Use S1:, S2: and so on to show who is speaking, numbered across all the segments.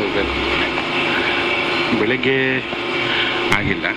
S1: ಹೋಗಬೇಕು. ಬೆಳಗ್ಗೆ ಆಗಿಲ್ಲ.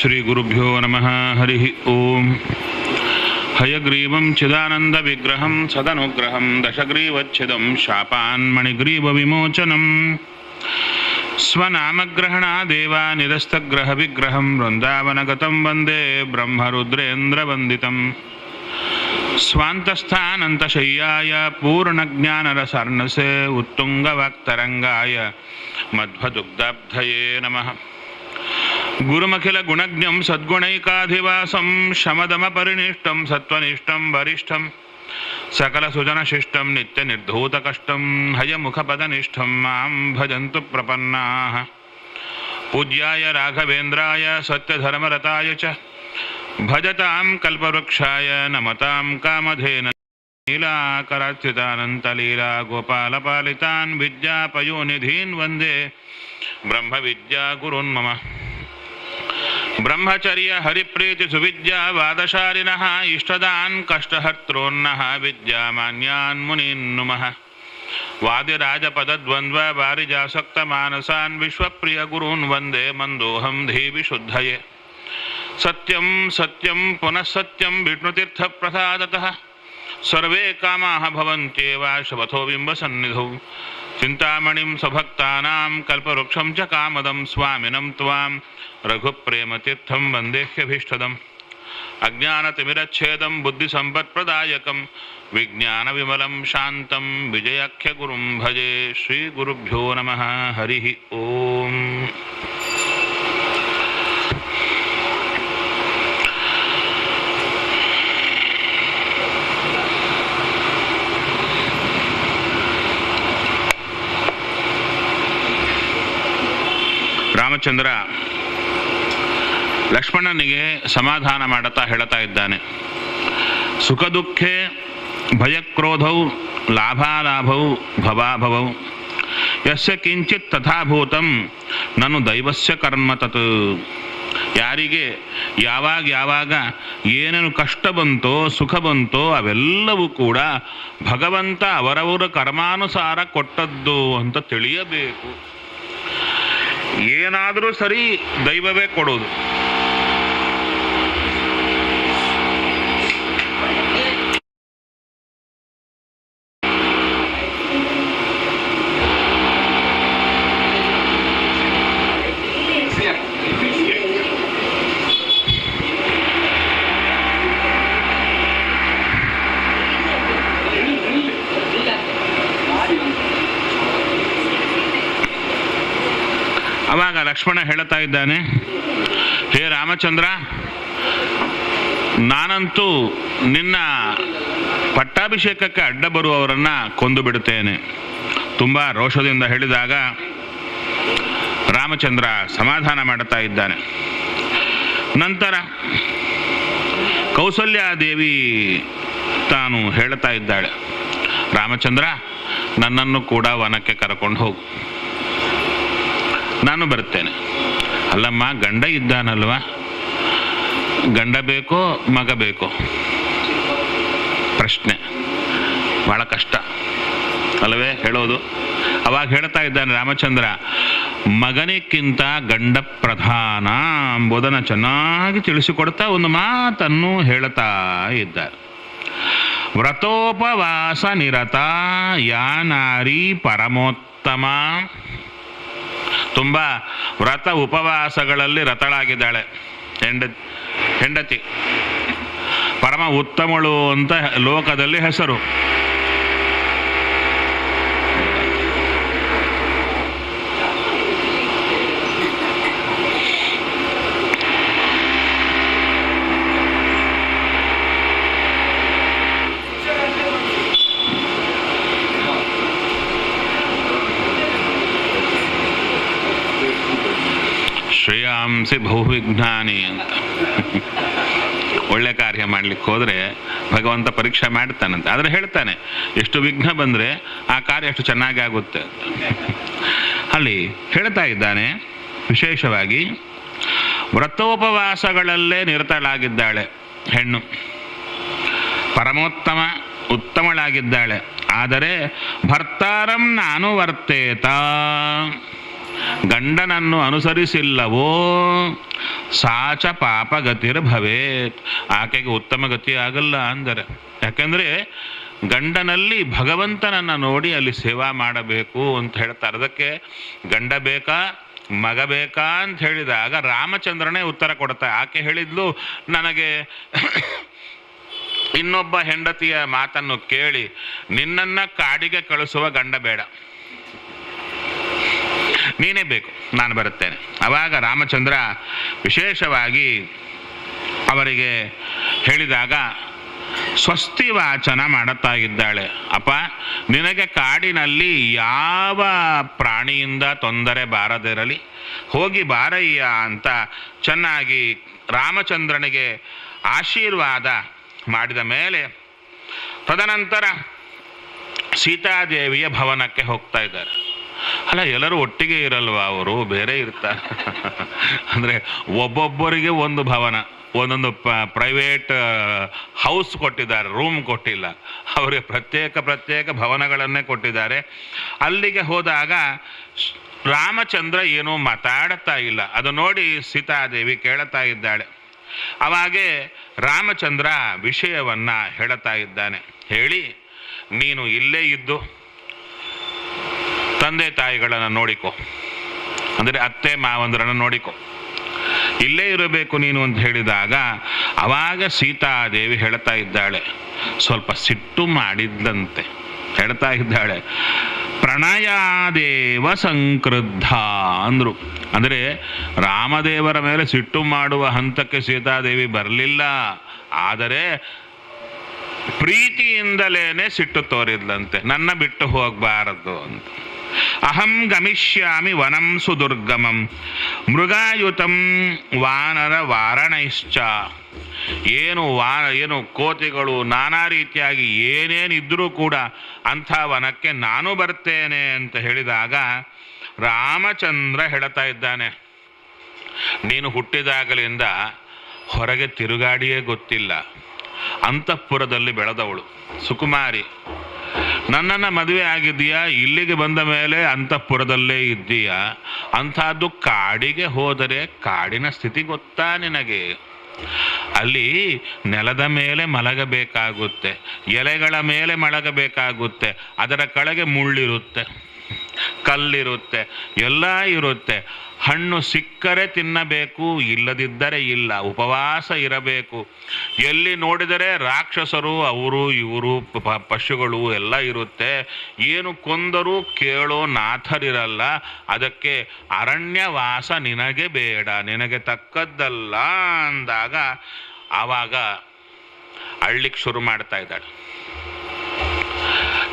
S1: ಶ್ರೀ ಗುರುಭ್ಯೋ ನಮಃ. ಹರಿ ಓಂ. ಹಯಗ್ರೀವಂ ಚಿದಾನಂದ ವಿಗ್ರಹಂ ಸದನುಗ್ರಹಂ ದಶಗ್ರೀವಚ್ಛಿದಂ ಶಾಪಾನ್ಮಣಿಗ್ರೀವ ವಿಮೋಚನಂ ಸ್ವನಾಮಗ್ರಹಣಾದೇವ ನಿರಸ್ತಗ್ರಹ ವಿಗ್ರಹಂ ವೃಂದಾವನಗತಂ ವಂದೇ ಬ್ರಹ್ಮರುದ್ರೇಂದ್ರವಂದಿತಂ ಸ್ವಾಂತಸ್ಥಾನಂತಶಯ್ಯಾಯ ಪೂರ್ಣಜ್ಞಾನರಸಾರ್ಣಸೆ ಉತ್ತುಂಗವಾಕ್ತರಂಗಾಯ ಮಧ್ವದುಗ್ಧಾಬ್ಧಯೇ ನಮಃ. ಗುರುಮಖಿಲ ಗುಣಜ್ಞಂ ಸದ್ಗುಣೈಕಾಧಿವಾಸಂ ಶಮದಮಪರಿನಿಷ್ಠಂ ಸತ್ವನಿಷ್ಠಂ ವರಿಷ್ಠಂ ಸಕಲ ಸುಜನಶಿಷ್ಟಂ ನಿತ್ಯ ನಿರ್ಧೂತಕಷ್ಟಂ ಹಯಮುಖಪದನಿಷ್ಠಂ ಮಾಂ ಭಜಂತು ಪ್ರಪನ್ನಾಃ. ಪೂಜ್ಯಾಯ ರಾಘವೇಂದ್ರಾಯ ಸತ್ಯಧರ್ಮರತಾಯ ಚ ಭಜತಾಂ ಕಲ್ಪವೃಕ್ಷಾಯ ನಮತಾಂ ಕಾಮಧೇನ ನೀಲಾಕರಾಚ್ಯುತಾನಂತಲೀಲಾ ಗೋಪಾಲಪಾಲಿತಾನ್ ವಿದ್ಯಾಪಯೋನಿಧೀನ್ ವಂದೇ ಬ್ರಹ್ಮವಿದ್ಯಾ ಗುರುನ್ ಮಮ. ಬ್ರಹ್ಮಚರ್ಯ ಹರಿಪ್ರೀತಿ ಸುವಿದ್ಯಾ ವಾದಶಾಲಿನಃ ಇಷ್ಟದಾನ್ ಕಷ್ಟಹರ್ತॄನ್ನಃ ವಿದ್ಯಾಮಾನ್ಯಾನ್ ಮುನೀನ್ ನುಮಃ. ವಾದಿರಾಜಪದದ್ವಂದ್ವ ವಾರಿಜಾಸಕ್ತ ಮಾನಸಾನ್ ವಿಶ್ವಪ್ರಿಯ ಗುರೂನ್ ವಂದೇ ಮಂದೋಹಂ ಧೀವಿಶುದ್ಧಯೇ. ಸತ್ಯಂ ಸತ್ಯಂ ಪುನಃ ಸತ್ಯಂ ವಿಷ್ಣುತೀರ್ಥ ಪ್ರಸಾದತಃ ಸರ್ವೇ ಕಾಮಾಃ ಭವಂತ್ಯೇವ ಶಪಥೋ ಬಿಂಬಸನ್ನಿಧೌ. ಚಿಂತಾಮಣಿಂ ಸ್ವಭಕ್ತಾನಾಂ ಕಲ್ಪವೃಕ್ಷಂ ಚ ಕಾಮದಂ ಸ್ವಾಮಿನಂ ತ್ವಾಂ ರಘುಪ್ರೇಮತೀರ್ಥಂ ವಂದೇಹ್ಯಭೀಷ್ಟದಂ. ಅಜ್ಞಾನತಿಮಿರಚ್ಛೇದಂ ಬುದ್ಧಿಸಂಪತ್ಪ್ರದಾಯಕಂ ವಿಜ್ಞಾನವಿಮಲಂ ಶಾಂತಂ ವಿಜಯಾಖ್ಯಗುರುಂ ಭಜೆ. ಶ್ರೀ ಗುರುಭ್ಯೋ ನಮಃ. ಹರಿ ಓಂ. ರಾಮಚಂದ್ರ ಲಕ್ಷ್ಮಣನಿಗೆ ಸಮಾಧಾನ ಮಾಡುತ್ತಾ ಹೇಳ್ತಾ ಇದ್ದಾನೆ. ಸುಖ ದುಃಖೇ ಭಯಕ್ರೋಧೌ ಲಾಭಾಲಾಭೌ ಭವಾಭವೌ ಯಸ್ಯ ಕಿಂಚಿತ್ ತಥಾಭೂತಂ ನನು ದೈವಸ್ಯ ಕರ್ಮ ತತ್. ಯಾರಿಗೆ ಯಾವಾಗ ಏನೇನು ಕಷ್ಟ ಬಂತೋ ಸುಖ ಬಂತೋ ಅವೆಲ್ಲವೂ ಕೂಡ ಭಗವಂತ ಅವರವರ ಕರ್ಮಾನುಸಾರ ಕೊಟ್ಟದ್ದು ಅಂತ ತಿಳಿಯಬೇಕು. ಏನಾದರೂ ಸರಿ ದೈವವೇ ಕೊಡೋದು. ಅವಾಗ ಲಕ್ಷ್ಮಣ ಹೇಳ್ತಾ ಇದ್ದಾನೆ, ಹೇ ರಾಮಚಂದ್ರ, ನಾನಂತೂ ನಿನ್ನ ಪಟ್ಟಾಭಿಷೇಕಕ್ಕೆ ಅಡ್ಡ ಬರುವವರನ್ನು ಕೊಂದು ಬಿಡುತ್ತೇನೆ. ತುಂಬ ರೋಷದಿಂದ ಹೇಳಿದಾಗ ರಾಮಚಂದ್ರ ಸಮಾಧಾನ ಮಾಡುತ್ತಾ ಇದ್ದಾನೆ. ನಂತರ ಕೌಸಲ್ಯಾದೇವಿ ತಾನು ಹೇಳ್ತಾ ಇದ್ದಾಳೆ, ರಾಮಚಂದ್ರ ನನ್ನನ್ನು ಕೂಡ ವನಕ್ಕೆ ಕರ್ಕೊಂಡು ಹೋಗು, ನಾನು ಬರ್ತೇನೆ. ಅಲ್ಲಮ್ಮ, ಗಂಡ ಇದ್ದಾನಲ್ವ, ಗಂಡ ಬೇಕೋ ಮಗ ಬೇಕೋ ಪ್ರಶ್ನೆ. ಬಹಳ ಕಷ್ಟ ಅಲ್ಲವೇ ಹೇಳೋದು. ಅವಾಗ ಹೇಳ್ತಾ ಇದ್ದಾನೆ ರಾಮಚಂದ್ರ, ಮಗನಿಕ್ಕಿಂತ ಗಂಡ ಪ್ರಧಾನ ಎಂಬುದನ್ನು ಚೆನ್ನಾಗಿ ತಿಳಿಸಿಕೊಡ್ತಾ ಒಂದು ಮಾತನ್ನು ಹೇಳ್ತಾ ಇದ್ದಾರೆ. ವ್ರತೋಪವಾಸ ನಿರತ ಯಾ ನಾರಿ ಪರಮೋತ್ತಮ. ತುಂಬ ವ್ರತ ಉಪವಾಸಗಳಲ್ಲಿ ರತಳಾಗಿದ್ದಾಳೆ ಹೆಂಡತಿ, ಪರಮ ಉತ್ತಮಳು ಅಂತ ಲೋಕದಲ್ಲಿ ಹೆಸರು. ಶ್ರೇಯಾಂಸಿ ಬಹುವಿಜ್ಞಾನಿ ಅಂತ. ಒಳ್ಳೆ ಕಾರ್ಯ ಮಾಡಲಿಕ್ಕೆ ಹೋದರೆ ಭಗವಂತ ಪರೀಕ್ಷೆ ಮಾಡ್ತಾನಂತೆ. ಆದರೆ ಹೇಳ್ತಾನೆ ಎಷ್ಟು ವಿಘ್ನ ಬಂದರೆ ಆ ಕಾರ್ಯ ಎಷ್ಟು ಚೆನ್ನಾಗಿ ಆಗುತ್ತೆ ಅಂತ. ಅಲ್ಲಿ ಹೇಳ್ತಾ ಇದ್ದಾನೆ ವಿಶೇಷವಾಗಿ ವ್ರತೋಪವಾಸಗಳಲ್ಲೇ ನಿರತಳಾಗಿದ್ದಾಳೆ ಹೆಣ್ಣು, ಪರಮೋತ್ತಮ ಉತ್ತಮಳಾಗಿದ್ದಾಳೆ. ಆದರೆ ಭರ್ತಾರಂ ನಾನು ವರ್ತೇತ, ಗಂಡನನ್ನು ಅನುಸರಿಸಿಲ್ಲವೋ ಸಾಚ ಪಾಪಗತಿರ್ಭವೇತ್, ಆಕೆಗೆ ಉತ್ತಮ ಗತಿ ಆಗಲ್ಲ ಅಂದರೆ. ಯಾಕೆಂದರೆ ಗಂಡನಲ್ಲಿ ಭಗವಂತನನ್ನು ನೋಡಿ ಅಲ್ಲಿ ಸೇವಾ ಮಾಡಬೇಕು ಅಂತ ಹೇಳ್ತಾರೆ. ಅದಕ್ಕೆ ಗಂಡ ಬೇಕಾ ಮಗ ಬೇಕಾ ಅಂತ ಹೇಳಿದಾಗ ರಾಮಚಂದ್ರನೇ ಉತ್ತರ ಕೊಡ್ತಾರೆ. ಆಕೆ ಹೇಳಿದ್ಲು, ನನಗೆ ಇನ್ನೊಬ್ಬ ಹೆಂಡತಿಯ ಮಾತನ್ನು ಕೇಳಿ ನಿನ್ನನ್ನು ಕಾಡಿಗೆ ಕಳಿಸುವ ಗಂಡ ಬೇಡ, ನೀನೇ ಬೇಕು, ನಾನು ಬರುತ್ತೇನೆ. ಆವಾಗ ರಾಮಚಂದ್ರ ವಿಶೇಷವಾಗಿ ಅವರಿಗೆ ಹೇಳಿದಾಗ ಸ್ವಸ್ತಿ ವಾಚನ ಮಾಡುತ್ತಾ ಇದ್ದಾಳೆ. ಅಪ್ಪ, ನಿನಗೆ ಕಾಡಿನಲ್ಲಿ ಯಾವ ಪ್ರಾಣಿಯಿಂದ ತೊಂದರೆ ಬಾರದಿರಲಿ, ಹೋಗಿ ಬಾರಯ್ಯ ಅಂತ ಚೆನ್ನಾಗಿ ರಾಮಚಂದ್ರನಿಗೆ ಆಶೀರ್ವಾದ ಮಾಡಿದ ಮೇಲೆ ತದನಂತರ ಸೀತಾದೇವಿಯ ಭವನಕ್ಕೆ ಹೋಗ್ತಾ ಇದ್ದಾರೆ. ಅಲ್ಲ, ಎಲ್ಲರೂ ಒಟ್ಟಿಗೆ ಇರಲ್ವ, ಅವರು ಬೇರೆ ಇರ್ತಾರೆ. ಅಂದರೆ ಒಬ್ಬೊಬ್ಬರಿಗೆ ಒಂದು ಭವನ, ಒಂದೊಂದು ಪ್ರೈವೇಟ್ ಹೌಸ್ ಕೊಟ್ಟಿದ್ದಾರೆ, ರೂಮ್ ಕೊಟ್ಟಿಲ್ಲ. ಅವರಿಗೆ ಪ್ರತ್ಯೇಕ ಭವನಗಳನ್ನೇ ಕೊಟ್ಟಿದ್ದಾರೆ. ಅಲ್ಲಿಗೆ ಹೋದಾಗ ರಾಮಚಂದ್ರ ಏನೂ ಮಾತಾಡುತ್ತಾ ಇಲ್ಲ. ಅದು ನೋಡಿ ಸೀತಾದೇವಿ ಕೇಳುತ್ತಾ ಇದ್ದಾಳೆ. ಅವಾಗೆ ರಾಮಚಂದ್ರ ವಿಷಯವನ್ನು ಹೇಳುತ್ತಾ ಇದ್ದಾನೆ. ಹೇಳಿ, ನೀನು ಇಲ್ಲೇ ಇದ್ದು ತಂದೆ ತಾಯಿಗಳನ್ನು ನೋಡಿಕೊ, ಅಂದರೆ ಅತ್ತೆ ಮಾವಂದ್ರನ್ನು ನೋಡಿಕೊ, ಇಲ್ಲೇ ಇರಬೇಕು ನೀನು ಅಂತ ಹೇಳಿದಾಗ ಅವಾಗ ಸೀತಾದೇವಿ ಹೇಳ್ತಾ ಇದ್ದಾಳೆ, ಸ್ವಲ್ಪ ಸಿಟ್ಟು ಮಾಡಿದ್ದಂತೆ. ಹೇಳ್ತಾ ಇದ್ದಾಳೆ, ಪ್ರಣಯಾದೇವ ಸಂಕ್ರುದ್ಧ ಅಂದರು. ಅಂದರೆ ರಾಮದೇವರ ಮೇಲೆ ಸಿಟ್ಟು ಮಾಡುವ ಹಂತಕ್ಕೆ ಸೀತಾದೇವಿ ಬರಲಿಲ್ಲ, ಆದರೆ ಪ್ರೀತಿಯಿಂದಲೇನೆ ಸಿಟ್ಟು ತೋರಿದ್ಲಂತೆ, ನನ್ನ ಬಿಟ್ಟು ಹೋಗಬಾರದು ಅಂತ. ಅಹಂ ಗಮಿಷ್ಯಾಮಿ ವನಂ ಸುದುರ್ಗಮಂ ಮೃಗಾಯುತಂ ವಾನರ ವಾರಣೈಶ್ಚ. ಏನು ಕೋತಿಗಳು ನಾನಾ ರೀತಿಯಾಗಿ ಏನೇನಿದ್ರೂ ಕೂಡ ಅಂಥ ವನಕ್ಕೆ ನಾನು ಬರ್ತೇನೆ ಅಂತ ಹೇಳಿದಾಗ ರಾಮಚಂದ್ರ ಹೇಳ್ತಾ ಇದ್ದಾನೆ, ನೀನು ಹುಟ್ಟಿದಾಗಲಿಂದ ಹೊರಗೆ ತಿರುಗಾಡಿಯೇ ಗೊತ್ತಿಲ್ಲ, ಅಂತಃಪುರದಲ್ಲಿ ಬೆಳೆದವಳು ಸುಕುಮಾರಿ. ನನ್ನನ್ನು ಮದುವೆ ಆಗಿದ್ದೀಯಾ, ಇಲ್ಲಿಗೆ ಬಂದ ಮೇಲೆ ಅಂತಃಪುರದಲ್ಲೇ ಇದ್ದೀಯಾ, ಅಂಥದ್ದು ಕಾಡಿಗೆ ಹೋದರೆ ಕಾಡಿನ ಸ್ಥಿತಿ ಗೊತ್ತಾ ನಿನಗೆ? ಅಲ್ಲಿ ನೆಲದ ಮೇಲೆ ಮಲಗಬೇಕಾಗುತ್ತೆ, ಎಲೆಗಳ ಮೇಲೆ ಮಲಗಬೇಕಾಗುತ್ತೆ, ಅದರ ಕೆಳಗೆ ಮುಳ್ಳಿರುತ್ತೆ, ಕಲ್ಲಿರುತ್ತೆ, ಎಲ್ಲ ಇರುತ್ತೆ. ಹಣ್ಣು ಸಿಕ್ಕರೆ ತಿನ್ನಬೇಕು, ಇಲ್ಲದಿದ್ದರೆ ಇಲ್ಲ, ಉಪವಾಸ ಇರಬೇಕು. ಎಲ್ಲಿ ನೋಡಿದರೆ ರಾಕ್ಷಸರು, ಅವರು ಇವರು ಪಶುಗಳು ಎಲ್ಲ ಇರುತ್ತೆ. ಏನು ಕೊಂದರೂ ಕೇಳೋ ನಾಥರಿರಲ್ಲ. ಅದಕ್ಕೆ ಅರಣ್ಯವಾಸ ನಿನಗೆ ಬೇಡ, ನಿನಗೆ ತಕ್ಕದ್ದಲ್ಲ ಅಂದಾಗ ಆವಾಗ ಅಳ್ಳಿಕ್ಕೆ ಶುರು ಮಾಡ್ತಾ ಇದ್ದಾಳೆ.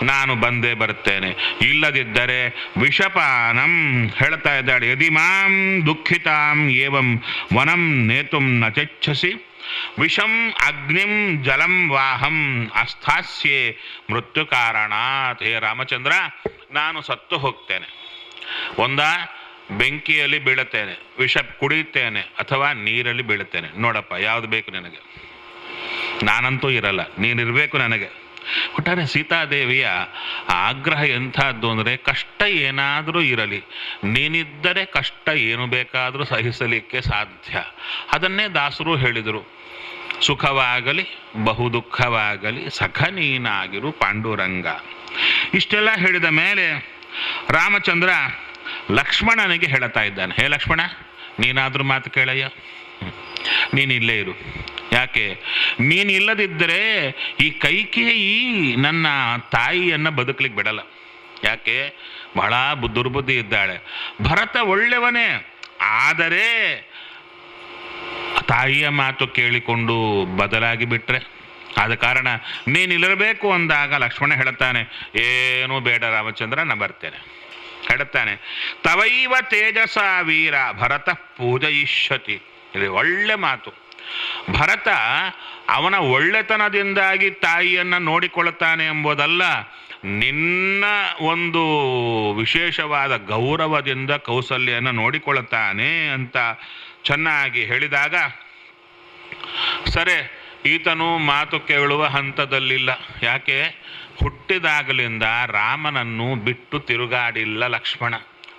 S1: ನಾನು ಬಂದೇ ಬರ್ತೇನೆ, ಇಲ್ಲದಿದ್ದರೆ ವಿಷಪಾನಂ ಹೇಳ್ತಾ ಇದ್ದಾಳೆ. ಯದಿ ಮಾಂ ದುಃಖಿತಾಂ ಏವಂ ವನಂ ನೇತುಂ ನ ಚಚ್ಛಸಿ ವಿಷಂ ಅಗ್ನಿಂ ಜಲಂ ವಾಹಂ ಅಸ್ಥಾಸ್ಯೆ ಮೃತ್ಯು ಕಾರಣಾತ್. ಹೇ ರಾಮಚಂದ್ರ, ನಾನು ಸತ್ತು ಹೋಗ್ತೇನೆ, ಬೆಂಕಿಯಲ್ಲಿ ಬೀಳುತ್ತೇನೆ, ವಿಷ ಕುಡಿಯುತ್ತೇನೆ, ಅಥವಾ ನೀರಲ್ಲಿ ಬೀಳುತ್ತೇನೆ. ನೋಡಪ್ಪ, ಯಾವುದು ಬೇಕು ನಿನಗೆ? ನಾನಂತೂ ಇರಲ್ಲ, ನೀನಿರಬೇಕು ನನಗೆ. ಒಟ್ಟಾರೆ ಸೀತಾದೇವಿಯ ಆಗ್ರಹ ಎಂಥದ್ದು ಅಂದರೆ, ಕಷ್ಟ ಏನಾದರೂ ಇರಲಿ, ನೀನಿದ್ದರೆ ಕಷ್ಟ ಏನು ಬೇಕಾದರೂ ಸಹಿಸಲಿಕ್ಕೆ ಸಾಧ್ಯ. ಅದನ್ನೇ ದಾಸರು ಹೇಳಿದರು. ಸುಖವಾಗಲಿ ಬಹು ದುಃಖವಾಗಲಿ ಸಖ ನೀನಾಗಿರು ಪಾಂಡುರಂಗ. ಇಷ್ಟೆಲ್ಲ ಹೇಳಿದ ಮೇಲೆ ರಾಮಚಂದ್ರ ಲಕ್ಷ್ಮಣನಿಗೆ ಹೇಳ್ತಾ ಇದ್ದಾನೆ, ಹೇ ಲಕ್ಷ್ಮಣ, ನೀನಾದ್ರೂ ಮಾತು ಕೇಳಯ್ಯ, ನೀನು ಇಲ್ಲೇ ಇರು. ಯಾಕೆ? ನೀನಿಲ್ಲದಿದ್ದರೆ ಈ ಕೈಕೇಯಿ ನನ್ನ ತಾಯಿಯನ್ನು ಬದುಕಲಿಕ್ಕೆ ಬಿಡಲ್ಲ. ಯಾಕೆ? ಬಹಳ ದುರ್ಬುದ್ಧಿ ಇದ್ದಾಳೆ. ಭರತ ಒಳ್ಳೆಯವನೇ, ಆದರೆ ತಾಯಿಯ ಮಾತು ಕೇಳಿಕೊಂಡು ಬದಲಾಗಿ ಬಿಟ್ರೆ, ಆದ ಕಾರಣ ನೀನಿಲ್ಲಿರಬೇಕು ಅಂದಾಗ ಲಕ್ಷ್ಮಣ ಹೇಳುತ್ತಾನೆ, ಏನೂ ಬೇಡ ರಾಮಚಂದ್ರ, ನಾ ಬರ್ತೇನೆ. ಹೇಳುತ್ತಾನೆ, ತವೈವ ತೇಜಸ ವೀರ ಭರತ ಪೂಜಯಿಷ್ಯತಿ. ಇದು ಒಳ್ಳೆ ಮಾತು. ಭರತ ಅವನ ಒಳ್ಳೆತನದಿಂದಾಗಿ ತಾಯಿಯನ್ನು ನೋಡಿಕೊಳ್ಳುತ್ತಾನೆ ಎಂಬುದಲ್ಲ, ನಿನ್ನ ಒಂದು ವಿಶೇಷವಾದ ಗೌರವದಿಂದ ಕೌಸಲ್ಯನ ನೋಡಿಕೊಳ್ಳುತ್ತಾನೆ ಅಂತ ಚೆನ್ನಾಗಿ ಹೇಳಿದಾಗ, ಸರಿ, ಈತನು ಮಾತು ಕೇಳುವ ಹಂತದಲ್ಲಿಲ್ಲ. ಯಾಕೆ? ಹುಟ್ಟಿದಾಗಲಿಂದ ರಾಮನನ್ನು ಬಿಟ್ಟು ತಿರುಗಾಡಿಲ್ಲ ಲಕ್ಷ್ಮಣ.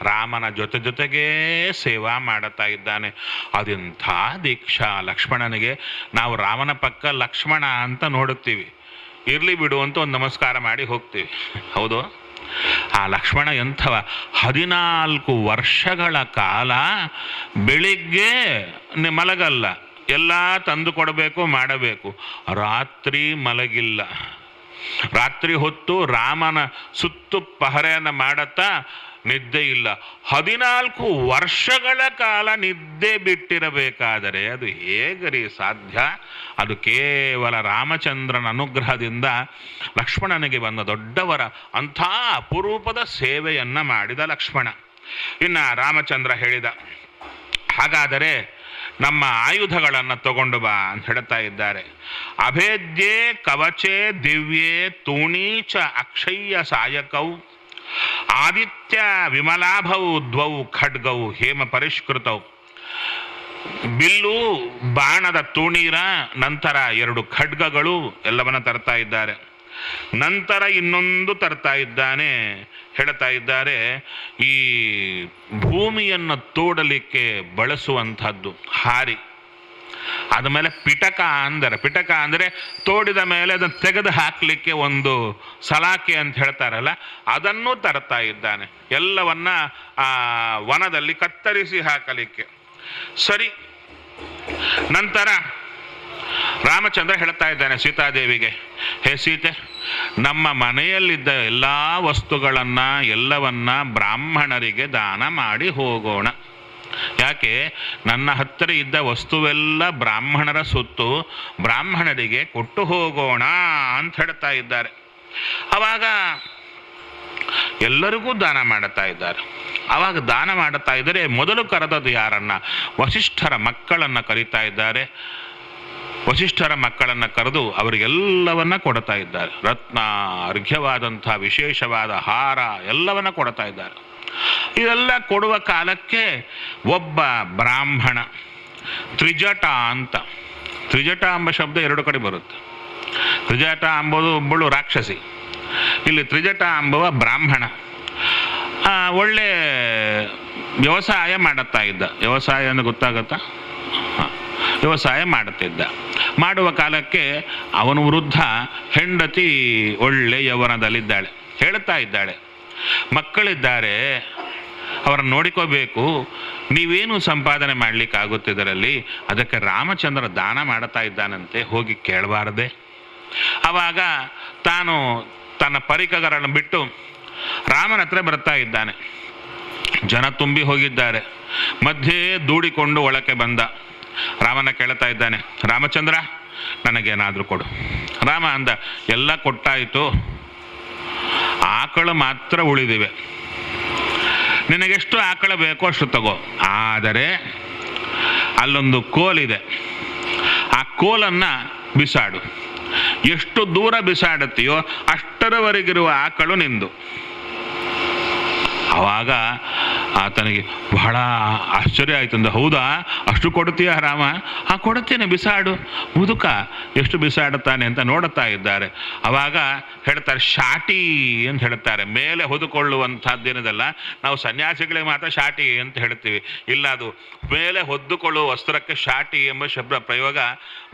S1: ರಾಮನ ಜೊತೆಗೇ ಸೇವಾ ಮಾಡುತ್ತಾ ಇದ್ದಾನೆ. ಅದೆಂಥ ದೀಕ್ಷಾ ಲಕ್ಷ್ಮಣನಿಗೆ. ನಾವು ರಾಮನ ಪಕ್ಕ ಲಕ್ಷ್ಮಣ ಅಂತ ನೋಡುತ್ತೀವಿ, ಇರಲಿ ಬಿಡು ಅಂತ ಒಂದು ನಮಸ್ಕಾರ ಮಾಡಿ ಹೋಗ್ತೀವಿ, ಹೌದು? ಆ ಲಕ್ಷ್ಮಣ ಎಂಥವ, 14 ವರ್ಷಗಳ ಕಾಲ ಬೆಳಿಗ್ಗೆ ಮಲಗಲ್ಲ, ಎಲ್ಲ ತಂದು ಕೊಡಬೇಕು, ಮಾಡಬೇಕು. ರಾತ್ರಿ ಮಲಗಿಲ್ಲ. ರಾತ್ರಿ ಹೊತ್ತು ರಾಮನ ಸುತ್ತು ಪಹರೆಯನ್ನು ಮಾಡುತ್ತಾ ನಿದ್ದೆ ಇಲ್ಲ. 14 ವರ್ಷಗಳ ಕಾಲ ನಿದ್ದೆ ಬಿಟ್ಟಿರಬೇಕಾದರೆ ಅದು ಹೇಗರಿ ಸಾಧ್ಯ? ಅದು ಕೇವಲ ರಾಮಚಂದ್ರನ ಅನುಗ್ರಹದಿಂದ ಲಕ್ಷ್ಮಣನಿಗೆ ಬಂದ ದೊಡ್ಡವರ ಅಂಥ ಅಪರೂಪದ ಸೇವೆಯನ್ನು ಮಾಡಿದ ಲಕ್ಷ್ಮಣ. ಇನ್ನು ರಾಮಚಂದ್ರ ಹೇಳಿದ, ಹಾಗಾದರೆ ನಮ್ಮ ಆಯುಧಗಳನ್ನು ತಗೊಂಡು ಬಾ ಅಂತ ಹೇಳ್ತಾ ಇದ್ದಾರೆ. ಅಭೇದ್ಯೆ ಕವಚೆ ದಿವ್ಯೆ ತೂಣೀಚ ಅಕ್ಷಯ್ಯ ಸಾಯಕೌ ಆದಿತ್ಯ ವಿಮಲಾಭೌ ದ್ವೌ ಖಡ್ಗೌ ಹೇಮ ಪರಿಷ್ಕೃತೌ. ಬಿಲ್ಲು, ಬಾಣದ ತೂಣೀರ, ನಂತರ 2 ಖಡ್ಗಗಳು ಎಲ್ಲವನ್ನ ತರ್ತಾ ಇದ್ದಾರೆ. ನಂತರ ಇನ್ನೊಂದು ತರ್ತಾ ಇದ್ದಾನೆ. ಹೇಳ್ತಾ ಇದ್ದಾರೆ, ಈ ಭೂಮಿಯನ್ನು ತೋಡಲಿಕ್ಕೆ ಬಳಸುವಂಥದ್ದು ಹಾರಿ. ಆದಮೇಲೆ ಪಿಟಕ ಅಂದರೆ ತೋಡಿದ ಮೇಲೆ ಅದನ್ನು ತೆಗೆದು ಹಾಕಲಿಕ್ಕೆ ಒಂದು ಸಲಾಕೆ ಅಂತ ಹೇಳ್ತಾರಲ್ಲ, ಅದನ್ನು ತರ್ತಾ ಇದ್ದಾನೆ. ಎಲ್ಲವನ್ನ ಆ ವನದಲ್ಲಿ ಕತ್ತರಿಸಿ ಹಾಕಲಿಕ್ಕೆ. ಸರಿ, ನಂತರ ರಾಮಚಂದ್ರ ಹೇಳ್ತಾ ಇದ್ದಾನೆ ಸೀತಾದೇವಿಗೆ, ಹೇ ಸೀತೆ, ನಮ್ಮ ಮನೆಯಲ್ಲಿದ್ದ ಎಲ್ಲ ವಸ್ತುಗಳನ್ನು ಎಲ್ಲವನ್ನ ಬ್ರಾಹ್ಮಣರಿಗೆ ದಾನ ಮಾಡಿ ಹೋಗೋಣ. ಯಾಕೆ? ನನ್ನ ಹತ್ತಿರ ಇದ್ದ ವಸ್ತುವೆಲ್ಲ ಬ್ರಾಹ್ಮಣರ ಸೊತ್ತು, ಬ್ರಾಹ್ಮಣರಿಗೆ ಕೊಟ್ಟು ಹೋಗೋಣ ಅಂತ ಹೇಳ್ತಾ ಇದ್ದಾರೆ. ಆವಾಗ ಎಲ್ಲರಿಗೂ ದಾನ ಮಾಡುತ್ತಾ ಇದ್ದಾರೆ. ಆವಾಗ ದಾನ ಮಾಡುತ್ತಾ ಇದ್ದರೆ ಮೊದಲು ಕರೆದದ್ದು ಯಾರನ್ನ? ವಸಿಷ್ಠರ ಮಕ್ಕಳನ್ನು ಕರೀತಾ ಇದ್ದಾರೆ. ವಸಿಷ್ಠರ ಮಕ್ಕಳನ್ನು ಕರೆದು ಅವರಿಗೆಲ್ಲವನ್ನ ಕೊಡ್ತಾ ಇದ್ದಾರೆ. ರತ್ನ, ಅರ್ಘ್ಯವಾದಂಥ ವಿಶೇಷವಾದ ಹಾರ ಎಲ್ಲವನ್ನ ಕೊಡ್ತಾ ಇದ್ದಾರೆ. ಇದೆಲ್ಲ ಕೊಡುವ ಕಾಲಕ್ಕೆ ಒಬ್ಬ ಬ್ರಾಹ್ಮಣ, ತ್ರಿಜಟ ಅಂತ. ತ್ರಿಜಟ ಎಂಬ ಶಬ್ದ 2 ಕಡೆ ಬರುತ್ತೆ. ತ್ರಿಜಟ ಎಂಬುದು ಒಬ್ಬಳು ರಾಕ್ಷಸಿ, ಇಲ್ಲಿ ತ್ರಿಜಟ ಎಂಬುವ ಬ್ರಾಹ್ಮಣ. ಒಳ್ಳೆ ವ್ಯವಸಾಯ ಮಾಡುತ್ತಾ ಇದ್ದ. ವ್ಯವಸಾಯ ಅಂದ್ರೆ ಗೊತ್ತಾಗತ್ತಾ? ವ್ಯವಸಾಯ ಮಾಡುತ್ತಿದ್ದ. ಮಾಡುವ ಕಾಲಕ್ಕೆ ಅವನ ವಿರುದ್ಧ ಹೆಂಡತಿ ಒಳ್ಳೆ ಯೌವನದಲ್ಲಿದ್ದಾಳೆ. ಹೇಳ್ತಾ ಇದ್ದಾಳೆ, ಮಕ್ಕಳಿದ್ದಾರೆ, ಅವರನ್ನು ನೋಡಿಕೋಬೇಕು, ನೀವೇನು ಸಂಪಾದನೆ ಮಾಡಲಿಕ್ಕಾಗುತ್ತೆ ಇದರಲ್ಲಿ? ಅದಕ್ಕೆ ರಾಮಚಂದ್ರ ದಾನ ಮಾಡ್ತಾ ಇದ್ದಾನಂತೆ, ಹೋಗಿ ಕೇಳಬಾರದೆ? ಆವಾಗ ತಾನು ತನ್ನ ಪರಿಕರಗಳನ್ನು ಬಿಟ್ಟು ರಾಮನ ಹತ್ರ ಬರ್ತಾ ಇದ್ದಾನೆ. ಜನ ತುಂಬಿ ಹೋಗಿದ್ದಾರೆ. ಮಧ್ಯೆ ದೂಡಿಕೊಂಡು ಒಳಕ್ಕೆ ಬಂದ. ರಾಮನ ಕೇಳ್ತಾ ಇದ್ದಾನೆ, ರಾಮಚಂದ್ರ, ನನಗೇನಾದರೂ ಕೊಡು. ರಾಮ ಅಂದ, ಎಲ್ಲ ಕೊಟ್ಟಾಯಿತು, ಆಕಳು ಮಾತ್ರ ಉಳಿದಿವೆ. ನಿನಗೆಷ್ಟು ಆಕಳ ಬೇಕೋ ಅಷ್ಟು ತಗೋ. ಆದರೆ ಅಲ್ಲೊಂದು ಕೋಲಿದೆ, ಆ ಕೋಲನ್ನು ಬಿಸಾಡು. ಎಷ್ಟು ದೂರ ಬಿಸಾಡುತ್ತೀಯೋ ಅಷ್ಟರವರೆಗಿರುವ ಆಕಳು ನಿಂದು. ಆವಾಗ ಆತನಿಗೆ ಬಹಳ ಆಶ್ಚರ್ಯ ಆಯ್ತಂದ. ಹೌದಾ, ಅಷ್ಟು ಕೊಡ್ತೀಯ ರಾಮ? ಕೊಡ್ತೇನೆ, ಬಿಸಾಡು. ಮುದುಕ ಎಷ್ಟು ಬಿಸಾಡುತ್ತಾನೆ ಅಂತ ನೋಡುತ್ತಾ ಇದ್ದಾರೆ. ಆವಾಗ ಹೇಳ್ತಾರೆ, ಶಾಟಿ ಅಂತ ಹೇಳ್ತಾರೆ. ಮೇಲೆ ಹೊದ್ದುಕೊಳ್ಳುವಂಥದ್ದೇನದಲ್ಲ, ನಾವು ಸನ್ಯಾಸಿಗಳಿಗೆ ಮಾತ್ರ ಶಾಟಿ ಅಂತ ಹೇಳ್ತೀವಿ. ಇಲ್ಲ, ಅದು ಮೇಲೆ ಹೊದ್ದುಕೊಳ್ಳುವ ವಸ್ತ್ರಕ್ಕೆ ಶಾಟಿ ಎಂಬ ಶಬ್ದ ಪ್ರಯೋಗ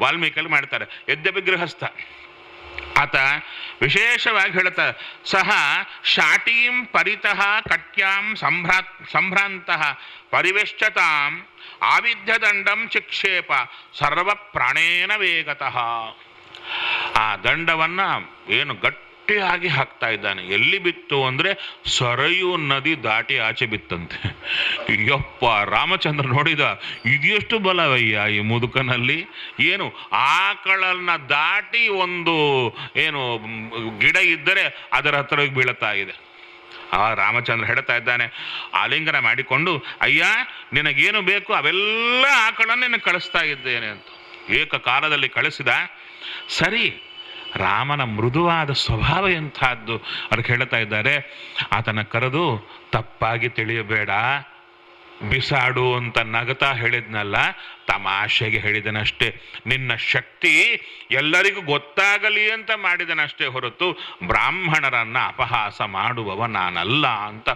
S1: ವಾಲ್ಮೀಕಿಯಲ್ಲಿ ಮಾಡ್ತಾರೆ. ಯದ್ಯಪಿ ಗೃಹಸ್ಥ ಆತ ವಿಶೇಷವಾಗಿ ಹೇಳ್ತಾರೆ, ಸಹ ಶಾಟೀಂ ಪರಿತಃ ಕಟ್ಯಾಂ ಸಂಭ್ರಾಂತಃ ಪರಿವೇಶ್ಯತಾಂ ಆವಿದ್ಯದಂಡಂ ಚಿಕ್ಷೇಪ ಸರ್ವ ಪ್ರಾಣೇನ ವೇಗತಃ. ಆ ದಂಡವನ್ನು ಏನು ಗಟ್ಟಿಯಾಗಿ ಹಾಕ್ತಾ ಇದ್ದಾನೆ. ಎಲ್ಲಿ ಬಿತ್ತು ಅಂದರೆ ಸರಯೂ ನದಿ ದಾಟಿ ಆಚೆ ಬಿತ್ತಂತೆ. ಯಪ್ಪ, ರಾಮಚಂದ್ರ ನೋಡಿದ, ಇದೆಷ್ಟು ಬಲವಯ್ಯ ಈ ಮುದುಕನಲ್ಲಿ. ಏನು ಆಕಳನ್ನ ದಾಟಿ ಒಂದು ಏನು ಗಿಡ ಇದ್ದರೆ ಅದರ ಹತ್ರ ಬೀಳುತ್ತಾ ಇದೆ. ಆ ರಾಮಚಂದ್ರ ಹೇಳ್ತಾ ಇದ್ದಾನೆ, ಆಲಿಂಗನ ಮಾಡಿಕೊಂಡು, ಅಯ್ಯ ನಿನಗೇನು ಬೇಕು ಅವೆಲ್ಲ ಆಕಳನ್ನು ನಿನಗೆ ಕಳಿಸ್ತಾ ಇದ್ದೇನೆ ಅಂತ ಏಕಕಾಲದಲ್ಲಿ ಕಳಿಸಿದ. ಸರಿ, ರಾಮನ ಮೃದುವಾದ ಸ್ವಭಾವ ಎಂಥದ್ದು ಅವ್ರು ಹೇಳ್ತಾ ಇದ್ದಾರೆ. ಆತನ ಕರೆದು, ತಪ್ಪಾಗಿ ತಿಳಿಯಬೇಡ, ಬಿಸಾಡು ಅಂತ ನಗತಾ ಹೇಳಿದ್ನಲ್ಲ, ತಮಾಷೆಗೆ ಹೇಳಿದನಷ್ಟೇ. ನಿನ್ನ ಶಕ್ತಿ ಎಲ್ಲರಿಗೂ ಗೊತ್ತಾಗಲಿ ಅಂತ ಮಾಡಿದನಷ್ಟೇ ಹೊರತು ಬ್ರಾಹ್ಮಣರನ್ನ ಅಪಹಾಸ ಮಾಡುವವ ನಾನಲ್ಲ ಅಂತ.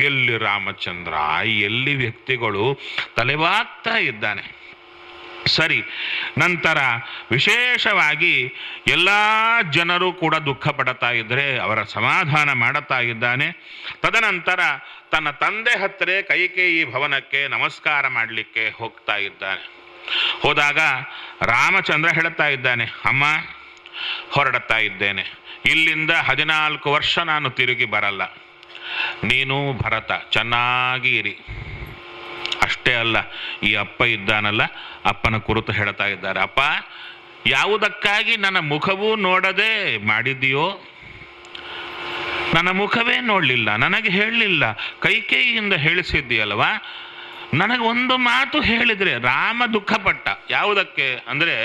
S1: ಎಲ್ಲಿ ರಾಮಚಂದ್ರ, ಎಲ್ಲಿ ವ್ಯಕ್ತಿಗಳು ತಲೆಬಾಗ್ತಾ ಇದ್ದಾನೆ. ಸರಿ, ನಂತರ ವಿಶೇಷವಾಗಿ ಎಲ್ಲ ಜನರು ಕೂಡ ದುಃಖ ಪಡುತ್ತಾ ಇದ್ದರೆ ಅವರ ಸಮಾಧಾನ ಮಾಡುತ್ತಾ ಇದ್ದಾನೆ. ತದನಂತರ ತನ್ನ ತಂದೆ ಹತ್ತಿರ ಕೈಕೇಯಿ ಭವನಕ್ಕೆ ನಮಸ್ಕಾರ ಮಾಡಲಿಕ್ಕೆ ಹೋಗ್ತಾ ಇದ್ದಾನೆ. ಹೋದಾಗ ರಾಮಚಂದ್ರ ಹೇಳ್ತಾ ಇದ್ದಾನೆ, ಅಮ್ಮ ಹೊರಡುತ್ತಾ ಇದ್ದೇನೆ, ಇಲ್ಲಿಂದ 14 ವರ್ಷ ನಾನು ತಿರುಗಿ ಬರಲ್ಲ. ನೀನು ಭರತ ಚೆನ್ನಾಗಿ ಇರಿ. ಅಷ್ಟೇ ಅಲ್ಲ, ಈ ಅಪ್ಪ ಇದ್ದಾನಲ್ಲ, ಅಪ್ಪನ ಕುರಿತು ಹೇಳ್ತಾ ಇದ್ದಾರೆ, ಅಪ್ಪ ಯಾವುದಕ್ಕಾಗಿ ನನ್ನ ಮುಖವೂ ನೋಡದೆ ಮಾಡಿದೆಯೋ, ನನ್ನ ಮುಖವೇ ನೋಡಲಿಲ್ಲ, ನನಗೆ ಹೇಳಲಿಲ್ಲ, ಕೈಕೇಯಿಯಿಂದ ಹೇಳಿಸಿದ್ದೀಯಲ್ವಾ, ನನಗೆ ಒಂದು ಮಾತು ಹೇಳಿದರೆ. ರಾಮ ದುಃಖಪಟ್ಟ. ಯಾವುದಕ್ಕೆ ಅಂದರೆ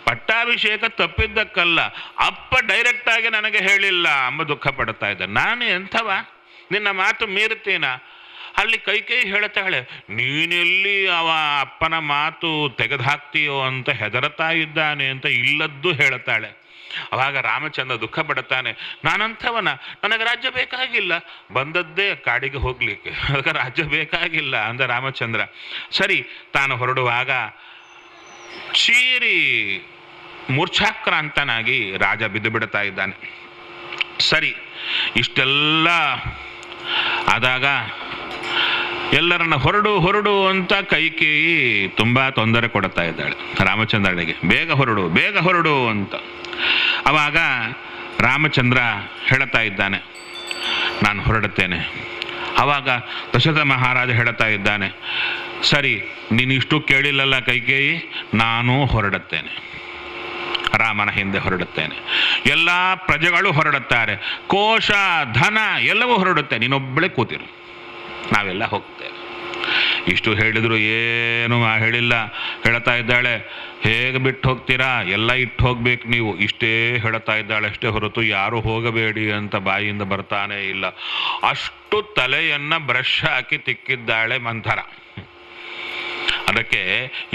S1: ಪಟ್ಟಾಭಿಷೇಕ ತಪ್ಪಿದ್ದಕ್ಕಲ್ಲ, ಅಪ್ಪ ಡೈರೆಕ್ಟಾಗಿ ನನಗೆ ಹೇಳಿಲ್ಲ ಎಂಬ ದುಃಖ ಪಡ್ತಾ ಇದ್ದ. ನಾನು ಎಂಥವ, ನಿನ್ನ ಮಾತು ಮೀರ್ತೀನ? ಅಲ್ಲಿ ಕೈಕೇಯಿ ಹೇಳ್ತಾಳೆ, ನೀನೆಲ್ಲಿ ಅವ ಅಪ್ಪನ ಮಾತು ತೆಗೆದುಹಾಕ್ತೀಯೋ ಅಂತ ಹೆದರ್ತಾ ಇದ್ದಾನೆ ಅಂತ ಇಲ್ಲದ್ದು ಹೇಳ್ತಾಳೆ. ಅವಾಗ ರಾಮಚಂದ್ರ ದುಃಖ ಪಡುತ್ತಾನೆ, ನಾನಂಥವನ, ನನಗೆ ರಾಜ್ಯ ಬೇಕಾಗಿಲ್ಲ, ಬಂದದ್ದೇ ಕಾಡಿಗೆ ಹೋಗ್ಲಿಕ್ಕೆ, ಅದಕ್ಕೆ ರಾಜ್ಯ ಬೇಕಾಗಿಲ್ಲ ಅಂದ ರಾಮಚಂದ್ರ. ಸರಿ, ತಾನು ಹೊರಡುವಾಗ ಚೀರಿ ಮೂರ್ಛಾಕ್ರಾಂತನಾಗಿ ರಾಜ ಬಿದ್ದು ಬಿಡ್ತಾ ಇದ್ದಾನೆ. ಸರಿ, ಇಷ್ಟೆಲ್ಲ ಆದಾಗ ಎಲ್ಲರನ್ನ ಹೊರಡು ಅಂತ ಕೈಕೇಯಿ ತುಂಬಾ ತೊಂದರೆ ಕೊಡ್ತಾ ಇದ್ದಾಳೆ ರಾಮಚಂದ್ರನಿಗೆ. ಬೇಗ ಹೊರಡು ಅಂತ. ಅವಾಗ ರಾಮಚಂದ್ರ ಹೇಳ್ತಾ ಇದ್ದಾನೆ, ನಾನು ಹೊರಡುತ್ತೇನೆ. ಆವಾಗ ದಶರಥ ಮಹಾರಾಜ ಹೇಳ್ತಾ ಇದ್ದಾನೆ, ಸರಿ, ನೀನಿಷ್ಟು ಕೇಳಿಲ್ಲಲ್ಲ ಕೈಕೇಯಿ, ನಾನು ಹೊರಡುತ್ತೇನೆ, ರಾಮನ ಹಿಂದೆ ಹೊರಡುತ್ತೇನೆ. ಎಲ್ಲ ಪ್ರಜೆಗಳು ಹೊರಡುತ್ತಾರೆ, ಕೋಶ ಧನ ಎಲ್ಲವೂ ಹೊರಡುತ್ತೆ, ನೀನೊಬ್ಬಳೇ ಕೂತಿರು, ನಾವೆಲ್ಲ ಹೋಗ್ತೇವೆ. ಇಷ್ಟು ಹೇಳಿದ್ರು ಏನು ಹೇಳಿಲ್ಲ. ಹೇಳ್ತಾ ಇದ್ದಾಳೆ, ಹೇಗೆ ಬಿಟ್ಟು ಹೋಗ್ತೀರಾ, ಎಲ್ಲ ಇಟ್ಟು ಹೋಗ್ಬೇಕು ನೀವು, ಇಷ್ಟೇ ಹೇಳ್ತಾ ಇದ್ದಾಳೆ ಅಷ್ಟೇ ಹೊರತು ಯಾರು ಹೋಗಬೇಡಿ ಅಂತ ಬಾಯಿಯಿಂದ ಬರ್ತಾನೆ ಇಲ್ಲ. ಅಷ್ಟು ತಲೆಯನ್ನ ಬ್ರಷ್ ಹಾಕಿ ತಿಕ್ಕಿದ್ದಾಳೆ ಮಂಥರ. ಅದಕ್ಕೆ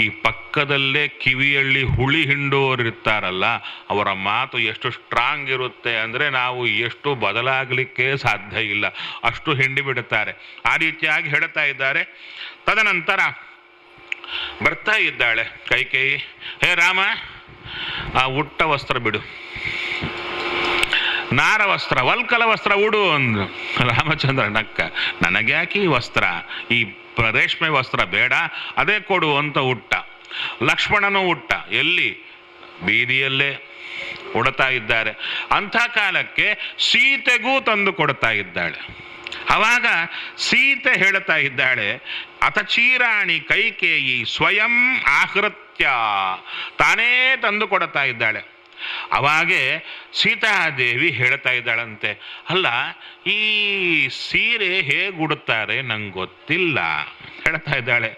S1: ಈ ಪಕ್ಕದಲ್ಲೇ ಕಿವಿಯಲ್ಲಿ ಹುಳಿ ಹಿಂಡುವವರು ಇರ್ತಾರಲ್ಲ, ಅವರ ಮಾತು ಎಷ್ಟು ಸ್ಟ್ರಾಂಗ್ ಇರುತ್ತೆ ಅಂದರೆ ನಾವು ಎಷ್ಟು ಬದಲಾಗಲಿಕ್ಕೆ ಸಾಧ್ಯ ಇಲ್ಲ, ಅಷ್ಟು ಹಿಂಡಿ ಬಿಡುತ್ತಾರೆ. ಆ ರೀತಿಯಾಗಿ ಹೇಳ್ತಾ ಇದ್ದಾರೆ. ತದನಂತರ ಬರ್ತಾ ಇದ್ದಾಳೆ ಕೈಕೇಯಿ, ಹೇ ರಾಮ, ಆ ಉಟ್ಟ ವಸ್ತ್ರ ಬಿಡು, ನಾರ ವಸ್ತ್ರ, ವಲ್ಕಲ ವಸ್ತ್ರ ಉಡು ಅಂದು. ರಾಮಚಂದ್ರ ನಕ್ಕ, ನನಗ್ಯಾಕೆ ಈ ವಸ್ತ್ರ, ಈ ರೇಷ್ಮೆ ವಸ್ತ್ರ ಬೇಡ, ಅದೇ ಕೊಡು ಅಂತ ಉಟ್ಟ. ಲಕ್ಷ್ಮಣನು ಉಟ್ಟ, ಎಲ್ಲಿ ಬೀದಿಯಲ್ಲೇ ಉಡ್ತಾ ಇದ್ದಾರೆ. ಅಂಥ ಕಾಲಕ್ಕೆ ಸೀತೆಗೂ ತಂದು ಕೊಡ್ತಾ ಇದ್ದಾಳೆ. ಅವಾಗ ಸೀತೆ ಹೇಳ್ತಾ ಇದ್ದಾಳೆ, ಅಥಚೀರಾಣಿ ಕೈಕೇಯಿ ಸ್ವಯಂ ಆಹೃತ್ಯ, ತಾನೇ ತಂದು ಕೊಡ್ತಾ ಇದ್ದಾಳೆ. ಅವಾಗೆ ಸೀತಾದೇವಿ ಹೇಳ್ತಾ ಇದ್ದಾಳಂತೆ, ಅಲ್ಲ ಈ ಸೀರೆ ಹೇಗೆ ಉಡುತ್ತಾರೆ ನಂಗೆ ಗೊತ್ತಿಲ್ಲ ಹೇಳ್ತಾ ಇದ್ದಾಳೆ.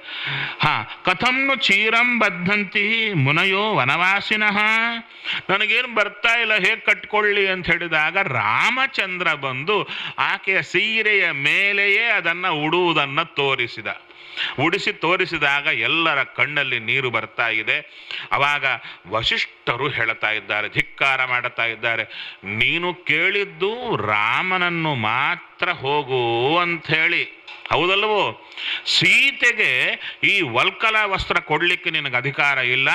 S1: ಕಥಂನು ಚೀರಂ ಬದ್ಧಂತಿ ಮುನಯೋ ವನವಾಸಿನಃ, ನನಗೇನು ಬರ್ತಾ ಇಲ್ಲ ಹೇಗೆ ಕಟ್ಕೊಳ್ಳಿ ಅಂತ ಹೇಳಿದಾಗ ರಾಮಚಂದ್ರ ಬಂದು ಆಕೆಯ ಸೀರೆಯ ಮೇಲೆಯೇ ಅದನ್ನು ಉಡುವುದನ್ನು ತೋರಿಸಿದ. ಉಡಿಸಿ ತೋರಿಸಿದಾಗ ಎಲ್ಲರ ಕಣ್ಣಲ್ಲಿ ನೀರು ಬರ್ತಾ ಇದೆ. ಅವಾಗ ವಸಿಷ್ಠರು ಹೇಳ್ತಾ ಇದ್ದಾರೆ, ಧಿಕ್ಕಾರ ಮಾಡುತ್ತಾ ಇದ್ದಾರೆ, ನೀನು ಕೇಳಿದ್ದು ರಾಮನನ್ನು ಮಾತ್ರ ಹೋಗು ಅಂಥೇಳಿ, ಹೌದಲ್ವೋ? ಸೀತೆಗೆ ಈ ವಲ್ಕಲ ವಸ್ತ್ರ ಕೊಡಲಿಕ್ಕೆ ನಿನಗೆ ಅಧಿಕಾರ ಇಲ್ಲ,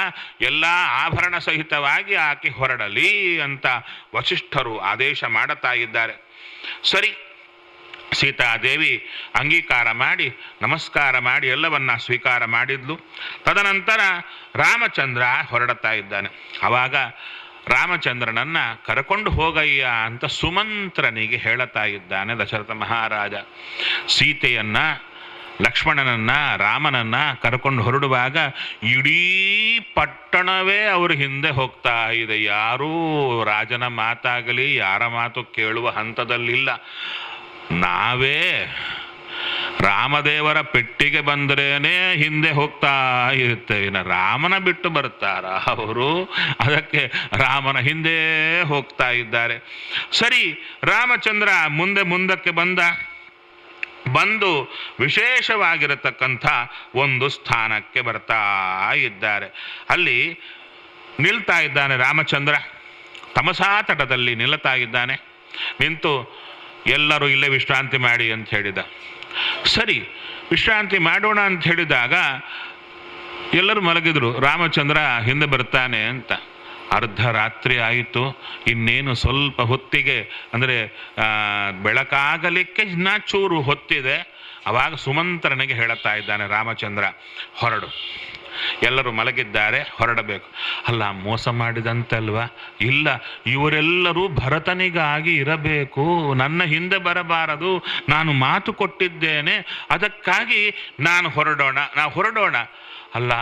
S1: ಎಲ್ಲ ಆಭರಣ ಸಹಿತವಾಗಿ ಆಕೆ ಹೊರಡಲಿ ಅಂತ ವಸಿಷ್ಠರು ಆದೇಶ ಮಾಡುತ್ತಾ ಇದ್ದಾರೆ. ಸರಿ, ಸೀತಾದೇವಿ ಅಂಗೀಕಾರ ಮಾಡಿ ನಮಸ್ಕಾರ ಮಾಡಿ ಎಲ್ಲವನ್ನ ಸ್ವೀಕಾರ ಮಾಡಿದ್ಲು. ತದನಂತರ ರಾಮಚಂದ್ರ ಹೊರಡುತ್ತಾ ಇದ್ದಾನೆ. ಆವಾಗ ರಾಮಚಂದ್ರನನ್ನ ಕರ್ಕೊಂಡು ಹೋಗಯ್ಯ ಅಂತ ಸುಮಂತ್ರನಿಗೆ ಹೇಳುತ್ತಾ ಇದ್ದಾನೆ ದಶರಥ ಮಹಾರಾಜ. ಸೀತೆಯನ್ನ, ಲಕ್ಷ್ಮಣನನ್ನ, ರಾಮನನ್ನ ಕರ್ಕೊಂಡು ಹೊರಡುವಾಗ ಇಡೀ ಪಟ್ಟಣವೇ ಅವ್ರ ಹಿಂದೆ ಹೋಗ್ತಾ ಇದೆ. ಯಾರೂ ರಾಜನ ಮಾತಾಗಲಿ ಯಾರ ಮಾತು ಕೇಳುವ ಹಂತದಲ್ಲಿಲ್ಲ. ನಾವೇ ರಾಮದೇವರ ಪೆಟ್ಟಿಗೆ ಬಂದ್ರೇನೆ ಹಿಂದೆ ಹೋಗ್ತಾ ಇರ್ತೇವೆ, ರಾಮನ ಬಿಟ್ಟು ಬರ್ತಾರ ಅವರು? ಅದಕ್ಕೆ ರಾಮನ ಹಿಂದೆ ಹೋಗ್ತಾ ಇದ್ದಾರೆ. ಸರಿ, ರಾಮಚಂದ್ರ ಮುಂದಕ್ಕೆ ಬಂದು ವಿಶೇಷವಾಗಿರತಕ್ಕಂಥ ಒಂದು ಸ್ಥಾನಕ್ಕೆ ಬರ್ತಾ ಇದ್ದಾರೆ. ಅಲ್ಲಿ ನಿಲ್ತಾ ಇದ್ದಾನೆ ರಾಮಚಂದ್ರ. ತಮಸಾ ತಟದಲ್ಲಿ ನಿಲ್ತಾ ಇದ್ದಾನೆ. ನಿಂತು ಎಲ್ಲರೂ ಇಲ್ಲೇ ವಿಶ್ರಾಂತಿ ಮಾಡಿ ಅಂತ ಹೇಳಿದ. ಸರಿ, ವಿಶ್ರಾಂತಿ ಮಾಡೋಣ ಅಂತ ಹೇಳಿದಾಗ ಎಲ್ಲರೂ ಮಲಗಿದ್ರು. ರಾಮಚಂದ್ರ ಹಿಂದೆ ಬರ್ತಾನೆ ಅಂತ. ಅರ್ಧ ರಾತ್ರಿ ಆಯಿತು. ಇನ್ನೇನು ಸ್ವಲ್ಪ ಹೊತ್ತಿಗೆ ಅಂದರೆ ಬೆಳಕಾಗಲಿಕ್ಕೆ ಇನ್ನ ಚೂರು ಹೊತ್ತಿದೆ. ಅವಾಗ ಸುಮಂತ್ರನಿಗೆ ಹೇಳುತ್ತಾ ಇದ್ದಾನೆ ರಾಮಚಂದ್ರ, ಹೊರಡು, ಎಲ್ಲರೂ ಮಲಗಿದ್ದಾರೆ, ಹೊರಡಬೇಕು. ಅಲ್ಲ, ಮೋಸ ಮಾಡಿದಂತಲ್ವಾ? ಇಲ್ಲ, ಇವರೆಲ್ಲರೂ ಭರತನಿಗಾಗಿ ಇರಬೇಕು, ನನ್ನ ಹಿಂದೆ ಬರಬಾರದು, ನಾನು ಮಾತು ಕೊಟ್ಟಿದ್ದೇನೆ, ಅದಕ್ಕಾಗಿ ನಾವು ಹೊರಡೋಣ. ಅಲ್ಲ,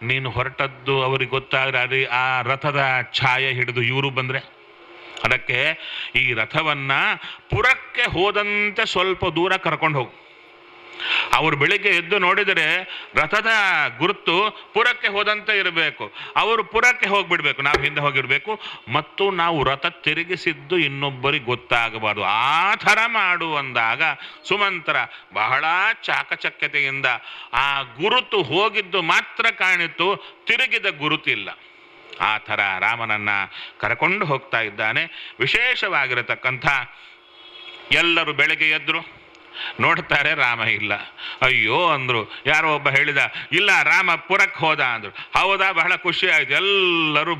S1: ನೀನು ಹೊರಟದ್ದು ಅವ್ರಿಗೆ ಗೊತ್ತಾದ್ರೆ ಆ ರಥದ ಛಾಯೆ ಹಿಡಿದು ಇವರು ಬಂದರೆ, ಅದಕ್ಕೆ ಈ ರಥವನ್ನ ಪುರಕ್ಕೆ ಹೋದಂತೆ ಸ್ವಲ್ಪ ದೂರ ಕರ್ಕೊಂಡು ಹೋಗು. ಅವರು ಬೆಳಿಗ್ಗೆ ಎದ್ದು ನೋಡಿದರೆ ರಥದ ಗುರುತು ಪುರಕ್ಕೆ ಹೋದಂತೆ ಇರಬೇಕು. ಅವರು ಪುರಕ್ಕೆ ಹೋಗ್ಬಿಡ್ಬೇಕು, ನಾವು ಹಿಂದೆ ಹೋಗಿರ್ಬೇಕು. ಮತ್ತು ನಾವು ರಥ ತಿರುಗಿಸಿದ್ದು ಇನ್ನೊಬ್ಬರಿಗೆ ಗೊತ್ತಾಗಬಾರ್ದು, ಆ ಥರ ಮಾಡು ಅಂದಾಗ ಸುಮಂತ್ರ ಬಹಳ ಚಾಕಚಕ್ಯತೆಯಿಂದ ಆ ಗುರುತು ಹೋಗಿದ್ದು ಮಾತ್ರ ಕಾಣಿತು, ತಿರುಗಿದ ಗುರುತಿಲ್ಲ. ಆ ಥರ ರಾಮನನ್ನ ಕರ್ಕೊಂಡು ಹೋಗ್ತಾ ಇದ್ದಾನೆ. ವಿಶೇಷವಾಗಿರತಕ್ಕಂಥ ಎಲ್ಲರೂ ಬೆಳಗ್ಗೆ ಎದ್ರು, ನೋಡ್ತಾರೆ ರಾಮ ಇಲ್ಲ. ಅಯ್ಯೋ ಅಂದ್ರು. ಯಾರೋ ಒಬ್ಬ ಹೇಳಿದ, ಇಲ್ಲ ರಾಮ ಪುರಕ್ಕೆ ಹೋದ ಅಂದ್ರು. ಹೌದಾ, ಬಹಳ ಖುಷಿ ಆಯ್ತು. ಎಲ್ಲರೂ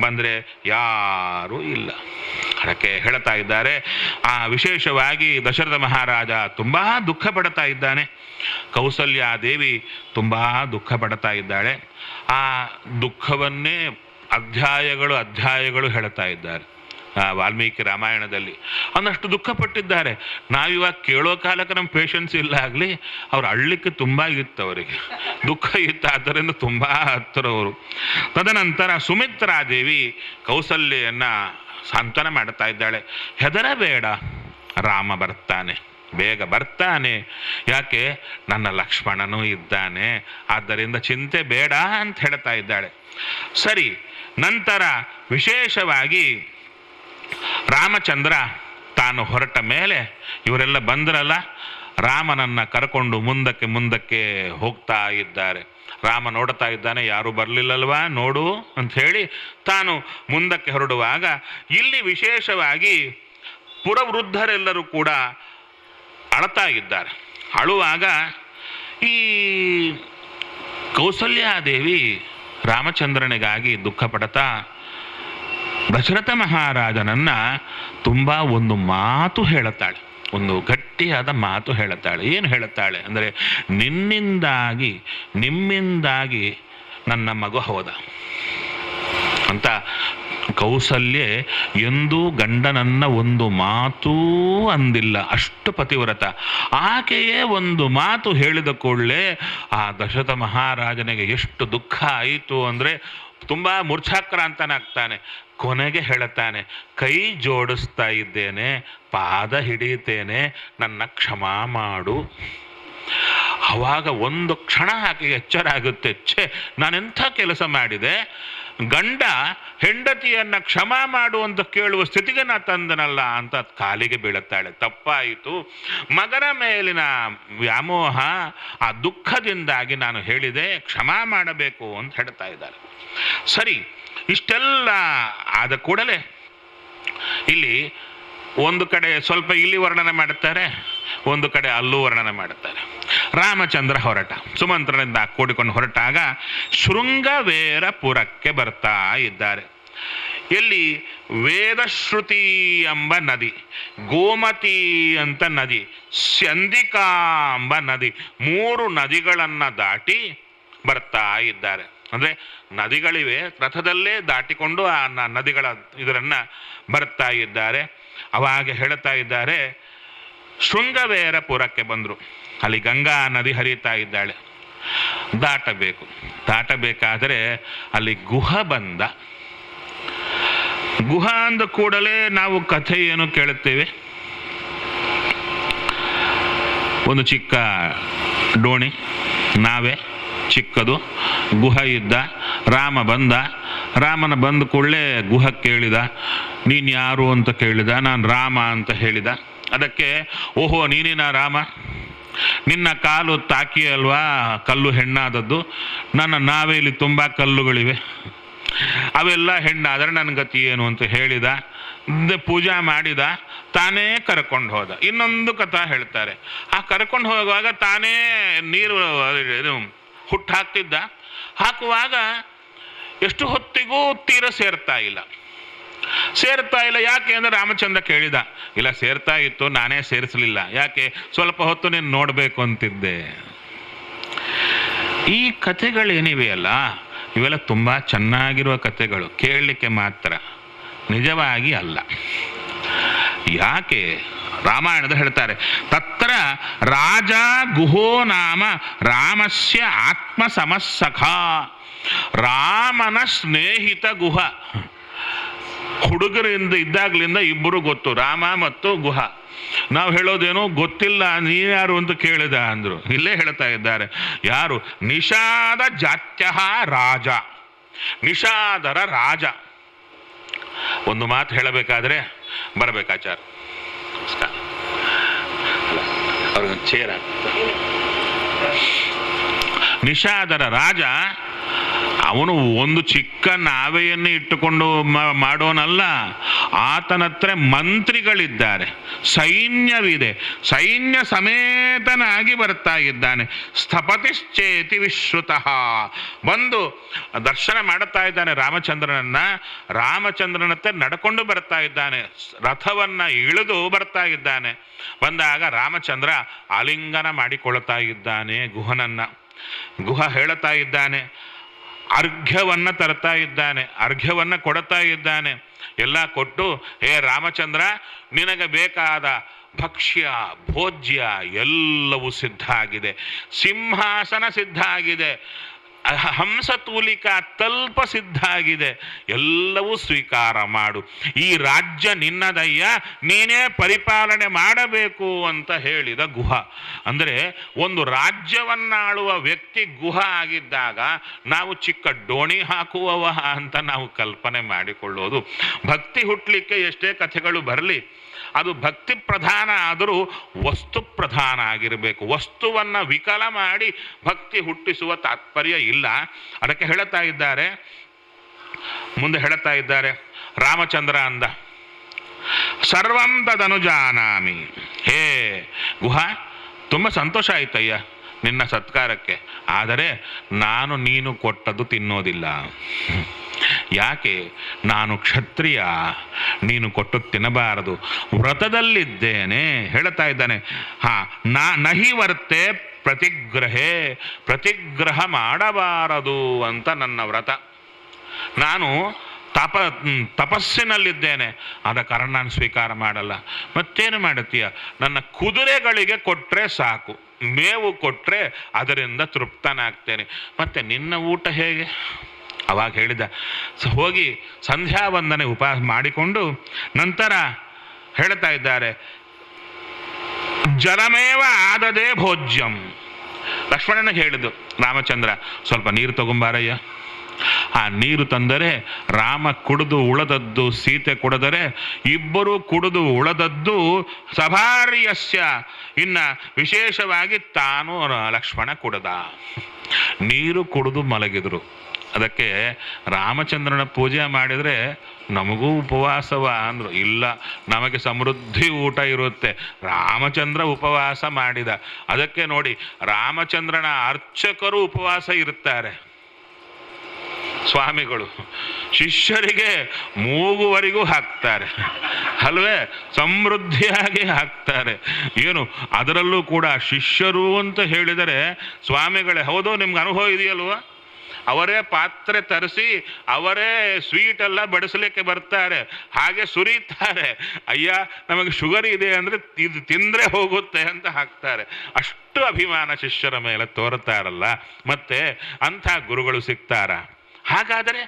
S1: ಬಂದ್ರೆ ಯಾರೂ ಇಲ್ಲ. ಅದಕ್ಕೆ ಹೇಳ್ತಾ ಇದ್ದಾರೆ, ವಿಶೇಷವಾಗಿ ದಶರಥ ಮಹಾರಾಜ ತುಂಬಾ ದುಃಖ ಪಡ್ತಾ ಇದ್ದಾನೆ. ಕೌಸಲ್ಯಾದೇವಿ ತುಂಬಾ ದುಃಖ ಪಡ್ತಾ ಇದ್ದಾಳೆ. ಆ ದುಃಖವನ್ನೇ ಅಧ್ಯಾಯಗಳು ಹೇಳ್ತಾ ಇದ್ದಾರೆ ವಾಲ್ಮೀಕಿ ರಾಮಾಯಣದಲ್ಲಿ. ಅನ್ನಷ್ಟು ದುಃಖಪಟ್ಟಿದ್ದಾರೆ. ನಾವಿವಾಗ ಕೇಳೋ ಕಾಲಕ್ಕೆ ನಮ್ಮ ಪೇಷನ್ಸ್ ಇಲ್ಲ ಆಗಲಿ, ಅವ್ರು ಅಳ್ಲಿಕ್ಕೆ ತುಂಬ ಇತ್ತು, ಅವರಿಗೆ ದುಃಖ ಇತ್ತು, ಆದ್ದರಿಂದ ತುಂಬ ಹತ್ತಿರವರು. ತದನಂತರ ಸುಮಿತ್ರಾದೇವಿ ಕೌಸಲ್ಯನ್ನ ಸಾಂತ್ವನ ಮಾಡ್ತಾ ಇದ್ದಾಳೆ. ಹೆದರಬೇಡ, ರಾಮ ಬರ್ತಾನೆ, ಬೇಗ ಬರ್ತಾನೆ. ಯಾಕೆ? ನನ್ನ ಲಕ್ಷ್ಮಣನೂ ಇದ್ದಾನೆ, ಆದ್ದರಿಂದ ಚಿಂತೆ ಬೇಡ ಅಂತ ಹೇಳ್ತಾ ಇದ್ದಾಳೆ. ಸರಿ, ನಂತರ ವಿಶೇಷವಾಗಿ ರಾಮಚಂದ್ರ ತಾನು ಹೊರಟ ಮೇಲೆ ಇವರೆಲ್ಲ ಬಂದ್ರಲ್ಲ, ರಾಮನನ್ನ ಕರ್ಕೊಂಡು ಮುಂದಕ್ಕೆ ಹೋಗ್ತಾ ಇದ್ದಾರೆ. ರಾಮ ನೋಡ್ತಾ ಇದ್ದಾನೆ, ಯಾರು ಬರಲಿಲ್ಲಲ್ವಾ ನೋಡು ಅಂತ ಹೇಳಿ ತಾನು ಮುಂದಕ್ಕೆ ಹೊರಡುವಾಗ ಇಲ್ಲಿ ವಿಶೇಷವಾಗಿ ಪುರವೃದ್ಧರೆಲ್ಲರೂ ಕೂಡ ಅಳತಾ ಇದ್ದಾರೆ. ಅಳುವಾಗ ಈ ಕೌಸಲ್ಯಾದೇವಿ ರಾಮಚಂದ್ರನಿಗಾಗಿ ದುಃಖ ಪಡ್ತಾ ದಶರಥ ಮಹಾರಾಜನನ್ನ ತುಂಬಾ ಒಂದು ಮಾತು ಹೇಳುತ್ತಾಳೆ, ಒಂದು ಗಟ್ಟಿಯಾದ ಮಾತು ಹೇಳುತ್ತಾಳೆ. ಏನು ಹೇಳುತ್ತಾಳೆ ಅಂದರೆ, ನಿಮ್ಮಿಂದಾಗಿ ನನ್ನ ಮಗು ಹೋದ ಅಂತ. ಕೌಸಲ್ಯೆ ಎಂದೂ ಗಂಡನನ್ನ ಒಂದು ಮಾತೂ ಅಂದಿಲ್ಲ, ಅಷ್ಟು ಪತಿವ್ರತ. ಆಕೆಯೇ ಒಂದು ಮಾತು ಹೇಳಿದ ಕೂಡಲೇ ಆ ದಶರಥ ಮಹಾರಾಜನಿಗೆ ಎಷ್ಟು ದುಃಖ ಆಯಿತು ಅಂದರೆ, ತುಂಬ ಮೂರ್ಛಾಕ್ರಾಂತನಾಗ್ತಾನೆ. ಕೊನೆಗೆ ಹೇಳುತ್ತಾನೆ, ಕೈ ಜೋಡಿಸ್ತಾ ಇದ್ದೇನೆ, ಪಾದ ಹಿಡಿಯುತ್ತೇನೆ, ನನ್ನ ಕ್ಷಮಾ ಮಾಡು. ಆವಾಗ ಒಂದು ಕ್ಷಣ ಹಾಕಿ ಎಚ್ಚರ ಆಗುತ್ತೆ, ಛೇ ನಾನೆಂಥ ಕೆಲಸ ಮಾಡಿದೆ, ಗಂಡ ಹೆಂಡತಿಯನ್ನ ಕ್ಷಮಾ ಮಾಡು ಅಂತ ಕೇಳುವ ಸ್ಥಿತಿಗೆ ನಾ ತಂದನಲ್ಲ ಅಂತ ಕಾಲಿಗೆ ಬೀಳುತ್ತಾಳೆ. ತಪ್ಪಾಯಿತು, ಮಗನ ಮೇಲಿನ ವ್ಯಾಮೋಹ, ಆ ದುಃಖದಿಂದಾಗಿ ನಾನು ಹೇಳಿದೆ, ಕ್ಷಮಾ ಮಾಡಬೇಕು ಅಂತ ಹೇಳ್ತಾ ಇದ್ದಾರೆ. ಸರಿ, ಇಷ್ಟೆಲ್ಲ ಆದ ಕೂಡಲೇ ಇಲ್ಲಿ ಒಂದು ಕಡೆ ಸ್ವಲ್ಪ ಇಲ್ಲಿ ವರ್ಣನೆ ಮಾಡುತ್ತಾರೆ, ಒಂದು ಕಡೆ ಅಲ್ಲೂ ವರ್ಣನೆ ಮಾಡುತ್ತಾರೆ. ರಾಮಚಂದ್ರ ಹೊರಟ, ಸುಮಂತ್ರನಿಂದ ಕೂಡಿಕೊಂಡು ಹೊರಟಾಗ ಶೃಂಗವೇರಪುರಕ್ಕೆ ಬರ್ತಾ ಇದ್ದಾರೆ. ಎಲ್ಲಿ? ವೇದಶ್ರುತಿ ಎಂಬ ನದಿ, ಗೋಮತಿ ಅಂತ ನದಿ, ಸ್ಯಂದಿಕಾ ಎಂಬ ನದಿ, 3 ನದಿಗಳನ್ನು ದಾಟಿ ಬರ್ತಾ ಇದ್ದಾರೆ. ಅಂದರೆ ನದಿಗಳಿವೆ, ರಥದಲ್ಲೇ ದಾಟಿಕೊಂಡು ಆ ನದಿಗಳ ಇದರನ್ನು ಬರ್ತಾ ಇದ್ದಾರೆ. ಅವಾಗ ಹೇಳ್ತಾ ಇದ್ದಾರೆ, ಶೃಂಗವೇರಪುರಕ್ಕೆ ಬಂದರು. ಅಲ್ಲಿ ಗಂಗಾ ನದಿ ಹರಿತಾ ಇದ್ದಾಳೆ, ದಾಟಬೇಕು. ದಾಟಬೇಕಾದರೆ ಅಲ್ಲಿ ಗುಹ ಬಂದ. ಗುಹ ಅಂದ ಕೂಡಲೇ ನಾವು ಕಥೆ ಏನು ಕೇಳುತ್ತೇವೆ, ಒಂದು ಚಿಕ್ಕ ಡೋಣಿ, ನಾವೇ ಚಿಕ್ಕದು, ಗುಹ ಇದ್ದ, ರಾಮ ಬಂದ. ರಾಮನ ಬಂದ ಕೂಡಲೇ ಗುಹ ಕೇಳಿದ, ನೀನು ಯಾರು ಅಂತ ಕೇಳಿದ. ನಾನು ರಾಮ ಅಂತ ಹೇಳಿದ. ಅದಕ್ಕೆ, ಓಹೋ ನೀನೇನ ರಾಮ, ನಿನ್ನ ಕಾಲು ತಾಕಿ ಅಲ್ವಾ ಕಲ್ಲು ಹೆಣ್ಣಾದದ್ದು, ನನ್ನ ನಾವೇಲಿ ತುಂಬ ಕಲ್ಲುಗಳಿವೆ, ಅವೆಲ್ಲ ಹೆಣ್ಣಾದರೆ ನನ್ನ ಗತಿ ಏನು ಅಂತ ಹೇಳಿದ. ಪೂಜಾ ಮಾಡಿದ, ತಾನೇ ಕರ್ಕೊಂಡು ಹೋದ. ಇನ್ನೊಂದು ಕಥಾ ಹೇಳ್ತಾರೆ, ಆ ಕರ್ಕೊಂಡು ಹೋಗುವಾಗ ತಾನೇ ನೀರು ಹುಟ್ಟು ಹಾಕ್ತಿದ್ದ. ಹಾಕುವಾಗ ಎಷ್ಟು ಹೊತ್ತಿಗೂ ತೀರ ಸೇರ್ತಾ ಇಲ್ಲ. ಯಾಕೆ ಅಂದರೆ ರಾಮಚಂದ್ರ ಕೇಳಿದ. ಇಲ್ಲ, ಸೇರ್ತಾ ಇತ್ತು, ನಾನೇ ಸೇರಿಸಲಿಲ್ಲ. ಯಾಕೆ? ಸ್ವಲ್ಪ ಹೊತ್ತು ನೀನು ನೋಡಬೇಕು ಅಂತಿದ್ದೆ. ಈ ಕಥೆಗಳೇನಿವೆಯಲ್ಲ, ಇವೆಲ್ಲ ತುಂಬ ಚೆನ್ನಾಗಿರುವ ಕಥೆಗಳು, ಕೇಳಲಿಕ್ಕೆ ಮಾತ್ರ, ನಿಜವಾಗಿ ಅಲ್ಲ. ಯಾಕೆ? ರಾಮಾಯಣದ ಹೇಳ್ತಾರೆ, ತತ್ರ ರಾಜ ಗುಹೋ ನಾಮ ರಾಮಸ್ಯ ಆತ್ಮ ಸಮಸ್ಸಖ. ರಾಮನ ಸ್ನೇಹಿತ ಗುಹ. ಹುಡುಗರಿಂದ ಇದ್ದಾಗಲಿಂದ ಇಬ್ಬರು ಗೊತ್ತು, ರಾಮ ಮತ್ತು ಗುಹ. ನಾವು ಹೇಳೋದೇನು ಗೊತ್ತಿಲ್ಲ, ನೀವ್ಯಾರು ಅಂತ ಕೇಳಿದ ಅಂದ್ರು. ಇಲ್ಲೇ ಹೇಳ್ತಾ ಇದ್ದಾರೆ, ಯಾರು? ನಿಷಾದ ಜಾತ್ಯ ರಾಜ, ನಿಷಾದರ ರಾಜ. ಒಂದು ಮಾತು ಹೇಳಬೇಕಾದ್ರೆ ಬರಬೇಕಾಚಾರ, ಅವ್ರಿಗೊಂದು ಚೇರ. ನಿಷಾದರ ರಾಜ ಅವನು ಒಂದು ಚಿಕ್ಕ ನಾವೆಯನ್ನು ಇಟ್ಟುಕೊಂಡು ಮಾಡೋನಲ್ಲ, ಆತನತ್ರ ಮಂತ್ರಿಗಳಿದ್ದಾರೆ, ಸೈನ್ಯವಿದೆ, ಸೈನ್ಯ ಸಮೇತನಾಗಿ ಬರ್ತಾ ಇದ್ದಾನೆ. ಸ್ಥಪತಿಶ್ಚೇತಿ ವಿಶ್ರುತಃ. ಬಂದು ದರ್ಶನ ಮಾಡುತ್ತಾ ಇದ್ದಾನೆ ರಾಮಚಂದ್ರನನ್ನ. ರಾಮಚಂದ್ರನತ್ತೆ ನಡ್ಕೊಂಡು ಬರ್ತಾ ಇದ್ದಾನೆ, ರಥವನ್ನ ಇಳಿದು ಬರ್ತಾ ಇದ್ದಾನೆ. ಬಂದಾಗ ರಾಮಚಂದ್ರ ಆಲಿಂಗನ ಮಾಡಿಕೊಳ್ತಾ ಇದ್ದಾನೆ ಗುಹನನ್ನ. ಗುಹ ಹೇಳುತ್ತಾ ಇದ್ದಾನೆ, ಅರ್ಘ್ಯವನ್ನ ತರ್ತಾ ಇದ್ದಾನೆ, ಅರ್ಘ್ಯವನ್ನ ಕೊಡ್ತಾ ಇದ್ದಾನೆ. ಎಲ್ಲ ಕೊಟ್ಟು, ಹೇ ರಾಮಚಂದ್ರ, ನಿನಗೆ ಬೇಕಾದ ಭಕ್ಷ್ಯ ಭೋಜ್ಯ ಎಲ್ಲವೂ ಸಿದ್ಧ ಆಗಿದೆ, ಸಿಂಹಾಸನ ಸಿದ್ಧ ಆಗಿದೆ, ಹಂಸತೂಲಿಕಾ ತಲ್ಪ ಸಿದ್ಧ ಆಗಿದೆ, ಎಲ್ಲವೂ ಸ್ವೀಕಾರ ಮಾಡು. ಈ ರಾಜ್ಯ ನಿನ್ನದಯ್ಯ, ನೀನೇ ಪರಿಪಾಲನೆ ಮಾಡಬೇಕು ಅಂತ ಹೇಳಿದ ಗುಹ. ಅಂದರೆ ಒಂದು ರಾಜ್ಯವನ್ನಾಳುವ ವ್ಯಕ್ತಿ ಗುಹ ಆಗಿದ್ದಾಗ ನಾವು ಚಿಕ್ಕ ಡೋಣಿ ಹಾಕುವವ ಅಂತ ನಾವು ಕಲ್ಪನೆ ಮಾಡಿಕೊಳ್ಳೋದು. ಭಕ್ತಿ ಹುಟ್ಟಲಿಕ್ಕೆ ಎಷ್ಟೇ ಕಥೆಗಳು ಬರಲಿ, ಅದು ಭಕ್ತಿ ಪ್ರಧಾನ ಆದರೂ ವಸ್ತು ಪ್ರಧಾನ ಆಗಿರಬೇಕು. ವಸ್ತುವನ್ನು ವಿಕಲ ಮಾಡಿ ಭಕ್ತಿ ಹುಟ್ಟಿಸುವ ತಾತ್ಪರ್ಯ ಇಲ್ಲ. ಅದಕ್ಕೆ ಹೇಳುತ್ತಾ ಇದ್ದಾರೆ, ಮುಂದೆ ಹೇಳುತ್ತಾ ಇದ್ದಾರೆ, ರಾಮಚಂದ್ರ ಅಂದ, ಸರ್ವಂ ತದನುಜಾನಾಮಿ. ಹೇ ಗುಹ, ತುಂಬ ಸಂತೋಷ ಆಯ್ತಯ್ಯ ನಿನ್ನ ಸತ್ಕಾರಕ್ಕೆ, ಆದರೆ ನಾನು ನೀನು ಕೊಟ್ಟದ್ದು ತಿನ್ನೋದಿಲ್ಲ. ಯಾಕೆ? ನಾನು ಕ್ಷತ್ರಿಯ, ನೀನು ಕೊಟ್ಟು ತಿನ್ನಬಾರದು, ವ್ರತದಲ್ಲಿದ್ದೇನೆ. ಹೇಳ್ತಾ ಇದ್ದಾನೆ, ನಹಿ ವರ್ತೆ ಪ್ರತಿಗ್ರಹೇ, ಪ್ರತಿಗ್ರಹ ಮಾಡಬಾರದು ಅಂತ ನನ್ನ ವ್ರತ. ನಾನು ತಪಸ್ಸಿನಲ್ಲಿದ್ದೇನೆ, ಆದ ಕಾರಣ ನಾನು ಸ್ವೀಕಾರ ಮಾಡಲ್ಲ. ಮತ್ತೇನು ಮಾಡುತ್ತೀಯ? ನನ್ನ ಕುದುರೆಗಳಿಗೆ ಕೊಟ್ಟರೆ ಸಾಕು, ಮೇವು ಕೊಟ್ಟರೆ ಅದರಿಂದ ತೃಪ್ತನಾಗ್ತೇನೆ. ಮತ್ತೆ ನಿನ್ನ ಊಟ ಹೇಗೆ? ಅವಾಗ ಹೇಳಿದ, ಹೋಗಿ ಸಂಧ್ಯಾ ವಂದನೆ ಉಪವಾಸ ಮಾಡಿಕೊಂಡು ನಂತರ ಹೇಳ್ತಾ ಇದ್ದಾರೆ, ಜಲಮೇವ ಆದದೇ ಭೋಜ್ಯಂ. ಲಕ್ಷ್ಮಣನಿಗೆ ಹೇಳಿದ್ದು ರಾಮಚಂದ್ರ, ಸ್ವಲ್ಪ ನೀರು ತಗೊಂಬಾರಯ್ಯ. ಆ ನೀರು ತಂದರೆ ರಾಮ ಕುಡಿದು ಉಳದದ್ದು, ಸೀತೆ ಕುಡಿದರೆ ಇಬ್ಬರು ಕುಡಿದು ಉಳದದ್ದು ಸಭಾರ್ಯಸ್ಯ. ಇನ್ನ ವಿಶೇಷವಾಗಿ ತಾನು ಲಕ್ಷ್ಮಣ ಕುಡದ. ನೀರು ಕುಡಿದು ಮಲಗಿದ್ರು. ಅದಕ್ಕೆ ರಾಮಚಂದ್ರನ ಪೂಜೆ ಮಾಡಿದರೆ ನಮಗೂ ಉಪವಾಸವ ಅಂದರು. ಇಲ್ಲ, ನಮಗೆ ಸಮೃದ್ಧಿ ಊಟ ಇರುತ್ತೆ. ರಾಮಚಂದ್ರ ಉಪವಾಸ ಮಾಡಿದ. ಅದಕ್ಕೆ ನೋಡಿ, ರಾಮಚಂದ್ರನ ಅರ್ಚಕರು ಉಪವಾಸ ಇರುತ್ತಾರೆ. ಸ್ವಾಮಿಗಳು ಶಿಷ್ಯರಿಗೆ ಮೂಗುವರೆಗೂ ಹಾಕ್ತಾರೆ ಅಲ್ವೇ, ಸಮೃದ್ಧಿಯಾಗಿ ಹಾಕ್ತಾರೆ. ಏನು ಅದರಲ್ಲೂ ಕೂಡ ಶಿಷ್ಯರು ಅಂತ ಹೇಳಿದರೆ ಸ್ವಾಮಿಗಳೇ. ಹೌದು, ನಿಮ್ಗೆ ಅನುಭವ ಇದೆಯಲ್ವ? ಅವರೇ ಪಾತ್ರೆ ತರಿಸಿ ಅವರೇ ಸ್ವೀಟ್ ಎಲ್ಲ ಬಡಿಸಲಿಕ್ಕೆ ಬರ್ತಾರೆ, ಹಾಗೆ ಸುರಿತಾರೆ. ಅಯ್ಯ, ನಮಗೆ ಶುಗರ್ ಇದೆ ಅಂದರೆ ಇದು ತಿಂದರೆ ಹೋಗುತ್ತೆ ಅಂತ ಹಾಕ್ತಾರೆ. ಅಷ್ಟು ಅಭಿಮಾನ ಶಿಷ್ಯರ ಮೇಲೆ ತೋರುತ್ತಾರಲ್ಲ, ಮತ್ತೆ ಅಂಥ ಗುರುಗಳು ಸಿಗ್ತಾರ? ಹಾಗಾದರೆ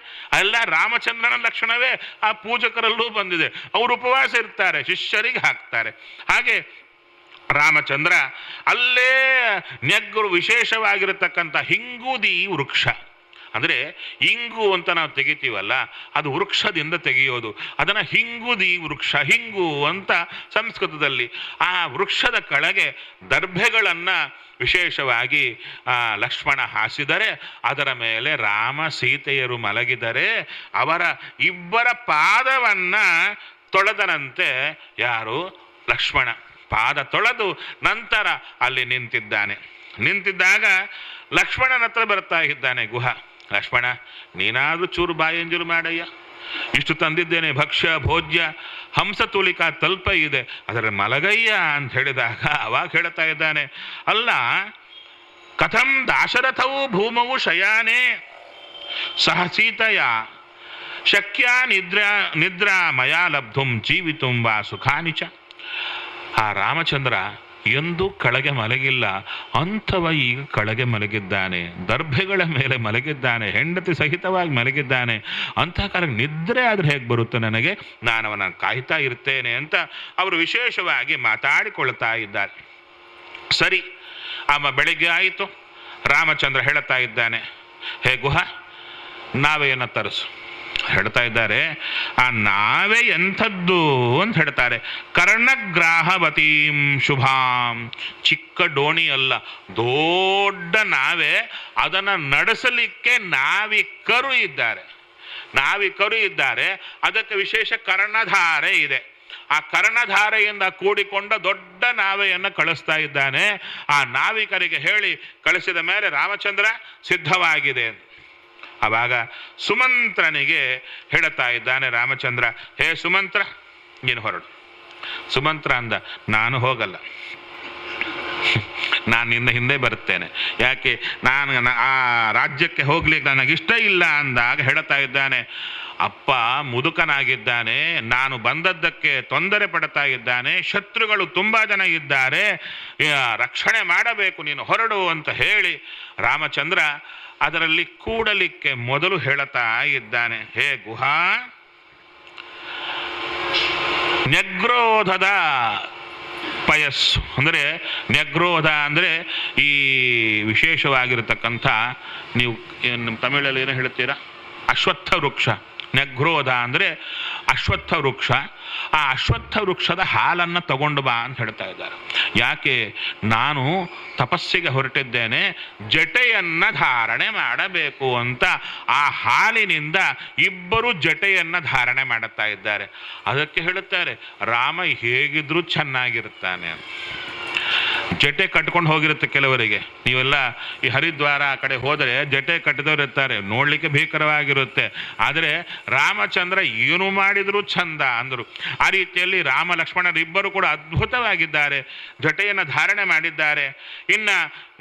S1: ಎಲ್ಲ ರಾಮಚಂದ್ರನ ಲಕ್ಷಣವೇ ಆ ಪೂಜಕರಲ್ಲೂ ಬಂದಿದೆ. ಅವರು ಉಪವಾಸ ಇರ್ತಾರೆ, ಶಿಷ್ಯರಿಗೆ ಹಾಕ್ತಾರೆ. ಹಾಗೆ ರಾಮಚಂದ್ರ ಅಲ್ಲೇ ನೆಗ್ರು ವಿಶೇಷವಾಗಿರತಕ್ಕಂಥ ಹಿಂಗುದಿ ವೃಕ್ಷ, ಅಂದರೆ ಇಂಗು ಅಂತ ನಾವು ತೆಗಿತೀವಲ್ಲ, ಅದು ವೃಕ್ಷದಿಂದ ತೆಗೆಯೋದು. ಅದನ್ನು ಹಿಂಗುದಿ ವೃಕ್ಷ, ಹಿಂಗು ಅಂತ ಸಂಸ್ಕೃತದಲ್ಲಿ. ಆ ವೃಕ್ಷದ ಕೆಳಗೆ ದರ್ಭೆಗಳನ್ನು ವಿಶೇಷವಾಗಿ ಲಕ್ಷ್ಮಣ ಹಾಸಿದರೆ, ಅದರ ಮೇಲೆ ರಾಮ ಸೀತೆಯರು ಮಲಗಿದರೆ ಅವರ ಇಬ್ಬರ ಪಾದವನ್ನು ತೊಳೆದನಂತೆ. ಯಾರು? ಲಕ್ಷ್ಮಣ ಪಾದ ತೊಳೆದು ನಂತರ ಅಲ್ಲಿ ನಿಂತಿದ್ದಾಗ ಲಕ್ಷ್ಮಣನ ಹತ್ರ ಬರ್ತಾ ಇದ್ದಾನೆ ಗುಹ. ಲಕ್ಷ್ಮಣ, ನೀನಾದರೂ ಚೂರು ಬಾಯಂಜೂರು ಮಾಡಯ್ಯ, ಇಷ್ಟು ತಂದಿದ್ದೇನೆ, ಭಕ್ಷ್ಯ ಭೋಜ್ಯ ಹಂಸತೂಲಿಕಾ ತಲ್ಪ ಇದೆ, ಅದರ ಮಲಗಯ್ಯ ಅಂತ ಹೇಳಿದಾಗ ಅವಾಗ ಹೇಳ್ತಾ ಇದ್ದಾನೆ, ಅಲ್ಲ ಕಥಂ ದಾಶರಥವು ಭೂಮವು ಶಯಾನೆ ಸಹ ಸೀತೆಯ ಶಕ್ಯ ನಿದ್ರಾ ಮಯಾ ಲಬ್ಧುಂ ಜೀವಿತುಂ ವಾ ಸುಖಾನಿಚ. ಆ ರಾಮಚಂದ್ರ ಎಂದೂ ಕೆಳಗೆ ಮಲಗಿಲ್ಲ, ಅಂಥವ ಈಗ ಕೆಳಗೆ ಮಲಗಿದ್ದಾನೆ, ದರ್ಭೆಗಳ ಮೇಲೆ ಮಲಗಿದ್ದಾನೆ, ಹೆಂಡತಿ ಸಹಿತವಾಗಿ ಮಲಗಿದ್ದಾನೆ. ಅಂಥ ಕಾಲಕ್ಕೆ ನಿದ್ರೆ ಆದರೆ ಹೇಗೆ ಬರುತ್ತೆ ನನಗೆ? ನಾನು ಅವನ ಕಾಯ್ತಾ ಇರ್ತೇನೆ ಅಂತ ಅವರು ವಿಶೇಷವಾಗಿ ಮಾತಾಡಿಕೊಳ್ತಾ ಇದ್ದಾರೆ. ಸರಿ, ಬೆಳಿಗ್ಗೆ ಆಯಿತು. ರಾಮಚಂದ್ರ ಹೇಳ್ತಾ ಇದ್ದಾನೆ, ಹೇ ಗುಹ, ನಾವೆಯನ್ನು ತರಿಸು. ಹೇಳ್ತಾ ಇದ್ದಾರೆ, ಆ ನಾವೇ ಎಂಥದ್ದು ಅಂತ ಹೇಳ್ತಾರೆ. ಕರ್ಣಗ್ರಾಹವತೀಂ ಶುಭಾಂ. ಚಿಕ್ಕ ಡೋಣಿ ಅಲ್ಲ, ದೊಡ್ಡ ನಾವೇ. ಅದನ್ನು ನಡೆಸಲಿಕ್ಕೆ ನಾವಿಕರು ಇದ್ದಾರೆ. ಅದಕ್ಕೆ ವಿಶೇಷ ಕರ್ಣಧಾರೆ ಇದೆ. ಆ ಕರ್ಣಧಾರೆಯಿಂದ ಕೂಡಿಕೊಂಡ ದೊಡ್ಡ ನಾವೆಯನ್ನು ಕಳಿಸ್ತಾ ಇದ್ದಾನೆ. ಆ ನಾವಿಕರಿಗೆ ಹೇಳಿ ಕಳಿಸಿದ ಮೇಲೆ ರಾಮಚಂದ್ರ ಸಿದ್ಧವಾಗಿದೆ. ಆವಾಗ ಸುಮಂತ್ರನಿಗೆ ಹೇಳ್ತಾ ಇದ್ದಾನೆ ರಾಮಚಂದ್ರ, ಹೇ ಸುಮಂತ್ರ, ನೀನು ಹೊರಡು. ಸುಮಂತ್ರ ಅಂದ, ನಾನು ಹೋಗಲ್ಲ, ನಾನು ನಿನ್ನ ಹಿಂದೆ ಬರುತ್ತೇನೆ. ಯಾಕೆ? ನಾನು ಆ ರಾಜ್ಯಕ್ಕೆ ಹೋಗ್ಲಿಕ್ಕೆ ನನಗಿಷ್ಟ ಇಲ್ಲ ಅಂದಾಗ ಹೇಳ್ತಾ ಇದ್ದಾನೆ, ಅಪ್ಪ ಮುದುಕನಾಗಿದ್ದಾನೆ, ನಾನು ಬಂದದ್ದಕ್ಕೆ ತೊಂದರೆ ಪಡ್ತಾ ಇದ್ದಾನೆ, ಶತ್ರುಗಳು ತುಂಬ ಜನ ಇದ್ದಾರೆ, ರಕ್ಷಣೆ ಮಾಡಬೇಕು, ನೀನು ಹೊರಡು ಅಂತ ಹೇಳಿ ರಾಮಚಂದ್ರ ಅದರಲ್ಲಿ ಕೂಡಲಿಕ್ಕೆ ಮೊದಲು ಹೇಳುತ್ತಾ ಇದ್ದಾನೆ, ಹೇ ಗುಹಾ, ನ್ಯಗ್ರೋಧದ ಪಯಸ್ಸು. ಅಂದರೆ ನ್ಯಗ್ರೋಧ ಅಂದರೆ ಈ ವಿಶೇಷವಾಗಿರತಕ್ಕಂಥ, ನೀವು ನಮ್ಮ ತಮಿಳಲ್ಲಿ ಏನು ಹೇಳ್ತೀರಾ, ಅಶ್ವತ್ಥ ವೃಕ್ಷ. ನ್ಯಗ್ರೋಧ ಅಂದರೆ ಅಶ್ವತ್ಥ ವೃಕ್ಷ. ಆ ಅಶ್ವತ್ಥ ವೃಕ್ಷದ ಹಾಲನ್ನು ತಗೊಂಡು ಬಾ ಅಂತ ಹೇಳ್ತಾ ಇದ್ದಾರೆ. ಯಾಕೆ? ನಾನು ತಪಸ್ಸಿಗೆ ಹೊರಟಿದ್ದೇನೆ, ಜಟೆಯನ್ನು ಧಾರಣೆ ಮಾಡಬೇಕು ಅಂತ ಆ ಹಾಲಿನಿಂದ ಇಬ್ಬರು ಜಟೆಯನ್ನು ಧಾರಣೆ ಮಾಡುತ್ತಾ ಇದ್ದಾರೆ. ಅದಕ್ಕೆ ಹೇಳುತ್ತಾರೆ, ರಾಮ ಹೇಗಿದ್ರೂ ಚೆನ್ನಾಗಿರ್ತಾನೆ. ಜಟೆ ಕಟ್ಕೊಂಡು ಹೋಗಿರುತ್ತೆ ಕೆಲವರಿಗೆ. ನೀವೆಲ್ಲ ಈ ಹರಿದ್ವಾರ ಆ ಕಡೆ ಹೋದರೆ ಜಟೆ ಕಟ್ಟಿದವರು ಇರ್ತಾರೆ, ನೋಡಲಿಕ್ಕೆ ಭೀಕರವಾಗಿರುತ್ತೆ. ಆದರೆ ರಾಮಚಂದ್ರ ಏನು ಮಾಡಿದರೂ ಚಂದ ಅಂದರು. ಆ ರೀತಿಯಲ್ಲಿ ರಾಮ ಲಕ್ಷ್ಮಣರಿಬ್ಬರು ಕೂಡ ಅದ್ಭುತವಾಗಿದ್ದಾರೆ, ಜಟೆಯನ್ನು ಧಾರಣೆ ಮಾಡಿದ್ದಾರೆ. ಇನ್ನು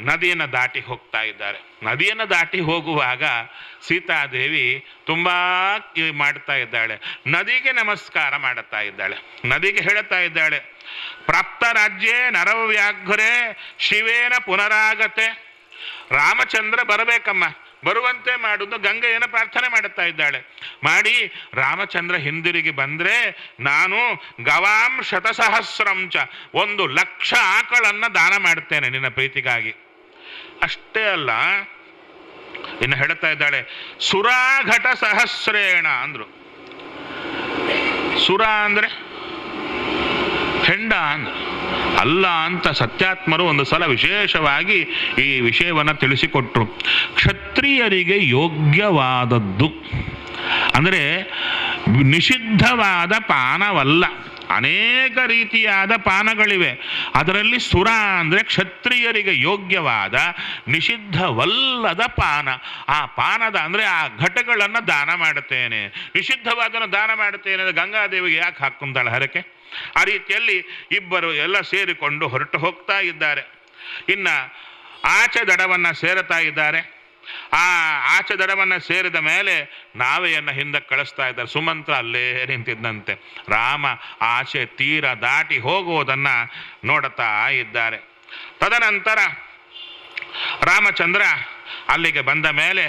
S1: ನದಿಯನ್ನು ದಾಟಿ ಹೋಗ್ತಾ ಇದ್ದಾರೆ. ನದಿಯನ್ನು ದಾಟಿ ಹೋಗುವಾಗ ಸೀತಾದೇವಿ ತುಂಬ ಮಾಡ್ತಾ ಇದ್ದಾಳೆ, ನದಿಗೆ ನಮಸ್ಕಾರ ಮಾಡುತ್ತಾ ಇದ್ದಾಳೆ. ನದಿಗೆ ಹೇಳುತ್ತಾ ಇದ್ದಾಳೆ, ಪ್ರಾಪ್ತ ರಾಜ್ಯೇ ನರವ್ಯಾಘ್ರೆ ಶಿವೇನ ಪುನರಾಗತೆ. ರಾಮಚಂದ್ರ ಬರಬೇಕಮ್ಮ, ಬರುವಂತೆ ಮಾಡುವುದು ಗಂಗೆಯನ್ನು ಪ್ರಾರ್ಥನೆ ಮಾಡುತ್ತಾ ಇದ್ದಾಳೆ. ಮಾಡಿ ರಾಮಚಂದ್ರ ಹಿಂದಿರುಗಿ ಬಂದರೆ ನಾನು ಗವಾಂ ಶತಸಹಸ್ರಂಚ 1,00,000 ಆಕಳನ್ನು ದಾನ ಮಾಡುತ್ತೇನೆ ನಿನ್ನ ಪ್ರೀತಿಗಾಗಿ. ಅಷ್ಟೇ ಅಲ್ಲ, ಇನ್ನು ಹೇಳ್ತಾ ಇದ್ದಾಳೆ ಸುರಾಘಟ ಸಹಸ್ರೇಣ ಅಂದ್ರು. ಸುರ ಅಂದ್ರೆ ಹೆಂಡ ಅಂದ್ರು ಅಲ್ಲ ಅಂತ ಸತ್ಯಾತ್ಮರು ಒಂದು ಸಲ ವಿಶೇಷವಾಗಿ ಈ ವಿಷಯವನ್ನು ತಿಳಿಸಿಕೊಟ್ರು. ಕ್ಷತ್ರಿಯರಿಗೆ ಯೋಗ್ಯವಾದದ್ದು ಅಂದರೆ ನಿಷಿದ್ಧವಾದ ಪಾನವಲ್ಲ. ಅನೇಕ ರೀತಿಯಾದ ಪಾನಗಳಿವೆ. ಅದರಲ್ಲಿ ಸುರ ಅಂದರೆ ಕ್ಷತ್ರಿಯರಿಗೆ ಯೋಗ್ಯವಾದ ನಿಷಿದ್ಧವಲ್ಲದ ಪಾನ. ಆ ಪಾನದ ಅಂದರೆ ಆ ಘಟಗಳನ್ನು ದಾನ ಮಾಡುತ್ತೇನೆ, ನಿಷಿದ್ಧವಾದನ್ನು ದಾನ ಮಾಡುತ್ತೇನೆ. ಗಂಗಾದೇವಿಗೆ ಯಾಕೆ ಹಾಕ್ಕೊಂತಾಳೆ ಹರಕೆ? ಆ ರೀತಿಯಲ್ಲಿ ಇಬ್ಬರು ಎಲ್ಲ ಸೇರಿಕೊಂಡು ಹೊರಟು ಹೋಗ್ತಾ ಇದ್ದಾರೆ. ಇನ್ನು ಆಚೆ ದಡವನ್ನು ಸೇರುತ್ತಾ ಇದ್ದಾರೆ. ಆ ಆಚೆ ದಡವನ್ನು ಸೇರಿದ ಮೇಲೆ ನಾವೆಯನ್ನು ಹಿಂದಕ್ಕೆ ಕಳಿಸ್ತಾ ಇದ್ದಾರೆ. ಸುಮಂತ್ರ ಅಲ್ಲೇ ನಿಂತಿದ್ದಂತೆ. ರಾಮ ಆಚೆ ತೀರ ದಾಟಿ ಹೋಗುವುದನ್ನು ನೋಡುತ್ತಾ ಇದ್ದಾರೆ. ತದನಂತರ ರಾಮಚಂದ್ರ ಅಲ್ಲಿಗೆ ಬಂದ ಮೇಲೆ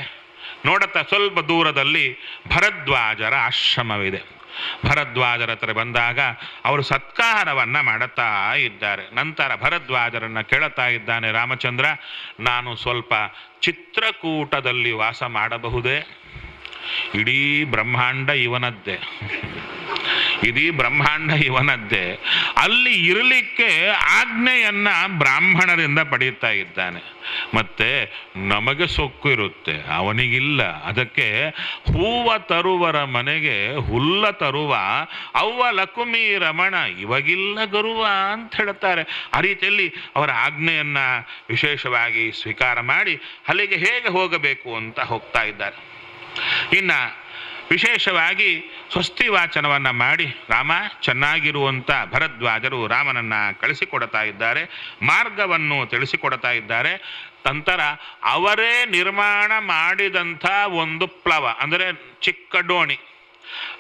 S1: ನೋಡುತ್ತಾ ಸ್ವಲ್ಪ ದೂರದಲ್ಲಿ ಭರದ್ವಾಜರ ಆಶ್ರಮವಿದೆ. ಭರದ್ವಾಜರ ಹತ್ರ ಬಂದಾಗ ಅವರು ಸತ್ಕಾರವನ್ನು ಮಾಡುತ್ತಾ ಇದ್ದಾರೆ. ನಂತರ ಭರದ್ವಾಜರನ್ನು ಕೇಳುತ್ತಾ ಇದ್ದಾನೆ ರಾಮಚಂದ್ರ, ನಾನು ಸ್ವಲ್ಪ ಚಿತ್ರಕೂಟದಲ್ಲಿ ವಾಸ ಮಾಡಬಹುದೇ? ಇಡೀ ಬ್ರಹ್ಮಾಂಡ ಇವನದ್ದೇ, ಇಡೀ ಬ್ರಹ್ಮಾಂಡ ಇವನದ್ದೇ. ಅಲ್ಲಿ ಇರಲಿಕ್ಕೆ ಆಜ್ಞೆಯನ್ನ ಬ್ರಾಹ್ಮಣರಿಂದ ಪಡೆಯುತ್ತಾ ಇದ್ದಾನೆ. ಮತ್ತೆ ನಮಗೆ ಸೊಕ್ಕು ಇರುತ್ತೆ, ಅವನಿಗಿಲ್ಲ. ಅದಕ್ಕೆ ಹೂವ ತರುವರ ಮನೆಗೆ ಹುಲ್ಲ ತರುವ ಅವ್ವ ಲಕುಮಿ ರಮಣ ಇವಗಿಲ್ಲ ಗರುವ ಅಂತ ಹೇಳ್ತಾರೆ. ಆ ರೀತಿಯಲ್ಲಿ ಅವರ ಆಜ್ಞೆಯನ್ನ ವಿಶೇಷವಾಗಿ ಸ್ವೀಕಾರ ಮಾಡಿ ಅಲ್ಲಿಗೆ ಹೇಗೆ ಹೋಗಬೇಕು ಅಂತ ಹೋಗ್ತಾ ಇದ್ದಾರೆ. ಇನ್ನು ವಿಶೇಷವಾಗಿ ಸ್ವಸ್ತಿ ವಾಚನವನ್ನು ಮಾಡಿ ರಾಮ ಚೆನ್ನಾಗಿರುವಂಥ ಭರದ್ವಾಜರು ರಾಮನನ್ನು ಕಳಿಸಿಕೊಡ್ತಾ ಇದ್ದಾರೆ, ಮಾರ್ಗವನ್ನು ತಿಳಿಸಿಕೊಡ್ತಾ ಇದ್ದಾರೆ. ನಂತರ ಅವರೇ ನಿರ್ಮಾಣ ಮಾಡಿದಂಥ ಒಂದು ಪ್ಲವ ಅಂದರೆ ಚಿಕ್ಕ ಡೋಣಿ,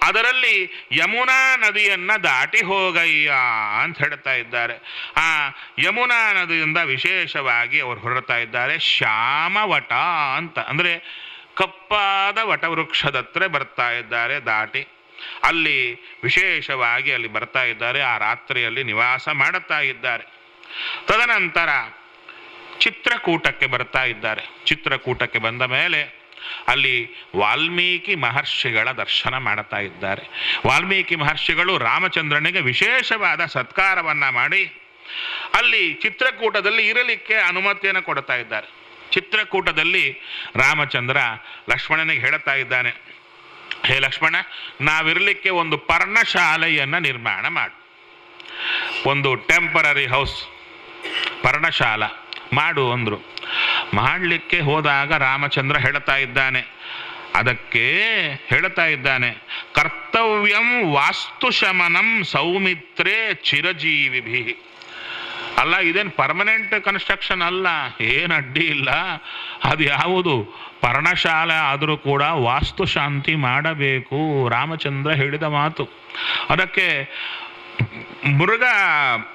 S1: ಅದರಲ್ಲಿ ಯಮುನಾ ನದಿಯನ್ನು ದಾಟಿ ಹೋಗಯ್ಯ ಅಂತ ಹೇಳ್ತಾ ಇದ್ದಾರೆ. ಆ ಯಮುನಾ ನದಿಯಿಂದ ವಿಶೇಷವಾಗಿ ಅವರು ಹೊರಡ್ತಾ ಇದ್ದಾರೆ. ಶ್ಯಾಮವಟ ಅಂತ ಅಂದರೆ ಕಪ್ಪಾದ ವಟವೃಕ್ಷದ ಹತ್ರ ಬರ್ತಾ ಇದ್ದಾರೆ. ದಾಟಿ ಅಲ್ಲಿ ವಿಶೇಷವಾಗಿ ಅಲ್ಲಿ ಬರ್ತಾ ಇದ್ದಾರೆ. ಆ ರಾತ್ರಿಯಲ್ಲಿ ನಿವಾಸ ಮಾಡುತ್ತಾ ಇದ್ದಾರೆ. ತದನಂತರ ಚಿತ್ರಕೂಟಕ್ಕೆ ಬರ್ತಾ ಇದ್ದಾರೆ. ಚಿತ್ರಕೂಟಕ್ಕೆ ಬಂದ ಮೇಲೆ ಅಲ್ಲಿ ವಾಲ್ಮೀಕಿ ಮಹರ್ಷಿಗಳ ದರ್ಶನ ಮಾಡುತ್ತಾ ಇದ್ದಾರೆ. ವಾಲ್ಮೀಕಿ ಮಹರ್ಷಿಗಳು ರಾಮಚಂದ್ರನಿಗೆ ವಿಶೇಷವಾದ ಸತ್ಕಾರವನ್ನು ಮಾಡಿ ಅಲ್ಲಿ ಚಿತ್ರಕೂಟದಲ್ಲಿ ಇರಲಿಕ್ಕೆ ಅನುಮತಿಯನ್ನು ಕೊಡ್ತಾ ಇದ್ದಾರೆ. ಚಿತ್ರಕೂಟದಲ್ಲಿ ರಾಮಚಂದ್ರ ಲಕ್ಷ್ಮಣನಿಗೆ ಹೇಳುತ್ತಾ ಇದ್ದಾನೆ, ಹೇ ಲಕ್ಷ್ಮಣ, ನಾವಿರಲಿಕ್ಕೆ ಒಂದು ಪರ್ಣಶಾಲೆಯನ್ನು ನಿರ್ಮಾಣ ಮಾಡು, ಒಂದು ಟೆಂಪರರಿ ಹೌಸ್ ಪರ್ಣಶಾಲ ಮಾಡು ಅಂದರು. ಮಾಡಲಿಕ್ಕೆ ಹೋದಾಗ ರಾಮಚಂದ್ರ ಹೇಳ್ತಾ ಇದ್ದಾನೆ, ಅದಕ್ಕೆ ಹೇಳ್ತಾ ಇದ್ದಾನೆ, ಕರ್ತವ್ಯಂ ವಾಸ್ತುಶಮನಂ ಸೌಮಿತ್ರೇ ಚಿರಜೀವಿಭಿ. ಅಲ್ಲ, ಇದೇನು ಪರ್ಮನೆಂಟ್ ಕನ್ಸ್ಟ್ರಕ್ಷನ್ ಅಲ್ಲ, ಏನು ಅಡ್ಡಿ ಇಲ್ಲ. ಅದು ಯಾವುದು ಪರ್ಣಶಾಲೆ ಆದರೂ ಕೂಡ ವಾಸ್ತುಶಾಂತಿ ಮಾಡಬೇಕು, ರಾಮಚಂದ್ರ ಹೇಳಿದ ಮಾತು. ಅದಕ್ಕೆ ಮೃಗ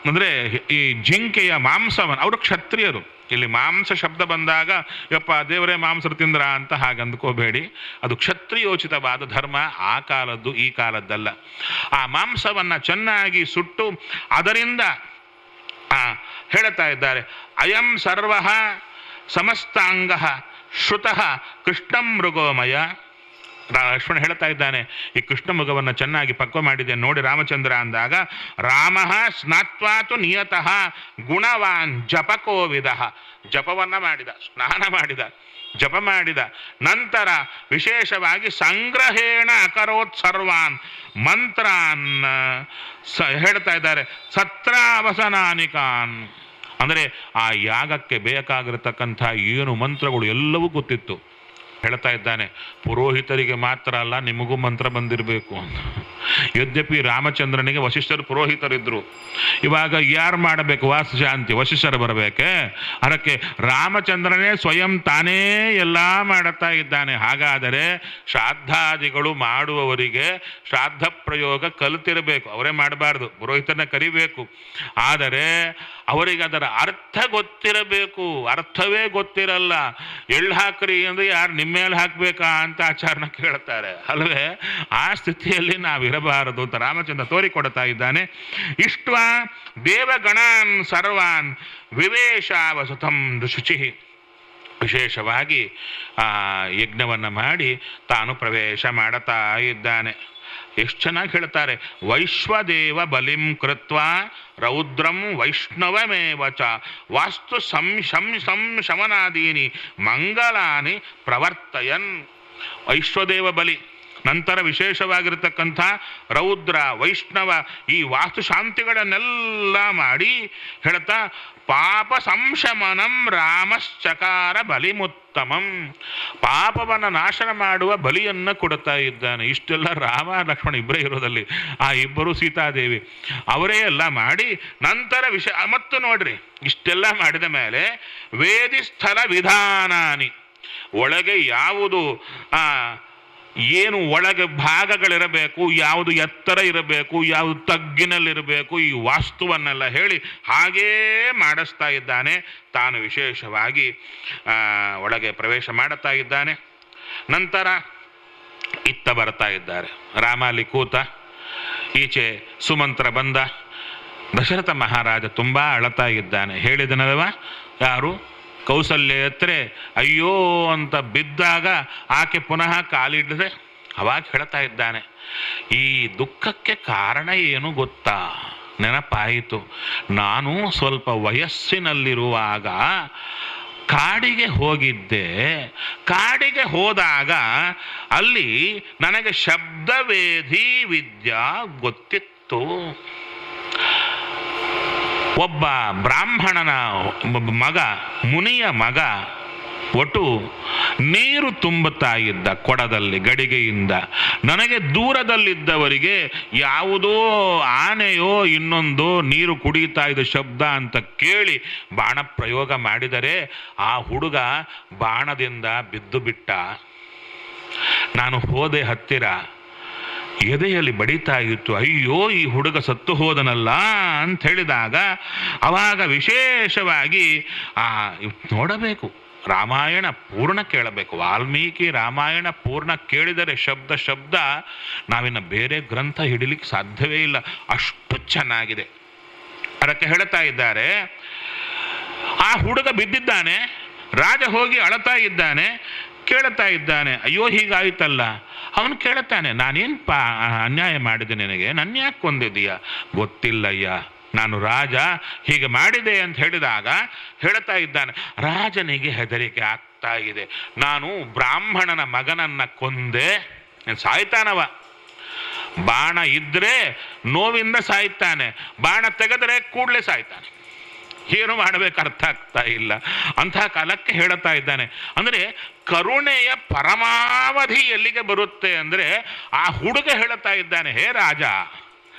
S1: ಅಂದರೆ ಈ ಜಿಂಕೆಯ ಮಾಂಸವನ್ನು, ಅವರು ಕ್ಷತ್ರಿಯರು. ಇಲ್ಲಿ ಮಾಂಸ ಶಬ್ದ ಬಂದಾಗ ಯಪ್ಪ ದೇವರೇ ಮಾಂಸರು ತಿಂದ್ರ ಅಂತ ಹಾಗೆ ಅಂದ್ಕೋಬೇಡಿ. ಅದು ಕ್ಷತ್ರಿಯೋಚಿತವಾದ ಧರ್ಮ, ಆ ಕಾಲದ್ದು ಈ ಕಾಲದ್ದಲ್ಲ. ಆ ಮಾಂಸವನ್ನು ಚೆನ್ನಾಗಿ ಸುಟ್ಟು ಅದರಿಂದ ಹೇಳ್ತಾ ಇದ್ದಾರೆ, ಅಯಂ ಸರ್ವ ಸಮಸ್ತಾಂಗ ಶ್ರುತಃ ಕೃಷ್ಣಂ ಮೃಗೋಮಯ. ಲಕ್ಷ್ಮಣ ಹೇಳ್ತಾ ಇದ್ದಾನೆ, ಈ ಕೃಷ್ಣ ಮೃಗವನ್ನು ಚೆನ್ನಾಗಿ ಪಕ್ವ ಮಾಡಿದೆ ನೋಡಿ ರಾಮಚಂದ್ರ ಅಂದಾಗ, ರಾಮ ಸ್ನಾತ್ವಾತು ನಿಯತಃ ಗುಣವಾನ್ ಜಪಕೋವಿದ. ಜಪವನ್ನು ಮಾಡಿದ, ಸ್ನಾನ ಮಾಡಿದ, ಜಪ ಮಾಡಿದ. ನಂತರ ವಿಶೇಷವಾಗಿ ಸಂಗ್ರಹೇಣ ಅಕರೋತ್ ಸರ್ವಾನ್ ಮಂತ್ರಾನ್ ಹೇಳ್ತಾ ಇದ್ದಾರೆ, ಸತ್ರಾವಸನಾನಿಕಾನ್. ಅಂದರೆ ಆ ಯಾಗಕ್ಕೆ ಬೇಕಾಗಿರತಕ್ಕಂಥ ಏನು ಮಂತ್ರಗಳು ಎಲ್ಲವೂ ಗೊತ್ತಿತ್ತು. ಹೇಳ್ತಾ ಇದ್ದಾನೆ, ಪುರೋಹಿತರಿಗೆ ಮಾತ್ರ ಅಲ್ಲ ನಿಮಗೂ ಮಂತ್ರ ಬಂದಿರಬೇಕು ಅಂತ. ಯದ್ಯಪಿ ರಾಮಚಂದ್ರನಿಗೆ ವಶಿಷ್ಠರು ಪುರೋಹಿತರಿದ್ರು, ಇವಾಗ ಯಾರು ಮಾಡಬೇಕು ವಾಸ್ತು ಶಾಂತಿ? ವಶಿಷ್ಠರು ಬರಬೇಕೆ? ಅದಕ್ಕೆ ರಾಮಚಂದ್ರನೇ ಸ್ವಯಂ ತಾನೇ ಎಲ್ಲ ಮಾಡುತ್ತಾ ಇದ್ದಾನೆ. ಹಾಗಾದರೆ ಶ್ರಾದ್ದಾದಿಗಳು ಮಾಡುವವರಿಗೆ ಶ್ರಾದ್ದ ಪ್ರಯೋಗ ಕಲಿತಿರಬೇಕು, ಅವರೇ ಮಾಡಬಾರ್ದು, ಪುರೋಹಿತನ ಕರಿಬೇಕು. ಆದರೆ ಅವರಿಗೆ ಅದರ ಅರ್ಥ ಗೊತ್ತಿರಬೇಕು. ಅರ್ಥವೇ ಗೊತ್ತಿರಲ್ಲ. ಎಳ್ಳು ಹಾಕ್ರಿ ಅಂದರೆ ಯಾರು ನಿಮ್ಮೇಲೆ ಹಾಕಬೇಕಾ ಅಂತ ಆಚಾರನ ಕೇಳ್ತಾರೆ ಅಲ್ವೇ? ಆ ಸ್ಥಿತಿಯಲ್ಲಿ ನಾವಿರಬಾರದು ಅಂತ ರಾಮಚಂದ್ರ ತೋರಿಕೊಡ್ತಾ ಇದ್ದಾನೆ. ಇಷ್ಟ ದೇವಗಣಾನ್ ಸರ್ವಾನ್ ವಿವೇಶಾವಸುತಂ ಶುಚಿ. ವಿಶೇಷವಾಗಿ ಯಜ್ಞವನ್ನು ಮಾಡಿ ತಾನು ಪ್ರವೇಶ ಮಾಡುತ್ತಾ ಇದ್ದಾನೆ. ಎಷ್ಟು ಚೆನ್ನಾಗಿ ಹೇಳ್ತಾರೆ, ವೈಶ್ವದೇವ ಬಲಿಂ ಕೃತ್ವ ರೌದ್ರಂ ವೈಷ್ಣವಮೇವ ಚ ವಾಸ್ತು ಶಮನಾದೀನಿ ಮಂಗಲಾನಿ ಪ್ರವರ್ತಯನ್. ವೈಶ್ವದೇವ ಬಲಿ ನಂತರ ವಿಶೇಷವಾಗಿರತಕ್ಕಂಥ ರೌದ್ರ ವೈಷ್ಣವ ಈ ವಾಸ್ತುಶಾಂತಿಗಳನ್ನೆಲ್ಲ ಮಾಡಿ ಹೇಳ್ತಾ ಪಾಪ ಸಂಶಮನಂ ರಾಮಶ್ಚಕಾರ ಬಲಿಮುತ್ತಮಂ. ಪಾಪವನ್ನು ನಾಶನ ಮಾಡುವ ಬಲಿಯನ್ನು ಕೊಡ್ತಾ ಇದ್ದಾನೆ. ಇಷ್ಟೆಲ್ಲ ರಾಮ ಲಕ್ಷ್ಮಣ ಇಬ್ಬರೇ ಇರೋದಲ್ಲಿ, ಆ ಇಬ್ಬರು ಸೀತಾದೇವಿ ಅವರೇ ಎಲ್ಲ ಮಾಡಿ ನಂತರ ಮತ್ತು ನೋಡ್ರಿ, ಇಷ್ಟೆಲ್ಲ ಮಾಡಿದ ಮೇಲೆ ವೇದಿಸ್ಥಳ ವಿಧಾನಾನಿ, ಒಳಗೆ ಯಾವುದು ಏನು ಒಳಗೆ ಭಾಗಗಳಿರಬೇಕು, ಯಾವುದು ಎತ್ತರ ಇರಬೇಕು, ಯಾವುದು ತಗ್ಗಿನಲ್ಲಿರಬೇಕು, ಈ ವಾಸ್ತುವನ್ನೆಲ್ಲ ಹೇಳಿ ಹಾಗೇ ಮಾಡಿಸ್ತಾ ಇದ್ದಾನೆ. ತಾನು ವಿಶೇಷವಾಗಿ ಒಳಗೆ ಪ್ರವೇಶ ಮಾಡುತ್ತಾ ಇದ್ದಾನೆ. ನಂತರ ಇತ್ತ ಬರ್ತಾ ಇದ್ದಾರೆ. ರಾಮ ಅಲ್ಲಿ ಕೂತ, ಈಚೆ ಸುಮಂತ್ರ ಬಂದ. ದಶರಥ ಮಹಾರಾಜ ತುಂಬ ಅಳತಾ ಇದ್ದಾನೆ. ಹೇಳಿದನಲ್ವ, ಯಾರು ಕೌಸಲ್ಯ ಹತ್ರ ಅಯ್ಯೋ ಅಂತ ಬಿದ್ದಾಗ ಆಕೆ ಪುನಃ ಕಾಲಿಡಿದ್ರೆ ಅವಾಗ ಹೇಳ್ತಾ ಇದ್ದಾನೆ, ಈ ದುಃಖಕ್ಕೆ ಕಾರಣ ಏನು ಗೊತ್ತಾ? ನೆನಪಾಯಿತು, ನಾನು ಸ್ವಲ್ಪ ವಯಸ್ಸಿನಲ್ಲಿರುವಾಗ ಕಾಡಿಗೆ ಹೋಗಿದ್ದೆ. ಕಾಡಿಗೆ ಹೋದಾಗ ಅಲ್ಲಿ ನನಗೆ ಶಬ್ದವೇಧಿ ವಿದ್ಯಾ ಗೊತ್ತಿತ್ತು. ಒಬ್ಬ ಬ್ರಾಹ್ಮಣನ ಮಗ, ಮುನಿಯ ಮಗ ಒಟ್ಟು ನೀರು ತುಂಬುತ್ತಾ ಇದ್ದ ಕೊಡದಲ್ಲಿ ಗಡಿಗೆಯಿಂದ. ನನಗೆ ದೂರದಲ್ಲಿದ್ದವರಿಗೆ ಯಾವುದೋ ಆನೆಯೋ ಇನ್ನೊಂದು ನೀರು ಕುಡಿಯುತ್ತಾ ಇದ್ದ ಶಬ್ದ ಅಂತ ಕೇಳಿ ಬಾಣ ಪ್ರಯೋಗ ಮಾಡಿದರೆ ಆ ಹುಡುಗ ಬಾಣದಿಂದ ಬಿದ್ದು ಬಿಟ್ಟ. ನಾನು ಹೋದೆ ಹತ್ತಿರ, ಎದೆಯಲ್ಲಿ ಬಡಿತಾ ಇತ್ತು. ಅಯ್ಯೋ, ಈ ಹುಡುಗ ಸತ್ತು ಹೋದನಲ್ಲ ಅಂತ ಹೇಳಿದಾಗ ಅವಾಗ ವಿಶೇಷವಾಗಿ ನೋಡಬೇಕು, ರಾಮಾಯಣ ಪೂರ್ಣ ಕೇಳಬೇಕು. ವಾಲ್ಮೀಕಿ ರಾಮಾಯಣ ಪೂರ್ಣ ಕೇಳಿದರೆ ಶಬ್ದ ಶಬ್ದ ನಾವಿನ್ನು ಬೇರೆ ಗ್ರಂಥ ಹಿಡಿಲಿಕ್ಕೆ ಸಾಧ್ಯವೇ ಇಲ್ಲ, ಅಷ್ಟು ಚೆನ್ನಾಗಿದೆ. ಅದಕ್ಕೆ ಹೇಳ್ತಾ ಇದ್ದಾರೆ, ಆ ಹುಡುಗ ಬಿದ್ದಿದ್ದಾನೆ, ರಾಜ ಹೋಗಿ ಅಳತಾ ಇದ್ದಾನೆ, ಕೇಳ್ತಾ ಇದ್ದಾನೆ, ಅಯ್ಯೋ ಹೀಗಾಯ್ತಲ್ಲ. ಅವನು ಕೇಳುತ್ತಾನೆ, ನಾನೇನು ಅನ್ಯಾಯ ಮಾಡಿದೆ ನಿನಗೆ, ನನ್ನ ಯಾಕೆ ಕೊಂದಿದ್ದೀಯ? ಗೊತ್ತಿಲ್ಲಯ್ಯ, ನಾನು ರಾಜ, ಹೀಗೆ ಮಾಡಿದೆ ಅಂತ ಹೇಳಿದಾಗ ಹೇಳ್ತಾ ಇದ್ದಾನೆ, ರಾಜನಿಗೆ ಹೆದರಿಕೆ ಆಗ್ತಾ ಇದೆ. ನಾನು ಬ್ರಾಹ್ಮಣನ ಮಗನನ್ನ ಕೊಂದೆ, ಸಾಯ್ತಾನವ. ಬಾಣ ಇದ್ರೆ ನೋವಿಂದ ಸಾಯ್ತಾನೆ, ಬಾಣ ತೆಗೆದರೆ ಕೂಡಲೇ ಸಾಯ್ತಾನೆ. ಏನು ಮಾಡಬೇಕು ಅರ್ಥ ಆಗ್ತಾ ಇಲ್ಲ. ಅಂತಹ ಕಾಲಕ್ಕೆ ಹೇಳುತ್ತಾ ಇದ್ದಾನೆ. ಅಂದರೆ ಕರುಣೆಯ ಪರಮಾವಧಿ ಎಲ್ಲಿಗೆ ಬರುತ್ತೆ ಅಂದರೆ ಆ ಹುಡುಗ ಹೇಳುತ್ತಾ ಇದ್ದಾನೆ, ಹೇ ರಾಜ,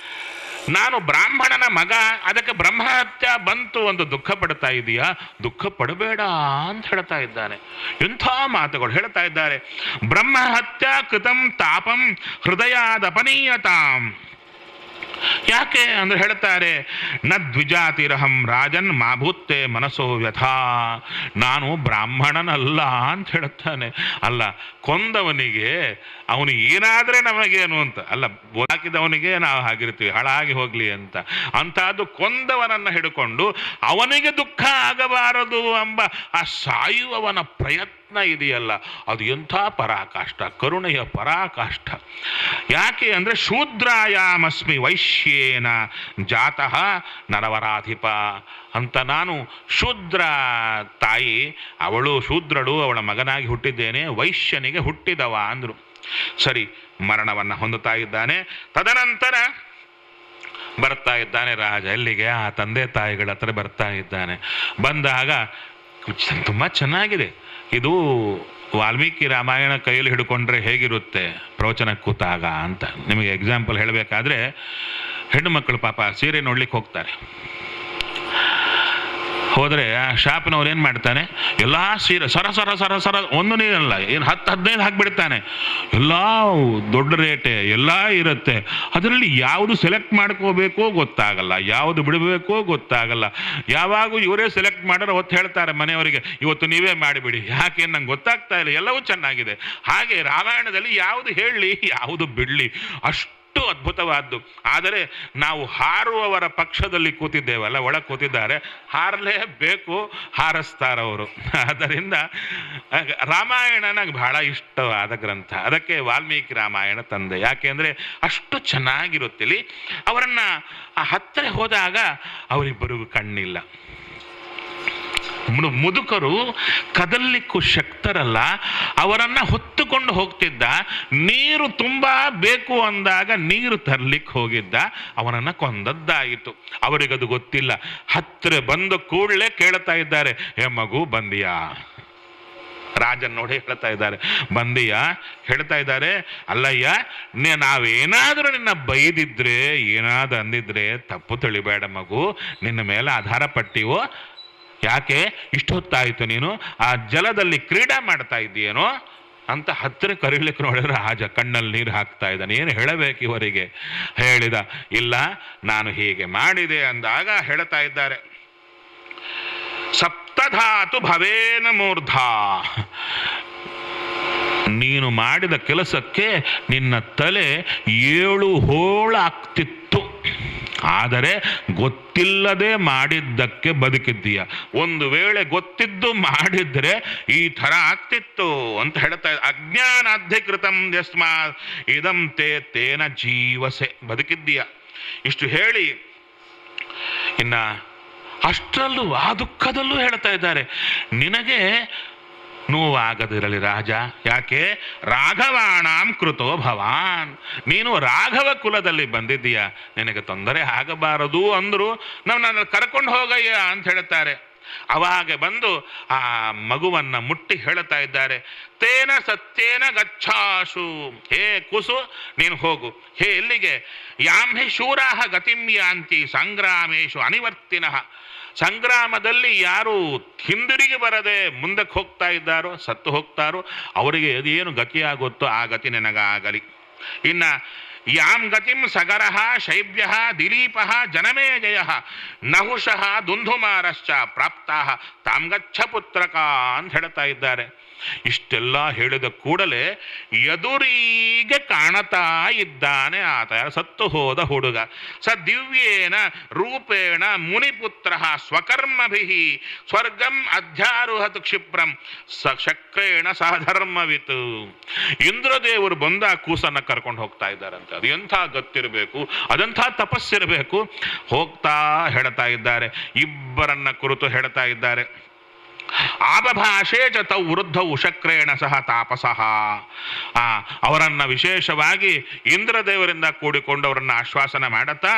S1: ನಾನು ಬ್ರಾಹ್ಮಣನ ಮಗ, ಅದಕ್ಕೆ ಬ್ರಹ್ಮಹತ್ಯ ಬಂತು ಒಂದು ದುಃಖ ಪಡ್ತಾ ಇದೀಯಾ? ದುಃಖ ಪಡಬೇಡ ಅಂತ ಹೇಳ್ತಾ ಇದ್ದಾನೆ. ಎಂಥ ಮಾತುಗಳು ಹೇಳ್ತಾ ಇದ್ದಾರೆ. ಬ್ರಹ್ಮಹತ್ಯ ಕೃತಂ ತಾಪಂ ಹೃದಯಾದಪನೀಯತಾಂ. ಯಾಕೆ ಅಂದ್ರೆ ಹೇಳ್ತಾರೆ, ನ ದ್ವಿಜಾತಿರಹಂ ರಾಜನ್ ಮಾಭೂತ್ತೆ ಮನಸ್ಸೋ ವ್ಯಥಾ. ನಾನು ಬ್ರಾಹ್ಮಣನಲ್ಲ ಅಂತ ಹೇಳ್ತಾನೆ. ಅಲ್ಲ, ಕೊಂದವನಿಗೆ ಅವನು ಏನಾದರೆ ನಮಗೇನು ಅಂತ ಅಲ್ಲ, ಹಾಕಿದವನಿಗೆ ನಾವು ಹಾಗಿರ್ತೀವಿ, ಹಾಳಾಗಿ ಹೋಗ್ಲಿ ಅಂತ. ಅಂಥದ್ದು ಕೊಂದವನನ್ನು ಹಿಡ್ಕೊಂಡು ಅವನಿಗೆ ದುಃಖ ಆಗಬಾರದು ಎಂಬ ಆ ಸಾಯುವವನ ಪ್ರಯತ್ನ ಇದೆಯಲ್ಲ, ಅದು ಎಂಥ ಪರಾಕಾಷ್ಠ, ಕರುಣೆಯ ಪರಾಕಾಷ್ಠ. ಯಾಕೆ ಅಂದರೆ ಶೂದ್ರಾಯಾಮಸ್ಮಿ ವೈಶ್ಯೇನ ಜಾತಃ ನರವರಾಧಿಪ ಅಂತ. ನಾನು ಶೂದ್ರ ತಾಯಿ, ಅವಳು ಶೂದ್ರಳು, ಅವಳ ಮಗನಾಗಿ ಹುಟ್ಟಿದ್ದೇನೆ, ವೈಶ್ಯನಿಗೆ ಹುಟ್ಟಿದವ ಅಂದರು. ಸರಿ, ಮರಣವನ್ನು ಹೊಂದುತ್ತಾ ಇದ್ದಾನೆ. ತದನಂತರ ಬರ್ತಾ ಇದ್ದಾನೆ ರಾಜ. ಎಲ್ಲಿಗೆ? ಆ ತಂದೆ ತಾಯಿಗಳ ಹತ್ರ ಬರ್ತಾ ಇದ್ದಾನೆ. ಬಂದಾಗ ತುಂಬ ಚೆನ್ನಾಗಿದೆ ಇದು. ವಾಲ್ಮೀಕಿ ರಾಮಾಯಣ ಕೈಯಲ್ಲಿ ಹಿಡ್ಕೊಂಡ್ರೆ ಹೇಗಿರುತ್ತೆ ಪ್ರವಚನ ಕೂತಾಗ ಅಂತ ನಿಮಗೆ ಎಕ್ಸಾಂಪಲ್ ಹೇಳಬೇಕಾದ್ರೆ, ಹೆಣ್ಣು ಮಕ್ಕಳು ಪಾಪ ಸೀರೆ ನೋಡ್ಲಿಕ್ಕೆ ಹೋಗ್ತಾರೆ. ಹೋದರೆ ಆ ಶಾಪ್ನವ್ರು ಏನು ಮಾಡ್ತಾನೆ, ಎಲ್ಲ ಸೀರೆ ಸರ ಸರ ಸರ ಸರ ಒಂದು ನೀರಲ್ಲ ಏನು 10-15 ಹಾಕಿಬಿಡ್ತಾನೆ. ಎಲ್ಲ ದೊಡ್ಡ ರೇಟೆ ಎಲ್ಲ ಇರುತ್ತೆ. ಅದರಲ್ಲಿ ಯಾವುದು ಸೆಲೆಕ್ಟ್ ಮಾಡ್ಕೋಬೇಕೋ ಗೊತ್ತಾಗಲ್ಲ, ಯಾವುದು ಬಿಡಬೇಕೋ ಗೊತ್ತಾಗಲ್ಲ. ಯಾವಾಗೂ ಇವರೇ ಸೆಲೆಕ್ಟ್ ಮಾಡೋರು ಅವತ್ತು ಹೇಳ್ತಾರೆ ಮನೆಯವರಿಗೆ, ಇವತ್ತು ನೀವೇ ಮಾಡಿಬಿಡಿ, ಯಾಕೆ ನಂಗೆ ಗೊತ್ತಾಗ್ತಾ ಇಲ್ಲ, ಎಲ್ಲವೂ ಚೆನ್ನಾಗಿದೆ. ಹಾಗೆ ರಾಮಾಯಣದಲ್ಲಿ ಯಾವುದು ಹೇಳಲಿ ಯಾವುದು ಬಿಡಲಿ ಅಷ್ಟು ಅದ್ಭುತವಾದ್ದು. ಆದರೆ ನಾವು ಹಾರುವವರ ಪಕ್ಷದಲ್ಲಿ ಕೂತಿದ್ದೇವಲ್ಲ, ಒಳಗೆ ಕೂತಿದ್ದಾರೆ, ಹಾರಲೇಬೇಕು, ಹಾರಿಸ್ತಾರವರು. ಆದ್ದರಿಂದ ರಾಮಾಯಣ ನಂಗೆ ಬಹಳ ಇಷ್ಟವಾದ ಗ್ರಂಥ. ಅದಕ್ಕೆ ವಾಲ್ಮೀಕಿ ರಾಮಾಯಣ ತಂದೆ. ಯಾಕೆಂದರೆ ಅಷ್ಟು ಚೆನ್ನಾಗಿರುತ್ತಿಲ್ಲಿ. ಅವರನ್ನು ಹತ್ತಿರ ಹೋದಾಗ ಅವರಿಬ್ಬರಿಗೂ ಕಣ್ಣಿಲ್ಲ. ಮುದುಕರು ಕದಲಿಕ್ಕೂ ಶಕ್ತರಲ್ಲ, ಅವರನ್ನು ಹೊತ್ತುಕೊಂಡು ಹೋಗ್ತಿದ್ದ. ನೀರು ತುಂಬ ಬೇಕು ಅಂದಾಗ ನೀರು ತರ್ಲಿಕ್ಕೆ ಹೋಗಿದ್ದ, ಅವನನ್ನು ಕೊಂದದ್ದಾಯಿತು. ಅವರಿಗದು ಗೊತ್ತಿಲ್ಲ. ಹತ್ತಿರ ಬಂದ ಕೂಡಲೇ ಕೇಳ್ತಾ ಇದ್ದಾರೆ, ಏ ಮಗು ಬಂದಿಯಾ? ರಾಜನ್ ನೋಡಿ ಹೇಳ್ತಾ ಇದ್ದಾರೆ, ಬಂದಿಯಾ? ಹೇಳ್ತಾ ಇದ್ದಾರೆ, ಅಲ್ಲಯ್ಯ ನಾವೇನಾದರೂ ನಿನ್ನ ಬೈದಿದ್ರೆ ಏನಾದ್ರು ಅಂದಿದ್ರೆ ತಪ್ಪು ತಿಳಿಬೇಡ ಮಗು, ನಿನ್ನ ಮೇಲೆ ಆಧಾರ ಪಟ್ಟಿವೋ, ಯಾಕೆ ಇಷ್ಟೊತ್ತಾಯಿತು ನೀನು ಆ ಜಲದಲ್ಲಿ ಕ್ರೀಡಾ ಮಾಡ್ತಾ ಇದ್ದೀಯೇನೋ ಅಂತ ಹತ್ತಿರ ಕರೀಲಿಕ್ಕೆ ನೋಡಿದ್ರೆ ರಾಜ ಕಣ್ಣಲ್ಲಿ ನೀರು ಹಾಕ್ತಾ ಇದ್ದಾನೆ. ಏನು ಹೇಳಬೇಕು ಇವರಿಗೆ? ಹೇಳಿದ, ಇಲ್ಲ ನಾನು ಹೀಗೆ ಮಾಡಿದೆ ಅಂದಾಗ ಹೇಳ್ತಾ ಇದ್ದಾರೆ, ಸಪ್ತಧಾತು ಭವೇನ ಮೂರ್ಧ, ನೀನು ಮಾಡಿದ ಕೆಲಸಕ್ಕೆ ನಿನ್ನ ತಲೆ 7 ಹೋಳಾಗ್ತಿತ್ತು, ಆದರೆ ಗೊತ್ತಿಲ್ಲದೆ ಮಾಡಿದ್ದಕ್ಕೆ ಬದುಕಿದ್ದೀಯ. ಒಂದು ವೇಳೆ ಗೊತ್ತಿದ್ದು ಮಾಡಿದ್ರೆ ಈ ಥರ ಆಗ್ತಿತ್ತು ಅಂತ ಹೇಳ್ತಾ ಇದ್ದ. ಅಜ್ಞಾನಾಧಿಕೃತಂ ಯಸ್ಮಾ ಇದಂ ತೇನ ಜೀವಸೆ, ಬದುಕಿದ್ದೀಯ. ಇಷ್ಟು ಹೇಳಿ ಇನ್ನ ಅಷ್ಟರಲ್ಲೂ ಆ ದುಃಖದಲ್ಲೂ ಹೇಳ್ತಾ ಇದ್ದಾರೆ, ನಿನಗೆ ನೋವಾಗದಿರಲಿ ರಾಜ, ಯಾಕೆ ರಾಘವಾಣಾಂ ಕೃತೋ ಭವಾನ್, ನೀನು ರಾಘವ ಕುಲದಲ್ಲಿ ಬಂದಿದ್ದೀಯ, ನಿನಗೆ ತೊಂದರೆ ಆಗಬಾರದು ಅಂದರು. ನನ್ನ ಕರ್ಕೊಂಡು ಹೋಗಯ್ಯ ಅಂತ ಹೇಳ್ತಾರೆ. ಅವಾಗ ಬಂದು ಆ ಮಗುವನ್ನ ಮುಟ್ಟಿ ಹೇಳ್ತಾ ಇದ್ದಾರೆ, ತೇನ ಸತ್ಯೇನ ಗಚ್ಛಾಸು, ಹೇ ಕುಸು ನೀನು ಹೋಗು. ಹೇ ಎಲ್ಲಿಗೆ? ಯಾಂ ಹಿ ಶೂರಾಹ ಗತಿಂ ಯಾಂತಿ ಸಂಗ್ರಾಮೇಶು ಅನಿವರ್ತಿನಃ, ಸಂಗ್ರಾಮದಲ್ಲಿ ಯಾರು ಹಿಂದಿರುಗಿ ಬರದೆ ಮುಂದಕ್ಕೆ ಹೋಗ್ತಾ ಇದ್ದಾರೋ, ಸತ್ತು ಹೋಗ್ತಾರೋ, ಅವರಿಗೆ ಅದೇನು ಗತಿಯಾಗುತ್ತೋ ಆ ಗತಿ ನನಗಾಗಲಿ. ಇನ್ನು ಯಾಂ ಗತಿಂ ಸಗರಃ ಶೈವ್ಯಃ ದಿಲೀಪಃ ಜನಮೇಜಯ ನಹುಷಃ ದುಂಧುಮಾರಶ್ಚ ಪ್ರಾಪ್ತಾಃ ತಾಂ ಗಚ್ಚ ಪುತ್ರಕ ಅಂತ ಹೇಳ್ತಾ ಇದ್ದಾರೆ. ಇಷ್ಟೆಲ್ಲ ಹೇಳಿದ ಕೂಡಲೇ ಎದುರಿಗೆ ಕಾಣತಾ ಇದ್ದಾನೆ ಆತ, ಸತ್ತು ಹೋದ ಹುಡುಗ. ಸ ದಿವ್ಯೇನ ರೂಪೇಣ ಮುನಿಪುತ್ರ ಸ್ವಕರ್ಮಭಿ ಸ್ವರ್ಗಂ ಅಧ್ಯಾರುಹತ್ ಕ್ಷಿಪ್ರಂ ಶಕ್ರೇಣ ಸಹಧರ್ಮವಿತ್. ಇಂದ್ರದೇವರು ಬಂದ ಕೂಸನ್ನ ಕರ್ಕೊಂಡು ಹೋಗ್ತಾ ಇದ್ದಾರಂತೆ. ಅದು ಎಂಥ ಗೊತ್ತಿರಬೇಕು, ಅದಂಥ ತಪಸ್ಸಿರಬೇಕು. ಹೋಗ್ತಾ ಹೇಳ್ತಾ ಇದ್ದಾರೆ, ಇಬ್ಬರನ್ನ ಕುರಿತು ಹೇಳ್ತಾ ಇದ್ದಾರೆ. ಆಬಭಾಷೆ ಚ ತೌ ವೃದ್ಧೌ ಶಕ್ರೇಣ ಸಹ ತಾಪಸಃ, ಅವರನ್ನ ವಿಶೇಷವಾಗಿ ಇಂದ್ರದೇವರಿಂದ ಕೂಡಿಕೊಂಡು ಅವರನ್ನ ಆಶ್ವಾಸನ ಮಾಡುತ್ತಾ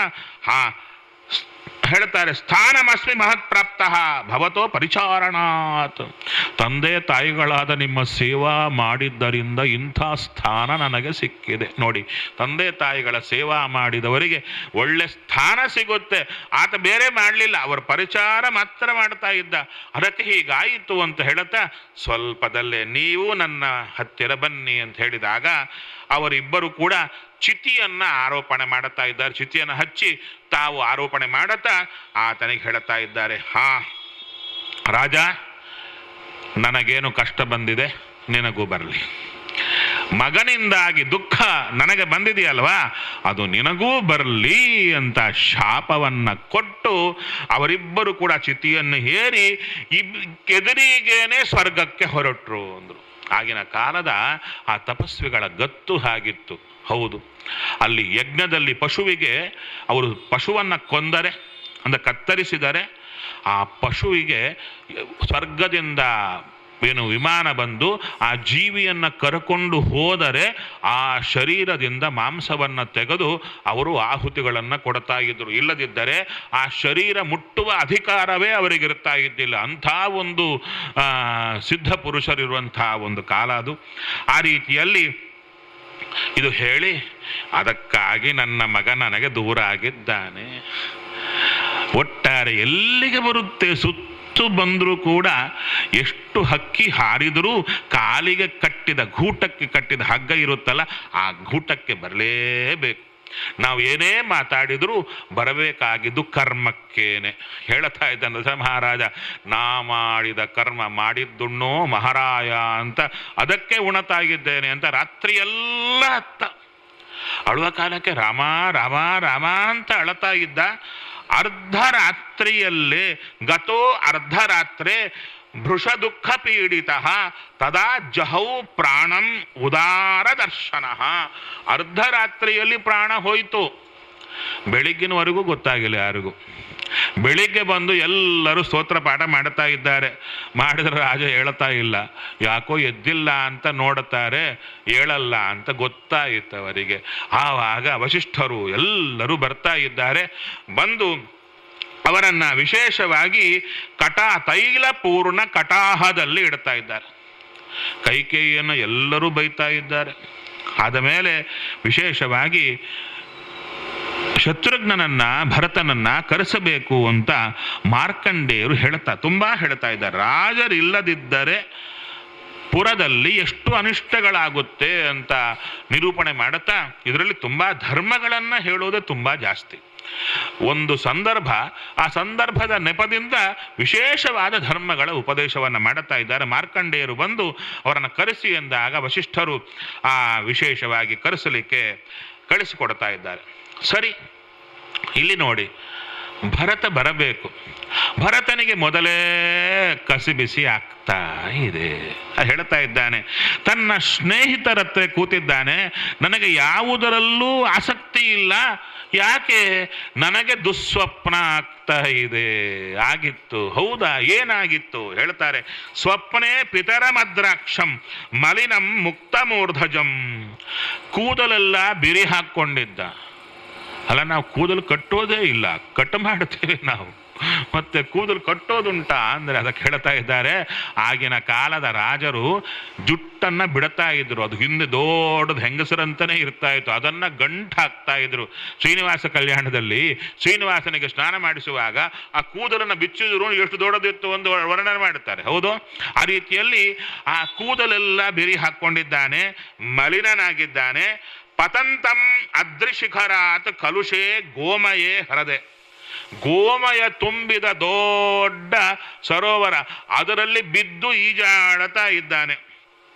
S1: ಹೇಳ್ತಾರೆ, ಸ್ಥಾನಮಸ್ಮಿ ಮಹತ್ ಪ್ರಾಪ್ತ ಭವತೋ ಪರಿಚಾರಣಾತ್, ತಂದೆ ತಾಯಿಗಳಾದ ನಿಮ್ಮ ಸೇವಾ ಮಾಡಿದ್ದರಿಂದ ಇಂಥ ಸ್ಥಾನ ನನಗೆ ಸಿಕ್ಕಿದೆ. ನೋಡಿ, ತಂದೆ ತಾಯಿಗಳ ಸೇವಾ ಮಾಡಿದವರಿಗೆ ಒಳ್ಳೆ ಸ್ಥಾನ ಸಿಗುತ್ತೆ. ಆತ ಬೇರೆ ಮಾಡಲಿಲ್ಲ, ಅವರ ಪರಿಚಾರ ಮಾತ್ರ ಮಾಡ್ತಾ ಇದ್ದ, ಅದಕ್ಕೆ ಹೀಗಾಯಿತು ಅಂತ ಹೇಳುತ್ತಾ ಸ್ವಲ್ಪದಲ್ಲೇ ನೀವು ನನ್ನ ಹತ್ತಿರ ಬನ್ನಿ ಅಂತ ಹೇಳಿದಾಗ ಅವರಿಬ್ಬರು ಕೂಡ ಚಿತಿಯನ್ನ ಆರೋಪಣೆ ಮಾಡುತ್ತಾ ಇದ್ದಾರೆ. ಚಿತಿಯನ್ನು ಹಚ್ಚಿ ತಾವು ಆರೋಪಣೆ ಮಾಡುತ್ತಾ ಆತನಿಗೆ ಹೇಳ್ತಾ ಇದ್ದಾರೆ, ಹಾ ರಾಜ, ನನಗೇನು ಕಷ್ಟ ಬಂದಿದೆ ನಿನಗೂ ಬರಲಿ, ಮಗನಿಂದಾಗಿ ದುಃಖ ನನಗೆ ಬಂದಿದೆಯಲ್ವಾ ಅದು ನಿನಗೂ ಬರಲಿ ಅಂತ ಶಾಪವನ್ನ ಕೊಟ್ಟು ಅವರಿಬ್ಬರು ಕೂಡ ಚಿತಿಯನ್ನು ಹೇರಿ ಎದುರಿಗೇನೆ ಸ್ವರ್ಗಕ್ಕೆ ಹೊರಟರು ಅಂದ್ರು. ಆಗಿನ ಕಾಲದ ಆ ತಪಸ್ವಿಗಳ ಗತ್ತು ಹಾಗಿತ್ತು. ಹೌದು, ಅಲ್ಲಿ ಯಜ್ಞದಲ್ಲಿ ಪಶುವಿಗೆ ಅವರು ಪಶುವನ್ನು ಕೊಂದರೆ ಅಂದರೆ ಕತ್ತರಿಸಿದರೆ ಆ ಪಶುವಿಗೆ ಸ್ವರ್ಗದಿಂದ ಏನು ವಿಮಾನ ಬಂದು ಆ ಜೀವಿಯನ್ನು ಕರ್ಕೊಂಡು ಹೋದರೆ ಆ ಶರೀರದಿಂದ ಮಾಂಸವನ್ನು ತೆಗೆದು ಅವರು ಆಹುತಿಗಳನ್ನು ಕೊಡ್ತಾ ಇದ್ರು. ಇಲ್ಲದಿದ್ದರೆ ಆ ಶರೀರ ಮುಟ್ಟುವ ಅಧಿಕಾರವೇ ಅವರಿಗಿರ್ತಾ ಇದ್ದಿಲ್ಲ. ಅಂಥ ಒಂದು ಸಿದ್ಧ ಪುರುಷರಿರುವಂಥ ಒಂದು ಕಾಲ ಅದು. ಆ ರೀತಿಯಲ್ಲಿ ಇದು ಹೇಳಿ, ಅದಕ್ಕಾಗಿ ನನ್ನ ಮಗ ನನಗೆ ದೂರ ಆಗಿದ್ದಾನೆ. ಒಟ್ಟಾರೆ ಎಲ್ಲಿಗೆ ಬರುತ್ತೆ? ಸುತ್ತು ಬಂದರೂ ಕೂಡ ಎಷ್ಟು ಹಕ್ಕಿ ಹಾರಿದರೂ ಕಾಲಿಗೆ ಕಟ್ಟಿದ ಗೂಟಕ್ಕೆ ಕಟ್ಟಿದ ಹಗ್ಗ ಇರುತ್ತಲ್ಲ, ಆ ಗೂಟಕ್ಕೆ ಬರಲೇಬೇಕು. ನಾವು ಏನೇ ಮಾತಾಡಿದರೂ ಬರಬೇಕಾಗಿದ್ದು ಕರ್ಮಕ್ಕೇನೆ. ಹೇಳ್ತಾ ಇದ್ದ ನರಸಿಂಹ ಮಹಾರಾಜ, ನಾ ಮಾಡಿದ ಕರ್ಮ ಮಾಡಿದ್ದುಣ್ಣೋ ಮಹಾರಾಯ ಅಂತ, ಅದಕ್ಕೆ ಉಣತಾಗಿದ್ದೇನೆ ಅಂತ ರಾತ್ರಿಯೆಲ್ಲ ಅತ್ತ ಅಳುವ ಕಾಲಕ್ಕೆ ರಾಮ ರಾಮ ರಾಮ ಅಂತ ಅಳತಾ ಇದ್ದ. ಅರ್ಧರಾತ್ರಿಯಲ್ಲೇ ಗತೋ ಅರ್ಧರಾತ್ರೆ ಭೃಷ ದುಃಖ ಪೀಡಿತ ತದಾ ಜಹೌ ಪ್ರಾಣಂ ಉದಾರ ದರ್ಶನ. ಅರ್ಧರಾತ್ರಿಯಲ್ಲಿ ಪ್ರಾಣ ಹೋಯಿತು. ಬೆಳಿಗ್ಗಿನವರೆಗೂ ಗೊತ್ತಾಗಿಲ್ಲ ಯಾರಿಗೂ. ಬೆಳಿಗ್ಗೆ ಬಂದು ಎಲ್ಲರೂ ಸ್ತೋತ್ರ ಪಾಠ ಮಾಡ್ತಾ ಇದ್ದಾರೆ. ಮಾಡಿದ್ರೆ ರಾಜ ಹೇಳ್ತಾ ಇಲ್ಲ, ಯಾಕೋ ಎದ್ದಿಲ್ಲ ಅಂತ ನೋಡುತ್ತಾರೆ, ಹೇಳಲ್ಲ ಅಂತ ಗೊತ್ತಾಯಿತು ಅವರಿಗೆ. ಆವಾಗ ವಸಿಷ್ಠರು ಎಲ್ಲರೂ ಬರ್ತಾ ಇದ್ದಾರೆ. ಬಂದು ಅವರನ್ನ ವಿಶೇಷವಾಗಿ ತೈಲ ಪೂರ್ಣ ಕಟಾಹದಲ್ಲಿ ಇಡ್ತಾ ಇದ್ದಾರೆ. ಕೈಕೇಯಿಯನ್ನು ಎಲ್ಲರೂ ಬೈತಾ ಇದ್ದಾರೆ. ಆದ ಮೇಲೆ ವಿಶೇಷವಾಗಿ ಶತ್ರುಘ್ನನನ್ನ ಭರತನನ್ನ ಕರೆಸಬೇಕು ಅಂತ ಮಾರ್ಕಂಡೇಯರು ತುಂಬಾ ಹೇಳ್ತಾ ಇದ್ದಾರೆ. ರಾಜರಿಲ್ಲದಿದ್ದರೆ ಪುರದಲ್ಲಿ ಎಷ್ಟು ಅನಿಷ್ಟಗಳಾಗುತ್ತೆ ಅಂತ ನಿರೂಪಣೆ ಮಾಡುತ್ತಾ ಇದರಲ್ಲಿ ತುಂಬಾ ಧರ್ಮಗಳನ್ನ ಹೇಳೋದೇ ತುಂಬಾ ಜಾಸ್ತಿ. ಒಂದು ಸಂದರ್ಭ, ಆ ಸಂದರ್ಭದ ನೆಪದಿಂದ ವಿಶೇಷವಾದ ಧರ್ಮಗಳ ಉಪದೇಶವನ್ನು ಮಾಡುತ್ತಾ ಇದ್ದಾರೆ. ಮಾರ್ಕಂಡೇಯರು ಬಂದು ಅವರನ್ನು ಕರೆಸಿ ಎಂದಾಗ ವಸಿಷ್ಠರು ಆ ವಿಶೇಷವಾಗಿ ಕರೆಸಲಿಕ್ಕೆ ಕಳಿಸಿಕೊಡ್ತಾ ಇದ್ದಾರೆ. ಸರಿ, ಇಲ್ಲಿ ನೋಡಿ, ಭರತ ಬರಬೇಕು. ಭರತನಿಗೆ ಮೊದಲೇ ಕಸಿಬಿಸಿ ಆಗ್ತಾ ಇದೆ. ಹೇಳ್ತಾ ಇದ್ದಾನೆ, ತನ್ನ ಸ್ನೇಹಿತರ ಹತ್ರ ಕೂತಿದ್ದಾನೆ. ನನಗೆ ಯಾವುದರಲ್ಲೂ ಆಸಕ್ತಿ ಇಲ್ಲ. ಯಾಕೆ? ನನಗೆ ದುಸ್ವಪ್ನ ಆಗ್ತಾ ಇದೆ. ಆಗಿತ್ತು. ಹೌದಾ? ಏನಾಗಿತ್ತು? ಹೇಳ್ತಾರೆ, ಸ್ವಪ್ನೇ ಪಿತರಮದ್ರಾಕ್ಷಂ ಮಲಿನಂ ಮುಕ್ತಮೂರ್ಧಜಂ. ಕೂದಲೆಲ್ಲ ಬಿರಿ ಹಾಕ್ಕೊಂಡಿದ್ದ. ಅಲ್ಲ, ನಾವು ಕೂದಲು ಕಟ್ಟೋದೇ ಇಲ್ಲ, ಕಟ್ ಮಾಡ್ತೇವೆ ನಾವು. ಮತ್ತೆ ಕೂದಲು ಕಟ್ಟೋದುಂಟಾ ಅಂದರೆ ಅದಕ್ಕೆ ಹೇಳ್ತಾ ಇದ್ದಾರೆ, ಆಗಿನ ಕಾಲದ ರಾಜರು ಜುಟ್ಟನ್ನ ಬಿಡ್ತಾ ಇದ್ರು. ಅದು ಹಿಂದೆ ದೊಡ್ಡದು ಹೆಂಗಸರಂತಾನೆ ಇರ್ತಾ ಇತ್ತು. ಅದನ್ನ ಗಂಟು ಹಾಕ್ತಾ ಇದ್ರು. ಶ್ರೀನಿವಾಸ ಕಲ್ಯಾಣದಲ್ಲಿ ಶ್ರೀನಿವಾಸನಿಗೆ ಸ್ನಾನ ಮಾಡಿಸುವಾಗ ಆ ಕೂದಲನ್ನು ಬಿಚ್ಚಿದ್ರು ಎಷ್ಟು ದೊಡ್ಡದಿತ್ತು ಒಂದು ವರ್ಣನೆ ಮಾಡುತ್ತಾರೆ. ಹೌದು, ಆ ರೀತಿಯಲ್ಲಿ ಆ ಕೂದಲೆಲ್ಲ ಬಿರಿ ಹಾಕ್ಕೊಂಡಿದ್ದಾನೆ, ಮಲಿನನಾಗಿದ್ದಾನೆ. ಪತಂತಂ ಅದ್ರಿಶಿಖರಾತ್ ಕಲುಷೇ ಗೋಮಯೇ ಹರದೆ. ಗೋಮಯ ತುಂಬಿದ ದೊಡ್ಡ ಸರೋವರ, ಅದರಲ್ಲಿ ಬಿದ್ದು ಈಜಾಡತಾ ಇದ್ದಾನೆ.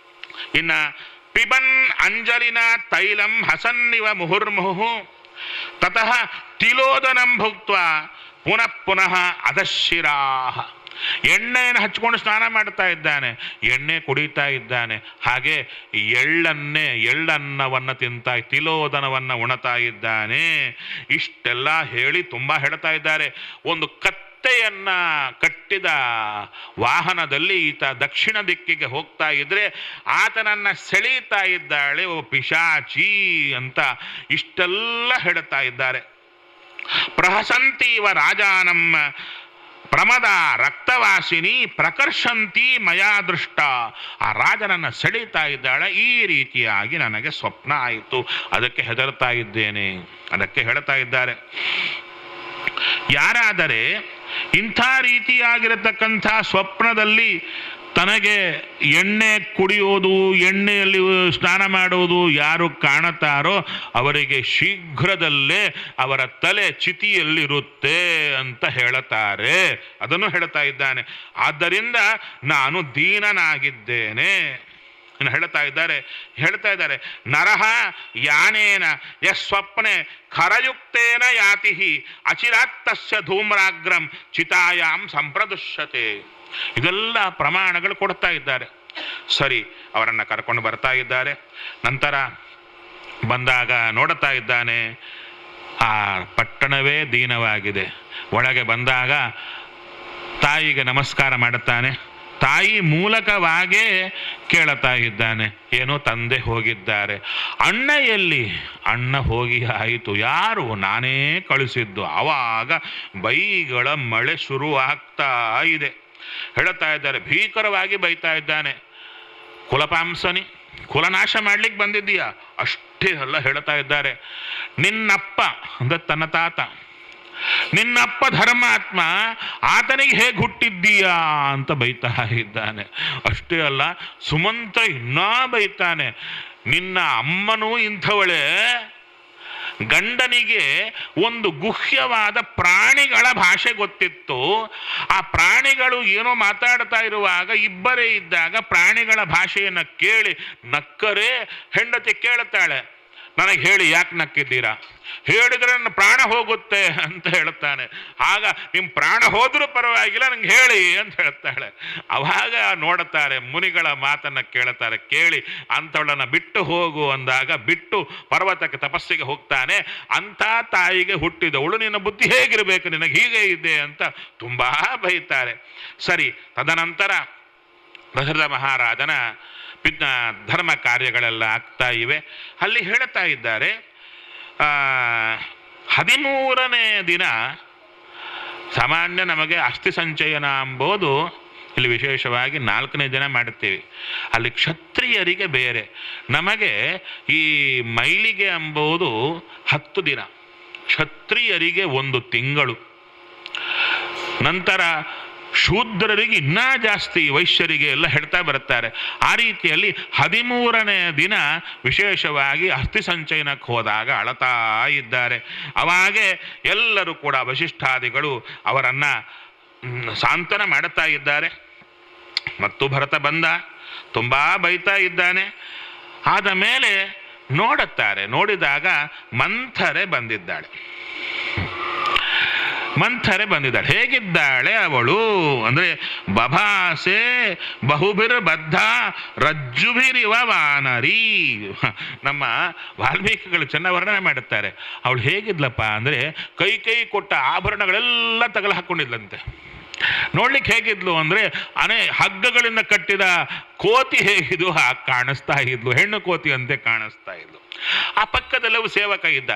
S1: ಇನ್ನ ಪಿಬನ್ ಅಂಜಲಿನ ತೈಲಂ ಹಸನ್ನಿವ ಮುಹುರ್ಮುಹು ತತಃ ತಿಲೋದನಂ ಭುಕ್ತ್ವ ಪುನಃ ಪುನಃ ಅಧಶಿರಾಹ. ಎಣ್ಣೆಯನ್ನು ಹಚ್ಕೊಂಡು ಸ್ನಾನ ಮಾಡ್ತಾ ಇದ್ದಾನೆ, ಎಣ್ಣೆ ಕುಡಿತಾ ಇದ್ದಾನೆ. ಹಾಗೆ ಎಳ್ಳನ್ನವನ್ನು ತಿಂತಾ, ತಿಲೋದನವನ್ನು ಉಣತಾ ಇದ್ದಾನೆ. ಇಷ್ಟೆಲ್ಲ ಹೇಳಿ ತುಂಬಾ ಹೇಳ್ತಾ ಇದ್ದಾರೆ. ಒಂದು ಕತ್ತೆಯನ್ನ ಕಟ್ಟಿದ ವಾಹನದಲ್ಲಿ ಈತ ದಕ್ಷಿಣ ದಿಕ್ಕಿಗೆ ಹೋಗ್ತಾ ಇದ್ರೆ ಆತನನ್ನ ಸೆಳೀತಾ ಇದ್ದಾಳೆ ಓ ಪಿಶಾಚಿ ಅಂತ ಇಷ್ಟೆಲ್ಲ ಹೇಳ್ತಾ ಇದ್ದಾರೆ. ಪ್ರಹಸಂತೀವ ರಾಜಾನಂ ಪ್ರಮದ ರಕ್ತವಾಸಿನಿ ಪ್ರಕರ್ಷಂತಿ ಮಯಾ ದೃಷ್ಟ. ಆ ರಾಜನನ್ನ ಸೆಳೀತಾ ಇದ್ದಾಳೆ. ಈ ರೀತಿಯಾಗಿ ನನಗೆ ಸ್ವಪ್ನ ಆಯಿತು, ಅದಕ್ಕೆ ಹೆದರ್ತಾ ಇದ್ದೇನೆ. ಅದಕ್ಕೆ ಹೇಳ್ತಾ ಇದ್ದಾರೆ, ಯಾರಾದರೆ ಇಂಥ ರೀತಿಯಾಗಿರತಕ್ಕಂಥ ಸ್ವಪ್ನದಲ್ಲಿ ತನಗೆ ಎಣ್ಣೆ ಕುಡಿಯೋದು, ಎಣ್ಣೆಯಲ್ಲಿ ಸ್ನಾನ ಮಾಡೋದು ಯಾರು ಕಾಣುತ್ತಾರೋ ಅವರಿಗೆ ಶೀಘ್ರದಲ್ಲೇ ಅವರ ತಲೆ ಚಿತಿಯಲ್ಲಿರುತ್ತೆ ಅಂತ ಹೇಳುತ್ತಾರೆ. ಅದನ್ನು ಹೇಳ್ತಾ ಇದ್ದಾನೆ. ಆದ್ದರಿಂದ ನಾನು ದೀನನಾಗಿದ್ದೇನೆ ಹೇಳ್ತಾ ಇದ್ದಾರೆ. ನರಹ ಯಾನೇನ ಯಸ್ವಪ್ನೆ ಖರಯುಕ್ತೇನ ಯಾತಿ ಅಚಿರಾತ್ತಸ್ಯ ಧೂಮ್ರಾಗ್ರಂ ಚಿತಾಯಾಂ ಸಂಪ್ರದುಷ್ಯತೆ. ಇದೆಲ್ಲ ಪ್ರಮಾಣಗಳು ಕೊಡ್ತಾ ಇದ್ದಾರೆ. ಸರಿ, ಅವರನ್ನು ಕರ್ಕೊಂಡು ಬರ್ತಾ ಇದ್ದಾರೆ. ನಂತರ ಬಂದಾಗ ನೋಡುತ್ತಾ ಇದ್ದಾನೆ, ಆ ಪಟ್ಟಣವೇ ದೀನವಾಗಿದೆ. ಒಳಗೆ ಬಂದಾಗ ತಾಯಿಗೆ ನಮಸ್ಕಾರ ಮಾಡುತ್ತಾನೆ. ತಾಯಿ ಮೂಲಕವಾಗೇ ಕೇಳುತ್ತಾ ಇದ್ದಾನೆ, ಏನೋ ತಂದೆ ಹೋಗಿದ್ದಾರೆ. ಅಣ್ಣ ಎಲ್ಲಿ? ಅಣ್ಣ ಹೋಗಿ ಆಯಿತು. ಯಾರು? ನಾನೇ ಕಳಿಸಿದ್ದು. ಆವಾಗ ಬೈಗಳ ಮಳೆ ಶುರುವಾಗ್ತಾ ಇದೆ. ಹೇಳ್ತಾ ಇದ್ದಾರೆ, ಭೀಕರವಾಗಿ ಬೈತಾ ಇದ್ದಾನೆ. ಕುಲಪಾಂಸನಿ, ಕುಲನಾಶ ಮಾಡ್ಲಿಕ್ಕೆ ಬಂದಿದ್ದೀಯಾ? ಅಷ್ಟೇ ಅಲ್ಲ, ಹೇಳ್ತಾ ಇದ್ದಾರೆ, ನಿನ್ನಪ್ಪ ಅಂದ್ರೆ ತನ್ನ ತಾತ, ನಿನ್ನಪ್ಪ ಧರ್ಮಾತ್ಮ, ಆತನಿಗೆ ಹೇಗೆ ಹುಟ್ಟಿದ್ದೀಯಾ ಅಂತ ಬೈತಾ ಇದ್ದಾನೆ. ಅಷ್ಟೇ ಅಲ್ಲ, ಸುಮಂತ ಇನ್ನೂ ಬೈತಾನೆ, ನಿನ್ನ ಅಮ್ಮನೂ ಇಂಥವಳೆ, ಗಂಡನಿಗೆ ಒಂದು ಗುಹ್ಯವಾದ ಪ್ರಾಣಿಗಳ ಭಾಷೆ ಗೊತ್ತಿತ್ತು. ಆ ಪ್ರಾಣಿಗಳು ಏನೋ ಮಾತಾಡ್ತಾ ಇರುವಾಗ ಇಬ್ಬರೇ ಇದ್ದಾಗ ಪ್ರಾಣಿಗಳ ಭಾಷೆಯನ್ನು ಕೇಳಿ ನಕ್ಕರೆ ಹೆಂಡತಿ ಕೇಳುತ್ತಾಳೆ, ನನಗೆ ಹೇಳಿ ಯಾಕೆ ನಕ್ಕಿದ್ದೀರಾ? ಹೇಳಿದ್ರೆ ನನ್ನ ಪ್ರಾಣ ಹೋಗುತ್ತೆ ಅಂತ ಹೇಳ್ತಾನೆ. ಆಗ ನಿಮ್ಮ ಪ್ರಾಣ ಹೋದ್ರೂ ಪರವಾಗಿಲ್ಲ, ನಂಗೆ ಹೇಳಿ ಅಂತ ಹೇಳ್ತಾಳೆ. ಅವಾಗ ನೋಡುತ್ತಾರೆ, ಮುನಿಗಳ ಮಾತನ್ನು ಕೇಳುತ್ತಾರೆ. ಕೇಳಿ ಅಂಥವಳನ್ನು ಬಿಟ್ಟು ಹೋಗು ಅಂದಾಗ ಬಿಟ್ಟು ಪರ್ವತಕ್ಕೆ ತಪಸ್ಸಿಗೆ ಹೋಗ್ತಾನೆ. ಅಂಥ ತಾಯಿಗೆ ಹುಟ್ಟಿದವಳು, ನಿನ್ನ ಬುದ್ಧಿ ಹೇಗಿರಬೇಕು, ನಿನಗೆ ಹೀಗೆ ಇದೆ ಅಂತ ತುಂಬ ಬೈತಾರೆ. ಸರಿ, ತದನಂತರ ದಶರಥ ಮಹಾರಾಜನ ಧರ್ಮ ಕಾರ್ಯಗಳೆಲ್ಲ ಆಗ್ತಾ ಇವೆ. ಅಲ್ಲಿ ಹೇಳ್ತಾ ಇದ್ದಾರೆ, 13ನೇ ದಿನ ಸಾಮಾನ್ಯ ನಮಗೆ ಅಸ್ಥಿ ಸಂಚಯನ ಎಂಬುದು ಇಲ್ಲಿ ವಿಶೇಷವಾಗಿ 4ನೇ ದಿನ ಮಾಡುತ್ತೀವಿ. ಅಲ್ಲಿ ಕ್ಷತ್ರಿಯರಿಗೆ ಬೇರೆ, ನಮಗೆ ಈ ಮೈಲಿಗೆ ಎಂಬುದು 10 ದಿನ, ಕ್ಷತ್ರಿಯರಿಗೆ 1 ತಿಂಗಳು, ನಂತರ ಶೂದ್ರರಿಗೆ ಇನ್ನೂ ಜಾಸ್ತಿ, ವೈಶ್ಯರಿಗೆ ಎಲ್ಲ ಹೇಳ್ತಾ ಬರುತ್ತಾರೆ. ಆ ರೀತಿಯಲ್ಲಿ 13ನೇ ದಿನ ವಿಶೇಷವಾಗಿ ಅಸ್ಥಿ ಸಂಚಯನಕ್ಕೆ ಹೋದಾಗ ಅಳತಾ ಇದ್ದಾರೆ. ಅವಾಗೆ ಎಲ್ಲರೂ ಕೂಡ ವಶಿಷ್ಠಾದಿಗಳು ಅವರನ್ನು ಸಾಂತ್ವನ ಮಾಡುತ್ತಾ ಇದ್ದಾರೆ. ಮತ್ತು ಭರತ ಬಂದ, ತುಂಬ ಬೈತಾ ಇದ್ದಾನೆ. ಆದ ಮೇಲೆ ನೋಡುತ್ತಾರೆ, ನೋಡಿದಾಗ ಮಂಥರೆ ಬಂದಿದ್ದಾಳೆ. ಮಂಥರೆ ಬಂದಿದ್ದಾಳೆ. ಹೇಗಿದ್ದಾಳೆ ಅವಳು ಅಂದರೆ, ಬಭಾಸೆ ಬಹುಬಿರ್ಬದ್ಧ ರಜ್ಜುಭಿರಿವ ವಾನರಿ. ನಮ್ಮ ವಾಲ್ಮೀಕಿಗಳು ಚೆನ್ನಾಗಿ ವರ್ಣನೆ ಮಾಡುತ್ತಾರೆ. ಅವಳು ಹೇಗಿದ್ಲಪ್ಪ ಅಂದರೆ, ಕೈ ಕೊಟ್ಟ ಆಭರಣಗಳೆಲ್ಲ ತಗಲು ಹಾಕ್ಕೊಂಡಿದ್ಲಂತೆ. ನೋಡ್ಲಿಕ್ಕೆ ಹೇಗಿದ್ಲು ಅಂದರೆ, ಹಗ್ಗಗಳಿಂದ ಕಟ್ಟಿದ ಕೋತಿ ಹೇಗಿದ್ವು ಹಾಗೆ ಕಾಣಿಸ್ತಾ ಇದ್ಲು, ಹೆಣ್ಣು ಕೋತಿ ಅಂತೆ ಕಾಣಿಸ್ತಾ ಇದ್ಲು. ಆ ಪಕ್ಕದಲ್ಲೂ ಸೇವಕ ಇದ್ದ.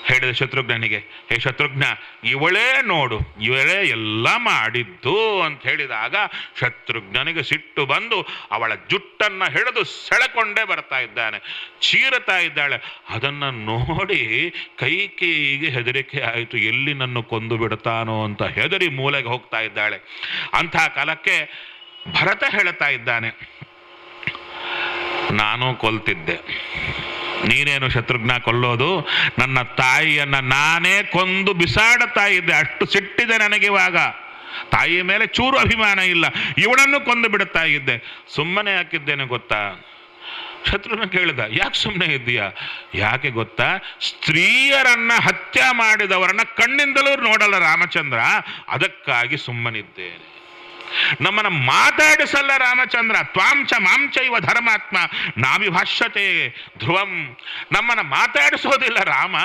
S1: ಹೇಳಿದ ಶತ್ರುಘ್ನಿಗೆ, ಹೇ ಶತ್ರುಘ್ನ, ಇವಳೇ ನೋಡು, ಇವಳೇ ಎಲ್ಲ ಮಾಡಿದ್ದು ಅಂತ ಹೇಳಿದಾಗ ಶತ್ರುಘ್ನಿಗೆ ಸಿಟ್ಟು ಬಂದು ಅವಳ ಜುಟ್ಟನ್ನು ಹಿಡಿದು ಸೆಳೆಕೊಂಡೇ ಬರ್ತಾ ಇದ್ದಾನೆ, ಚೀರತಾ ಇದ್ದಾಳೆ. ಅದನ್ನು ನೋಡಿ ಕೈಕೇಯಿಗೆ ಹೆದರಿಕೆ ಆಯಿತು, ಎಲ್ಲಿ ನನ್ನ ಕೊಂದು ಬಿಡ್ತಾನೋ ಅಂತ ಹೆದರಿ ಮೂಲೆಗೆ ಹೋಗ್ತಾ ಇದ್ದಾಳೆ. ಅಂಥ ಕಾಲಕ್ಕೆ ಭರತ ಹೇಳ್ತಾ ಇದ್ದಾನೆ, ನಾನು ಕೊಲ್ತಿದ್ದೆ, ನೀನೇನು ಶತ್ರುಘ್ನ ಕೊಲ್ಲೋದು? ನನ್ನ ತಾಯಿಯನ್ನು ನಾನೇ ಕೊಂದು ಬಿಸಾಡುತ್ತಾ ಇದ್ದೆ, ಅಷ್ಟು ಸಿಟ್ಟಿದೆ ನನಗಿವಾಗ. ತಾಯಿಯ ಮೇಲೆ ಚೂರು ಅಭಿಮಾನ ಇಲ್ಲ, ಇವಳನ್ನು ಕೊಂದು ಬಿಡುತ್ತಾ ಇದ್ದೆ. ಸುಮ್ಮನೆ ಹಾಕಿದ್ದೇನೆ ಗೊತ್ತಾ? ಶತ್ರುಘ್ನ ಕೇಳಿದ, ಯಾಕೆ ಸುಮ್ಮನೆ ಇದ್ದೀಯಾ? ಯಾಕೆ ಗೊತ್ತಾ, ಸ್ತ್ರೀಯರನ್ನ ಹತ್ಯೆ ಮಾಡಿದವರನ್ನ ಕಣ್ಣಿಂದಲೂ ನೋಡಲ್ಲ ರಾಮಚಂದ್ರ, ಅದಕ್ಕಾಗಿ ಸುಮ್ಮನಿದ್ದೇನೆ. ನಮ್ಮನ್ನು ಮಾತಾಡಿಸಲ್ಲ ರಾಮಚಂದ್ರ, ತ್ವಾಂಚ ಮಾಂಚೈವ ಧರ್ಮಾತ್ಮ ನಾವಿಭಾಷ್ಯತೆ ಧ್ರುವಂ. ನಮ್ಮನ್ನು ಮಾತಾಡಿಸೋದಿಲ್ಲ ರಾಮ,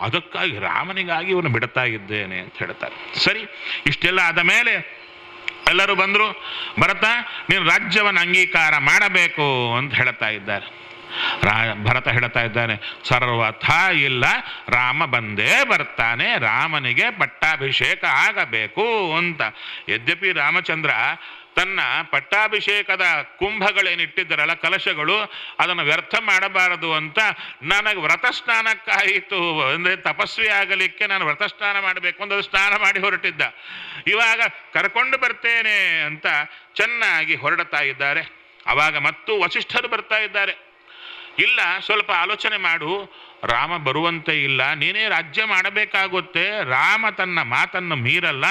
S1: ಅದಕ್ಕಾಗಿ ರಾಮನಿಗಾಗಿ ಇವನು ಬಿಡ್ತಾ ಇದ್ದೇನೆ ಅಂತ ಹೇಳ್ತಾರೆ. ಸರಿ, ಇಷ್ಟೆಲ್ಲ ಆದ ಮೇಲೆ ಎಲ್ಲರೂ ಬಂದರು. ಭರತ, ನೀನು ರಾಜ್ಯವನ್ನು ಅಂಗೀಕಾರ ಮಾಡಬೇಕು ಅಂತ ಹೇಳ್ತಾ ಇದ್ದಾರೆ. ಭರತ ಹೇಳ್ತಾ ಇದ್ದಾನೆ, ಸರ್ವಥ ಇಲ್ಲ, ರಾಮ ಬಂದೇ ಬರ್ತಾನೆ, ರಾಮನಿಗೆ ಪಟ್ಟಾಭಿಷೇಕ ಆಗಬೇಕು ಅಂತ. ಯದ್ಯಪಿ ರಾಮಚಂದ್ರ ತನ್ನ ಪಟ್ಟಾಭಿಷೇಕದ ಕುಂಭಗಳೇನಿಟ್ಟಿದ್ದರಲ್ಲ, ಕಲಶಗಳು, ಅದನ್ನು ವ್ಯರ್ಥ ಮಾಡಬಾರದು ಅಂತ ನನಗೆ ವ್ರತಸ್ನಾನಕ್ಕಾಯಿತು ಅಂದರೆ ತಪಸ್ವಿ ಆಗಲಿಕ್ಕೆ ನಾನು ವ್ರತಸ್ನಾನ ಮಾಡಬೇಕು ಅಂತ ಸ್ನಾನ ಮಾಡಿ ಹೊರಟಿದ್ದ. ಇವಾಗ ಕರ್ಕೊಂಡು ಬರ್ತೇನೆ ಅಂತ ಚೆನ್ನಾಗಿ ಹೊರಡ್ತಾ ಇದ್ದಾರೆ. ಆವಾಗ ಮತ್ತು ವಸಿಷ್ಠರು ಬರ್ತಾ ಇದ್ದಾರೆ. ಇಲ್ಲ, ಸ್ವಲ್ಪ ಆಲೋಚನೆ ಮಾಡು, ರಾಮ ಬರುವಂತೆ ಇಲ್ಲ, ನೀನೇ ರಾಜ್ಯ ಮಾಡಬೇಕಾಗುತ್ತೆ, ರಾಮ ತನ್ನ ಮಾತನ್ನು ಮೀರಲ್ಲ,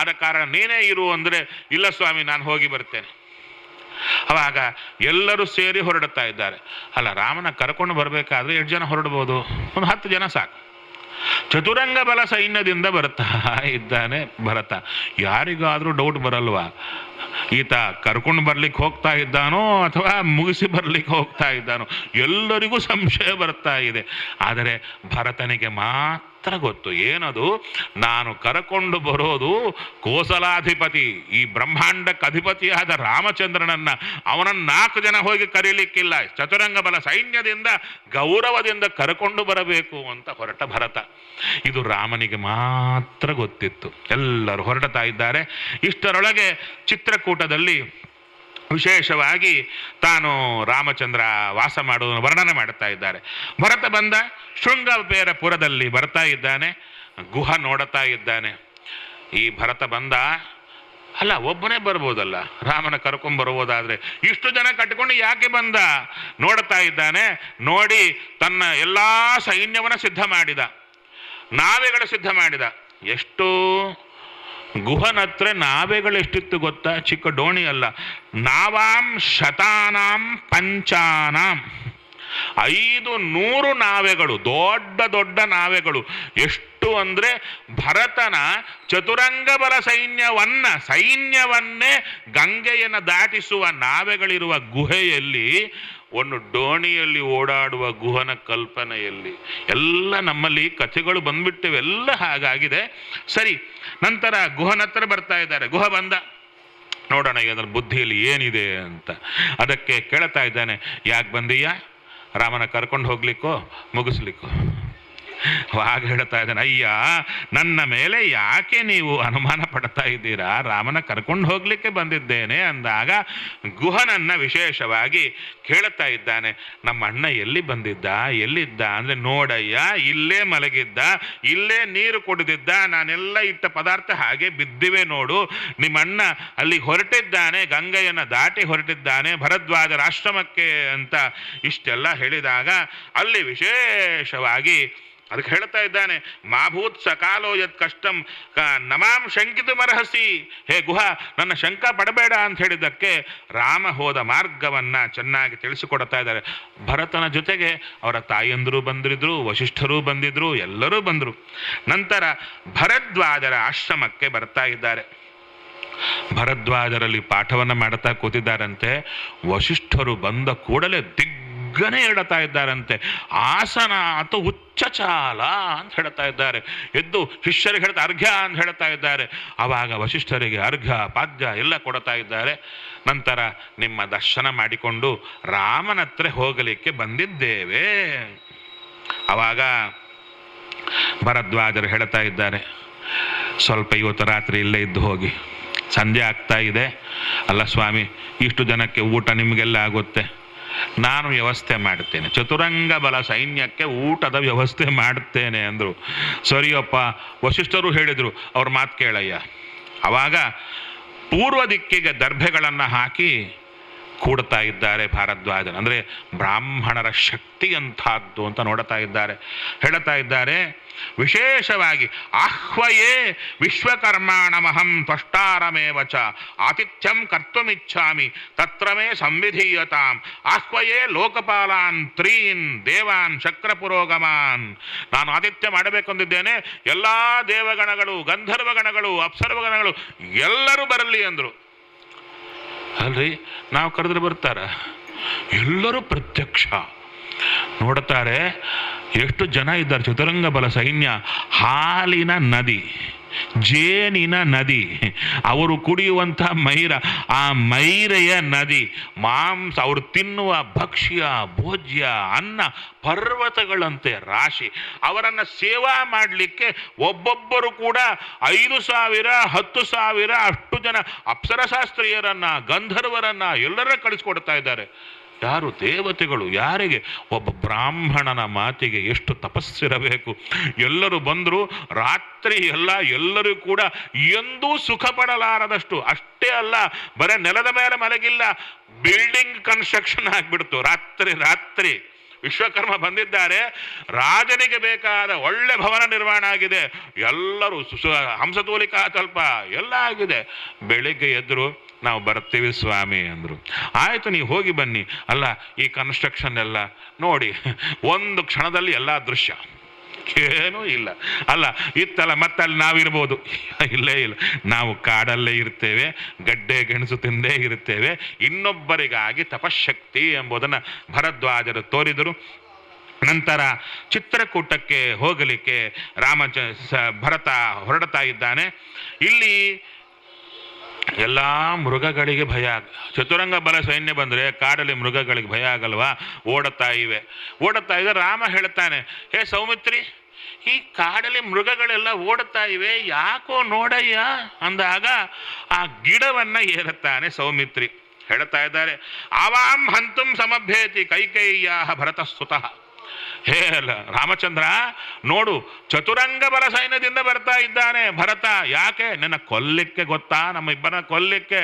S1: ಆದ ಕಾರಣ ನೀನೇ ಇರು ಅಂದರೆ, ಇಲ್ಲ ಸ್ವಾಮಿ ನಾನು ಹೋಗಿ ಬರ್ತೇನೆ. ಅವಾಗ ಎಲ್ಲರೂ ಸೇರಿ ಹೊರಡುತ್ತಾ ಇದ್ದಾರೆ. ಅಲ್ಲ, ರಾಮನ ಕರ್ಕೊಂಡು ಬರಬೇಕಾದ್ರೆ 8 ಜನ ಹೊರಡ್ಬೋದು, ಒಂದು 10 ಜನ ಸಾಕು. ಚತುರಂಗ ಬಲ ಸೈನ್ಯದಿಂದ ಬರ್ತಾ ಇದ್ದಾನೆ ಭರತ. ಯಾರಿಗಾದರೂ ಡೌಟ್ ಬರಲ್ವಾ, ಈತ ಕರ್ಕೊಂಡು ಬರ್ಲಿಕ್ಕೆ ಹೋಗ್ತಾ ಇದ್ದಾನೋ ಅಥವಾ ಮುಗಿಸಿ ಬರ್ಲಿಕ್ಕೆ ಹೋಗ್ತಾ ಇದ್ದಾನೋ? ಎಲ್ಲರಿಗೂ ಸಂಶಯ ಬರ್ತಾ ಇದೆ. ಆದರೆ ಭರತನಿಗೆ ಮಾತ್ರ ಗೊತ್ತು. ಏನದು? ನಾನು ಕರಕೊಂಡು ಬರೋದು ಕೋಸಲಾಧಿಪತಿ, ಈ ಬ್ರಹ್ಮಾಂಡಕ್ಕೆ ಅಧಿಪತಿಯಾದ ರಾಮಚಂದ್ರನನ್ನ. ಅವನನ್ನು 4 ಜನ ಹೋಗಿ ಕರೀಲಿಕ್ಕಿಲ್ಲ, ಚತುರಂಗ ಬಲ ಸೈನ್ಯದಿಂದ ಗೌರವದಿಂದ ಕರಕೊಂಡು ಬರಬೇಕು ಅಂತ ಹೊರಟ ಭರತ. ಇದು ರಾಮನಿಗೆ ಮಾತ್ರ ಗೊತ್ತಿತ್ತು. ಎಲ್ಲರೂ ಹೊರಡ್ತಾ ಇದ್ದಾರೆ. ಇಷ್ಟರೊಳಗೆ ಚಿತ್ರಕೂಟದಲ್ಲಿ ವಿಶೇಷವಾಗಿ ತಾನು ರಾಮಚಂದ್ರ ವಾಸ ಮಾಡುವುದನ್ನು ವರ್ಣನೆ ಮಾಡುತ್ತಾ ಇದ್ದಾರೆ. ಭರತ ಬಂದ, ಶೃಂಗಬೇರಪುರದಲ್ಲಿ ಬರ್ತಾ ಇದ್ದಾನೆ, ಗುಹ ನೋಡುತ್ತಾ ಇದ್ದಾನೆ. ಈ ಭರತ ಬಂದ, ಅಲ್ಲ ಒಬ್ಬನೇ ಬರ್ಬೋದಲ್ಲ, ರಾಮನ ಕರ್ಕೊಂಡ್ಬರ್ಬೋದಾದ್ರೆ ಇಷ್ಟು ಜನ ಕಟ್ಕೊಂಡು ಯಾಕೆ ಬಂದ? ನೋಡುತ್ತಾ ಇದ್ದಾನೆ. ನೋಡಿ ತನ್ನ ಎಲ್ಲ ಸೈನ್ಯವನ್ನು ಸಿದ್ಧ ಮಾಡಿದ, ನಾವೆಗಳು ಸಿದ್ಧ ಮಾಡಿದ. ಎಷ್ಟು ಗುಹನತ್ರ ನಾವೆಗಳು ಎಷ್ಟಿತ್ತು ಗೊತ್ತಾ? ಚಿಕ್ಕ ಡೋಣಿ ಅಲ್ಲ, ನಾವಾಂ ಶತಾನಾಂ ಪಂಚಾನಾಂ, 500 ನಾವೆಗಳು, ದೊಡ್ಡ ದೊಡ್ಡ ನಾವೆಗಳು. ಎಷ್ಟು ಅಂದರೆ ಭರತನ ಚತುರಂಗ ಬಲ ಸೈನ್ಯವನ್ನೇ ಗಂಗೆಯನ್ನು ದಾಟಿಸುವ ನಾವೆಗಳಿರುವ ಗುಹೆಯಲ್ಲಿ, ಒಂದು ಡೋಣಿಯಲ್ಲಿ ಓಡಾಡುವ ಗುಹನ ಕಲ್ಪನೆಯಲ್ಲಿ ಎಲ್ಲ ನಮ್ಮಲ್ಲಿ ಕಥೆಗಳು ಬಂದ್ಬಿಟ್ಟಿವೆ, ಎಲ್ಲ ಹಾಗಾಗಿದೆ. ಸರಿ, ನಂತರ ಗುಹನತ್ರ ಬರ್ತಾ ಇದ್ದಾರೆ. ಗುಹ ಬಂದ, ನೋಡೋಣ ಅದರ ಬುದ್ಧಿಯಲ್ಲಿ ಏನಿದೆ ಅಂತ. ಅದಕ್ಕೆ ಕೇಳ್ತಾ ಇದ್ದಾನೆ, ಯಾಕೆ ಬಂದೀಯ? ರಾಮನ ಕರ್ಕೊಂಡು ಹೋಗ್ಲಿಕ್ಕೋ ಮುಗಿಸ್ಲಿಕ್ಕೋ? ಆಗ ಹೇಳ್ತಾ ಇದ್ದಾನೆ, ಅಯ್ಯ ನನ್ನ ಮೇಲೆ ಯಾಕೆ ನೀವು ಅನುಮಾನ ಪಡ್ತಾ ಇದ್ದೀರಾ? ರಾಮನ ಕರ್ಕೊಂಡು ಹೋಗ್ಲಿಕ್ಕೆ ಬಂದಿದ್ದೇನೆ ಅಂದಾಗ ಗುಹನನ್ನ ವಿಶೇಷವಾಗಿ ಕೇಳ್ತಾ ಇದ್ದಾನೆ, ನಮ್ಮ ಅಣ್ಣ ಎಲ್ಲಿ ಬಂದಿದ್ದ, ಎಲ್ಲಿದ್ದ ಅಂದರೆ, ನೋಡಯ್ಯ ಇಲ್ಲೇ ಮಲಗಿದ್ದ, ಇಲ್ಲೇ ನೀರು ಕುಡಿದಿದ್ದ, ನಾನೆಲ್ಲ ಇಟ್ಟ ಪದಾರ್ಥ ಹಾಗೆ ಬಿದ್ದಿವೆ ನೋಡು. ನಿಮ್ಮ ಅಣ್ಣ ಅಲ್ಲಿ ಹೊರಟಿದ್ದಾನೆ, ಗಂಗೆಯನ್ನು ದಾಟಿ ಹೊರಟಿದ್ದಾನೆ ಭರದ್ವಾಜರ ಆಶ್ರಮಕ್ಕೆ ಅಂತ ಇಷ್ಟೆಲ್ಲ ಹೇಳಿದಾಗ ಅಲ್ಲಿ ವಿಶೇಷವಾಗಿ ಅದಕ್ಕೆ ಹೇಳ್ತಾ ಇದ್ದಾನೆ, ಮಾಭೂತ್ ಸಕಾಲೋ ಯತ್ ಕಷ್ಟಂ ನಮಾಂ ಶಂಕಿತು ಮರ್ಹಸಿ. ಹೇ ಗುಹ, ನನ್ನ ಶಂಕ ಪಡಬೇಡ ಅಂತ ಹೇಳಿದ್ದಕ್ಕೆ ರಾಮ ಹೋದ ಮಾರ್ಗವನ್ನ ಚೆನ್ನಾಗಿ ತಿಳಿಸಿಕೊಡ್ತಾ ಇದ್ದಾರೆ. ಭರತನ ಜೊತೆಗೆ ಅವರ ತಾಯಂದಿರು ಬಂದಿದ್ರು, ವಶಿಷ್ಠರು ಬಂದಿದ್ರು, ಎಲ್ಲರೂ ಬಂದರು. ನಂತರ ಭರದ್ವಾಜರ ಆಶ್ರಮಕ್ಕೆ ಬರ್ತಾ ಇದ್ದಾರೆ. ಭರದ್ವಾಜರಲ್ಲಿ ಪಾಠವನ್ನು ಮಾಡ್ತಾ ಕೂತಿದ್ದಾರಂತೆ. ವಶಿಷ್ಠರು ಬಂದ ಕೂಡಲೇ ದಿಗ್ಗನೆ ಹೇಳ್ತಾ ಇದ್ದಾರಂತೆ, ಆಸನ ಅಥವಾ ಉಚ್ಚಚಾಲ ಅಂತ ಹೇಳ್ತಾ ಇದ್ದಾರೆ. ಎದ್ದು ಶಿಷ್ಯರಿಗೆ ಹೇಳ್ತಾ ಅರ್ಘ್ಯ ಅಂತ ಹೇಳ್ತಾ ಇದ್ದಾರೆ. ಆವಾಗ ವಶಿಷ್ಠರಿಗೆ ಅರ್ಘ್ಯ ಪಾದ್ಯ ಎಲ್ಲ ಕೊಡ್ತಾ ಇದ್ದಾರೆ. ನಂತರ ನಿಮ್ಮ ದರ್ಶನ ಮಾಡಿಕೊಂಡು ರಾಮನತ್ರ ಹೋಗಲಿಕ್ಕೆ ಬಂದಿದ್ದೇವೆ. ಆವಾಗ ಭರದ್ವಾಜರು ಹೇಳ್ತಾ ಇದ್ದಾರೆ, ಸ್ವಲ್ಪ ಇವತ್ತು ರಾತ್ರಿ ಇಲ್ಲೇ ಇದ್ದು ಹೋಗಿ, ಸಂಜೆ ಆಗ್ತಾ ಇದೆ. ಅಲ್ಲ ಸ್ವಾಮಿ, ಇಷ್ಟು ಜನಕ್ಕೆ ಊಟ ನಿಮಗೆಲ್ಲ ಆಗುತ್ತೆ, ನಾನು ವ್ಯವಸ್ಥೆ ಮಾಡ್ತೇನೆ, ಚತುರಂಗ ಬಲ ಸೈನ್ಯಕ್ಕೆ ಊಟದ ವ್ಯವಸ್ಥೆ ಮಾಡ್ತೇನೆ ಅಂದರು. ಸರಿಯಪ್ಪ, ವಶಿಷ್ಠರು ಹೇಳಿದರು, ಅವ್ರ ಮಾತು ಕೇಳಯ್ಯ. ಆವಾಗ ಪೂರ್ವ ದಿಕ್ಕಿಗೆ ದರ್ಭೆಗಳನ್ನು ಹಾಕಿ ಕೂಡ್ತಾ ಇದ್ದಾರೆ ಭಾರದ್ವಾಜರು. ಅಂದರೆ ಬ್ರಾಹ್ಮಣರ ಶಕ್ತಿ ಅಂಥದ್ದು ಅಂತ ನೋಡ್ತಾ ಇದ್ದಾರೆ. ಹೇಳ್ತಾ ಇದ್ದಾರೆ ವಿಶೇಷವಾಗಿ, ಆಹ್ವಯೇ ವಿಶ್ವಕರ್ಮಾಣಮಹಂ ತ್ವಷ್ಟಾರಮೇವ ಚ ಆತಿಥ್ಯಂ ಕರ್ತುಮಿಚ್ಛಾಮಿ ತತ್ರ ಮೇ ಸಂವಿಧೀಯತಾಂ ಆಹ್ವಯೇ ಲೋಕಪಾಲಾನ್ ತ್ರೀನ್ ದೇವಾನ್ ಶಕ್ರಪುರೋಗಮಾನ್. ನಾನು ಆತಿಥ್ಯ ಮಾಡಬೇಕೆಂದಿದ್ದೇನೆ, ಎಲ್ಲ ದೇವಗಣಗಳು, ಗಂಧರ್ವಗಣಗಳು, ಅಪ್ಸರ್ವಗಣಗಳು ಎಲ್ಲರೂ ಬರಲಿ ಅಂದರು. ಅಲ್ರಿ, ನಾವು ಕರೆದ್ರೆ ಬರ್ತಾರ? ಎಲ್ಲರೂ ಪ್ರತ್ಯಕ್ಷ ನೋಡ್ತಾರೆ. ಎಷ್ಟು ಜನ ಇದ್ದಾರೆ? ಚತುರಂಗ ಬಲ ಸೈನ್ಯ, ಹಾಲಿನ ನದಿ, ಜೇನಿನ ನದಿ, ಅವರು ಕುಡಿಯುವಂಥ ಮೈರ, ಆ ಮೈರೆಯ ನದಿ, ಮಾಂಸ, ಅವರು ತಿನ್ನುವ ಭಕ್ಷ್ಯ ಭೋಜ್ಯ ಅನ್ನ ಪರ್ವತಗಳಂತೆ ರಾಶಿ. ಅವರನ್ನು ಸೇವಾ ಮಾಡಲಿಕ್ಕೆ ಒಬ್ಬೊಬ್ಬರು ಕೂಡ 5,000 10,000 ಅಷ್ಟು ಜನ ಅಪ್ಸರಶಾಸ್ತ್ರೀಯರನ್ನ, ಗಂಧರ್ವರನ್ನ ಎಲ್ಲರ ಕಳಿಸ್ಕೊಡ್ತಾ ಇದ್ದಾರೆ. ಯಾರು? ದೇವತೆಗಳು. ಯಾರಿಗೆ? ಒಬ್ಬ ಬ್ರಾಹ್ಮಣನ ಮಾತಿಗೆ ಎಷ್ಟು ತಪಸ್ಸಿರಬೇಕು. ಎಲ್ಲರೂ ಬಂದರು. ರಾತ್ರಿ ಎಲ್ಲರೂ ಕೂಡ ಎಂದೂ ಸುಖ ಪಡಲಾರದಷ್ಟು. ಅಷ್ಟೇ ಅಲ್ಲ, ಬರೀ ನೆಲದ ಮೇಲೆ ಮಲಗಿಲ್ಲ, ಬಿಲ್ಡಿಂಗ್ ಕನ್ಸ್ಟ್ರಕ್ಷನ್ ಆಗಿಬಿಡ್ತು. ರಾತ್ರಿ ವಿಶ್ವಕರ್ಮ ಬಂದಿದ್ದಾರೆ, ರಾಜನಿಗೆ ಬೇಕಾದ ಒಳ್ಳೆ ಭವನ ನಿರ್ಮಾಣ ಆಗಿದೆ. ಎಲ್ಲರೂ ಹಂಸತೂಲಿಕಾ ತಲ್ಪ ಎಲ್ಲ ಆಗಿದೆ. ಬೆಳಿಗ್ಗೆ ಎದ್ರು, ನಾವು ಬರ್ತೀವಿ ಸ್ವಾಮಿ ಅಂದರು. ಆಯಿತು, ನೀವು ಹೋಗಿ ಬನ್ನಿ. ಅಲ್ಲ, ಈ ಕನ್ಸ್ಟ್ರಕ್ಷನ್ ಎಲ್ಲ ನೋಡಿ, ಒಂದು ಕ್ಷಣದಲ್ಲಿ ಎಲ್ಲ ದೃಶ್ಯ, ಏನೂ ಇಲ್ಲ. ಅಲ್ಲ, ಇತ್ತಲ್ಲ ಮತ್ತಲ್ಲಿ ನಾವಿರ್ಬೋದು? ಇಲ್ಲೇ ಇಲ್ಲ, ನಾವು ಕಾಡಲ್ಲೇ ಇರ್ತೇವೆ, ಗಡ್ಡೆ ಗೆಣಸು ತಿಂದೇ ಇರ್ತೇವೆ. ಇನ್ನೊಬ್ಬರಿಗಾಗಿ ತಪಶಕ್ತಿ ಎಂಬುದನ್ನು ಭರದ್ವಾಜರು ತೋರಿದರು. ನಂತರ ಚಿತ್ರಕೂಟಕ್ಕೆ ಹೋಗಲಿಕ್ಕೆ ಭರತ ಹೊರಡ್ತಾ ಇದ್ದಾನೆ. ಇಲ್ಲಿ ಎಲ್ಲ ಮೃಗಗಳಿಗೆ ಭಯ. ಚತುರಂಗ ಬಲ ಸೈನ್ಯ ಬಂದರೆ ಕಾಡಲ್ಲಿ ಮೃಗಗಳಿಗೆ ಭಯ ಆಗಲ್ವಾ? ಓಡುತ್ತಾ ಇವೆ. ರಾಮ ಹೇಳ್ತಾನೆ, ಹೇ ಸೌಮಿತ್ರಿ, ಈ ಕಾಡಲ್ಲಿ ಮೃಗಗಳೆಲ್ಲ ಓಡುತ್ತಾ ಇವೆ, ಯಾಕೋ ನೋಡಯ್ಯ ಅಂದಾಗ ಆ ಗಿಡವನ್ನ ಏರುತ್ತಾನೆ ಸೌಮಿತ್ರಿ. ಹೇಳ್ತಾ ಇದ್ದಾರೆ, ಆವಾಂ ಹಂತುಂ ಸಮಭ್ಯೇತಿ ಕೈಕೇಯ್ಯ ಭರತ ಸುತಃ. ಹೇ ರಾಮಚಂದ್ರ, ನೋಡು, ಚತುರಂಗ ಬಲ ಸೈನ್ಯದಿಂದ ಬರ್ತಾ ಇದ್ದಾನೆ ಭರತ. ಯಾಕೆ? ನಿನ್ನ ಕೊಲ್ಲಿಕ್ಕೆ ಗೊತ್ತಾ? ನಮ್ಮ ಇಬ್ಬರನ್ನ ಕೊಲ್ಲಿಕ್ಕೆ.